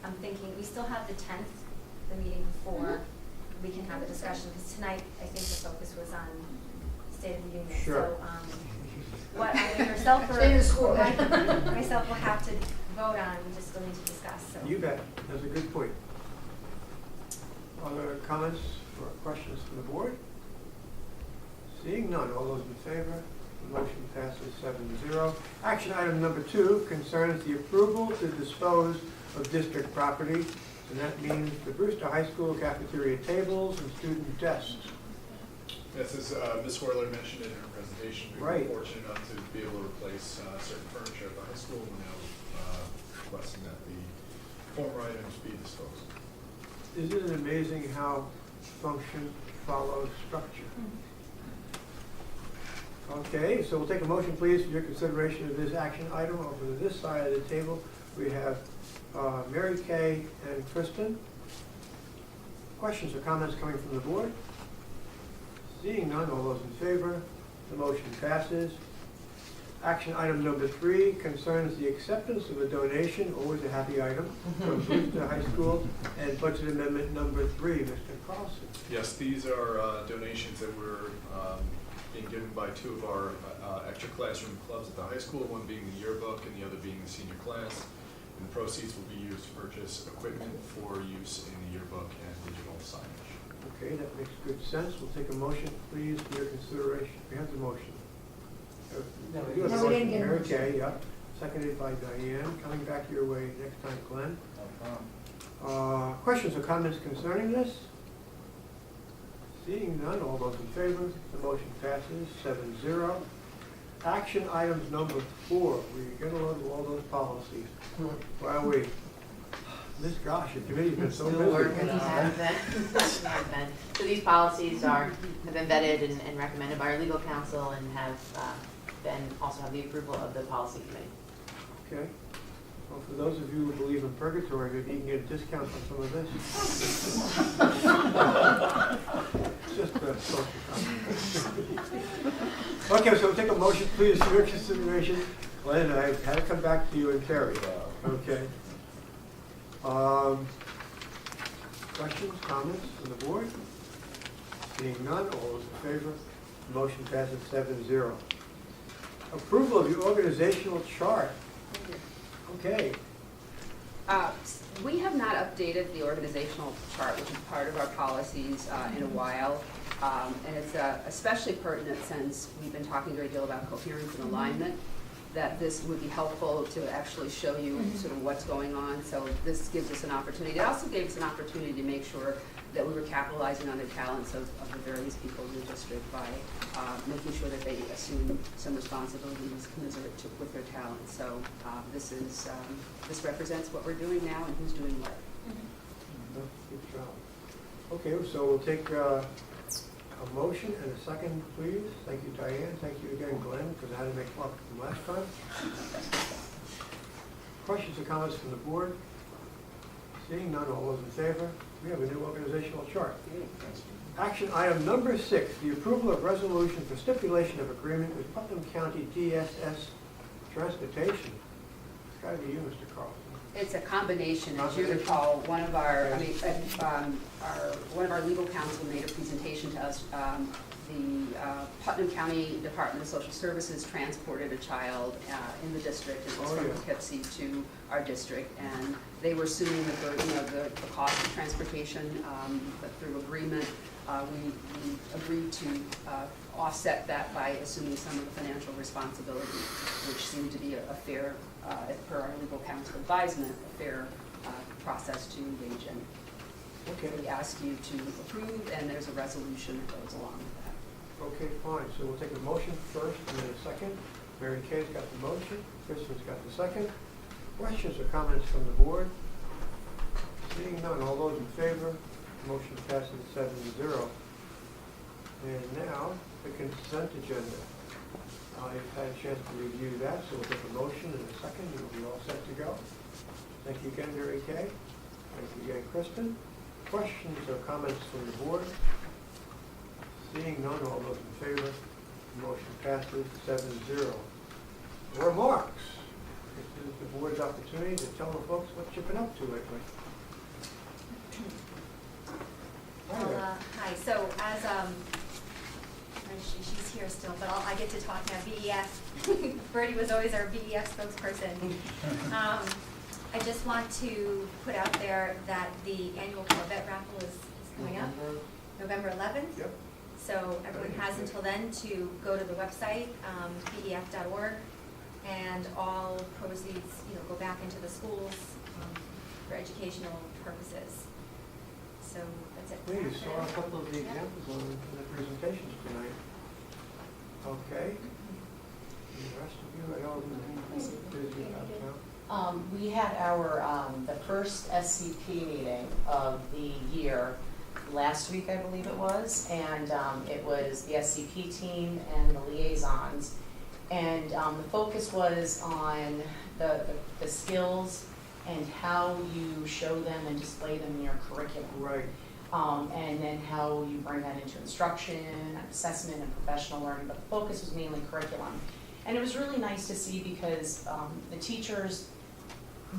I'm thinking we still have the 10th, the meeting before we can have a discussion, because tonight I think the focus was on State of the Union. Sure. So what I mean, yourself or Stay in school. myself will have to vote on, we just still need to discuss. So. You bet. That's a good point. Other comments or questions from the board? Seeing none, all those in favor? The motion passes 7-0. Action item number 2 concerns the approval to dispose of district property, and that means the Brewster High School cafeteria tables and student desks. Yes, as Ms. Horler mentioned in her presentation, we Right. were fortunate enough to be able to replace certain furniture at the high school. We're now requesting that the former items be disposed. Isn't it amazing how function follows structure? Okay, so we'll take a motion, please, for your consideration of this action item. Over to this side of the table, we have Mary Kay and Kristen. Questions or comments coming from the board? Seeing none, all those in favor, the motion passes. Action item number 3 concerns the acceptance of a donation, always a happy item, from Brewster High School, and budget amendment number 3. Mr. Carlson. Yes, these are donations that were being given by 2 of our extra classroom clubs at the high school, one being the yearbook and the other being the senior class. And the proceeds will be used to purchase equipment for use in the yearbook and digital signage. Okay, that makes good sense. We'll take a motion, please, for your consideration. We have the motion. No, You have the we didn't motion, get a Mary motion. Kay, yeah. Seconded by Diane. Coming back your way next time, Glenn. Questions or comments concerning this? Seeing none, all those in favor, the motion passes 7-0. Action items number 4, we get a load of all those policies. Where are we? Miss Gosh, your committee's been so busy. Still working on it. So these policies have been vetted and recommended by our legal counsel and have also have the approval of the policy committee. Okay. Well, for those of you who believe in purgatory, maybe you can get a discount on some of this. Just a social comment. Okay, so we'll take a motion, please, for your consideration. Glenn, I had to come back to you and Terry. Okay. Questions, comments from the board? Seeing none, all those in favor, motion passes 7-0. Approval of the organizational chart. Okay. We have not updated the organizational chart, which is part of our policies, in a while. And it's especially pertinent since we've been talking a great deal about coherence and alignment, that this would be helpful to actually show you sort of what's going on. So this gives us an opportunity. It also gave us an opportunity to make sure that we were capitalizing on the talents of the various people in the district by making sure that they assume some responsibilities commensurate with their talents. So this represents what we're doing now and who's doing what. Good job. Okay, so we'll take a motion and a second, please. Thank you, Diane. Thank you again, Glenn, because I had to make up from last time. Questions or comments from the board? Seeing none, all those in favor? We have a new organizational chart. Action item number 6, the approval of resolution for stipulation of agreement with Putnam County DSS Transportation. It's got to be you, Mr. Carlson. It's a combination. As you recall, one of our legal counsel made a presentation to us. The Putnam County Department of Social Services transported a child in the district. It was from Poughkeepsie to our district, and they were assuming the burden of the cost of transportation, but through agreement, we agreed to offset that by assuming some of the financial responsibility, which seemed to be a fair, per our legal counsel advisement, a fair process to engage in. Okay. We ask you to approve, and there's a resolution that goes along with that. Okay, fine. So we'll take a motion first and then a second. Mary Kay's got the motion. Kristen's got the second. Questions or comments from the board? Seeing none, all those in favor? Motion passes 7-0. And now, the consent agenda. I've had a chance to review that, so we'll take a motion in a second. You'll be all set to go. Thank you again, Mary Kay. Thank you again, Kristen. Questions or comments from the board? Seeing none, all those in favor? Motion passes 7-0. Remarks. This is the board's opportunity to tell the folks what you've been up to lately. Hi, so as, she's here still, but I get to talk now, VES. Birdie was always our VES spokesperson. I just want to put out there that the annual Corvette raffle is coming up, November 11th. Yep. So everyone has until then to go to the website, VEF.org, and all proceeds, go back into the schools for educational purposes. So that's it. Yeah, you saw a couple of the examples on the presentations tonight. Okay. And the rest of you, I don't know, busy about now. We had our, the first SCP meeting of the year last week, I believe it was, and it was the SCP team and the liaisons. And the focus was on the skills and how you show them and display them in your curriculum. Right. And then how you bring that into instruction, assessment, and professional learning, but the focus was mainly curriculum. And it was really nice to see because the teachers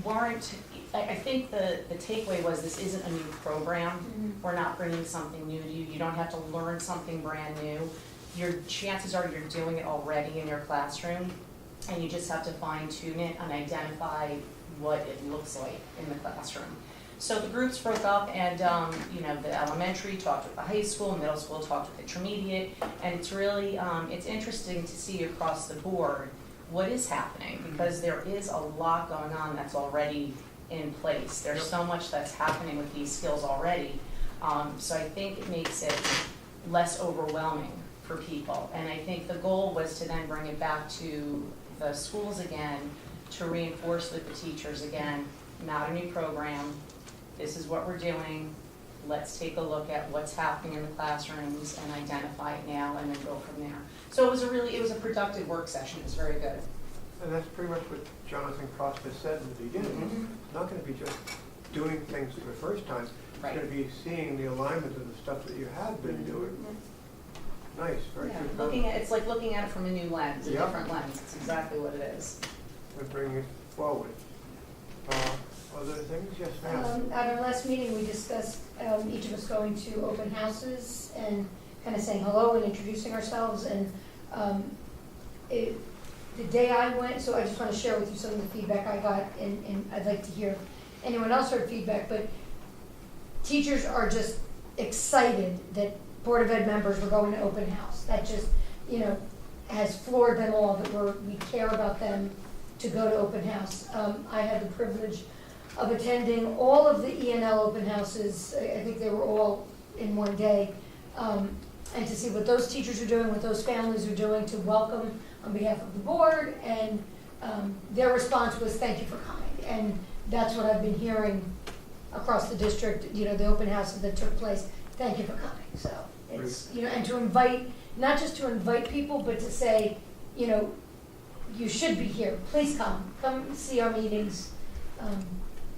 weren't, I think the takeaway was this isn't a new program. We're not bringing something new to you. You don't have to learn something brand new. Your chances are you're doing it already in your classroom, and you just have to fine tune it and identify what it looks like in the classroom. So the groups broke up, and the elementary talked with the high school, middle school talked with intermediate, and it's really it's interesting to see across the board what is happening, because there is a lot going on that's already in place. There's so much that's happening with these skills already, so I think it makes it less overwhelming for people. And I think the goal was to then bring it back to the schools again, to reinforce with the teachers again, not a new program. This is what we're doing. Let's take a look at what's happening in the classrooms and identify it now and then go from there. So it was a productive work session. It was very good. And that's pretty much what Jonathan Costa said in the beginning. It's not going to be just doing things for the first time. It's going to be seeing the alignment of the stuff that you have been doing. Nice, very good. It's like looking at it from a new lens, a different lens. It's exactly what it is. And bringing it forward. Other things? Yes, ma'am. At our last meeting, we discussed each of us going to open houses and kind of saying hello and introducing ourselves. And the day I went, so I just want to share with you some of the feedback I got, and I'd like to hear if anyone else heard feedback, but teachers are just excited that Board of Ed members were going to open house. That just, has floored them all, that we care about them to go to open house. I had the privilege of attending all of the ENL open houses. I think they were all in one day. And to see what those teachers are doing, what those families are doing to welcome on behalf of the board, and their response was, thank you for coming. And that's what I've been hearing across the district, the open houses that took place. Thank you for coming. So it's, and to invite, not just to invite people, but to say, you should be here. Please come see our meetings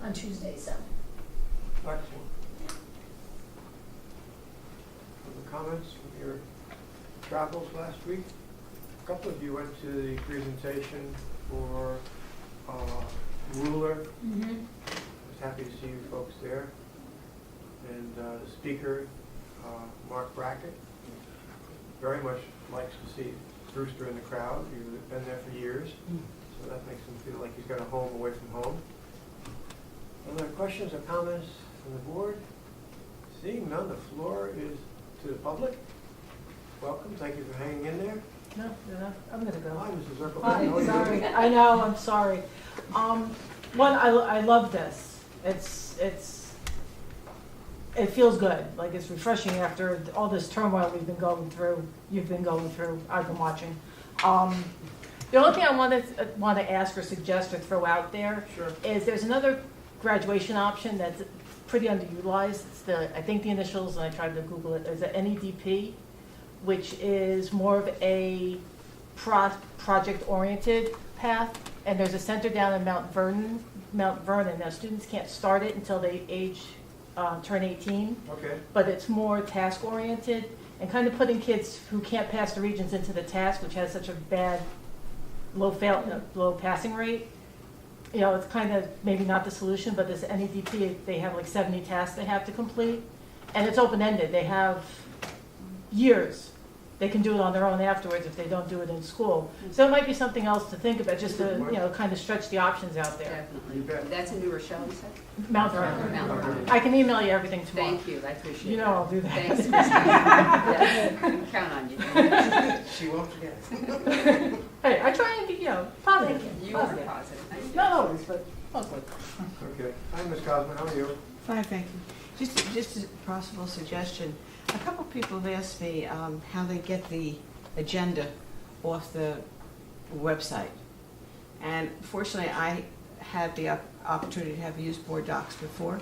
on Tuesday. So. Excellent. Other comments from your travels last week? A couple of you went to the presentation for Ruler. I was happy to see you folks there. And the speaker, Mark Brackett, very much likes to see Brewster in the crowd. You've been there for years, so that makes him feel like he's got a home away from home. Other questions or comments from the board? Seeing none, the floor is to the public. Welcome, thank you for hanging in there. No, I'm gonna go. Hi, Mrs. Zirkle. Hi, sorry. I know, I'm sorry. I love this. It feels good. Like, it's refreshing after all this turmoil we've been going through. You've been going through. I've been watching. The only thing I want to ask or suggest or throw out there is there's another graduation option that's pretty underutilized. It's I think the initials, and I tried to Google it, is the NEDP, which is more of a project-oriented path. And there's a center down in Mount Vernon. Now, students can't start it until they turn 18. Okay. But it's more task-oriented and kind of putting kids who can't pass the Regents into the task, which has such a bad low passing rate. It's kind of maybe not the solution, but this NEDP, they have like 70 tasks they have to complete, and it's open-ended. They have years. They can do it on their own afterwards if they don't do it in school. So it might be something else to think about, just to kind of stretch the options out there. Definitely. That's in New Rochelle, you said? Mount Vernon. I can email you everything tomorrow. Thank you, I appreciate it. I'll do that. Thanks, Christine. Yes, I can count on you. She won't forget. Hey, I try and be, positive. You are positive. Not always, but mostly. Okay. Hi, Ms. Cosman, how are you? Fine, thank you. Just a possible suggestion. A couple of people have asked me how they get the agenda off the website. And fortunately, I had the opportunity to have used Board Docs before.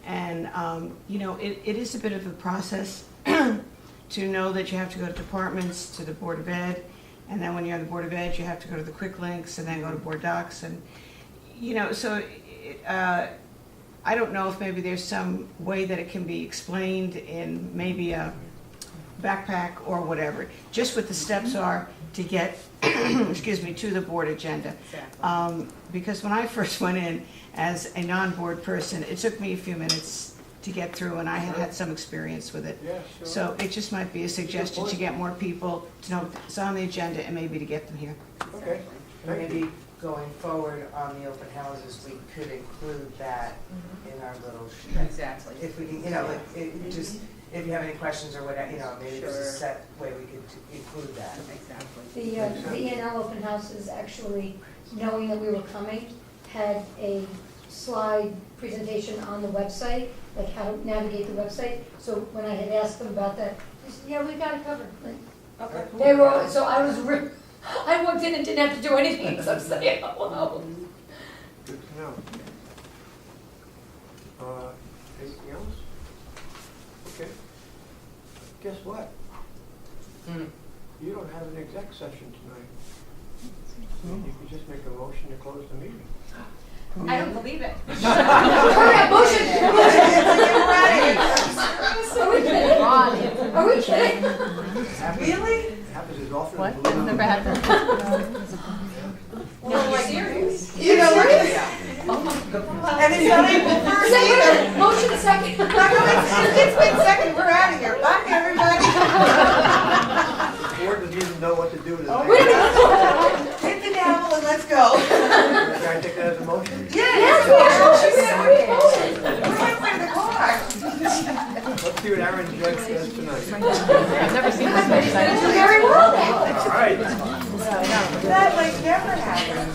And, it is a bit of a process to know that you have to go to departments, to the Board of Ed, and then when you're on the Board of Ed, you have to go to the Quick Links and then go to Board Docs. And, I don't know if maybe there's some way that it can be explained in maybe a backpack or whatever, just what the steps are to get, to the board agenda. Because when I first went in as a non-board person, it took me a few minutes to get through, and I had some experience with it. Yeah, sure. So it just might be a suggestion to get more people to know it's on the agenda and maybe to get them here. Okay. And maybe going forward on the open houses, we could include that in our little sheet. Exactly. If we can, if you have any questions or whatever, maybe there's a set way we could include that. Exactly. The E&L open house is actually, knowing that we were coming, had a slide presentation on the website, like how to navigate the website. So when I had asked them about that, they said, yeah, we got it covered. Like, Okay. they were, so I was, I walked in and didn't have to do anything except say hello. Good to know. Anything else? Okay. Guess what? You don't have an exec session tonight. You could just make a motion to close the meeting. I don't believe it. Hurry up, motion! Are we kidding? Really? Happens as often What? as That's never happened. No, like, serious? you know, look at that. And it's not April 1st either. Motion second. It's been second, we're out of here. Bye, everybody. The board doesn't even know what to do to the Hit the gavel and let's go. Can I take that as a motion? Yes, we're halfway to the car. Let's see what Aaron Judge does tonight. I've never seen this much. Very well. All right. That like never happens.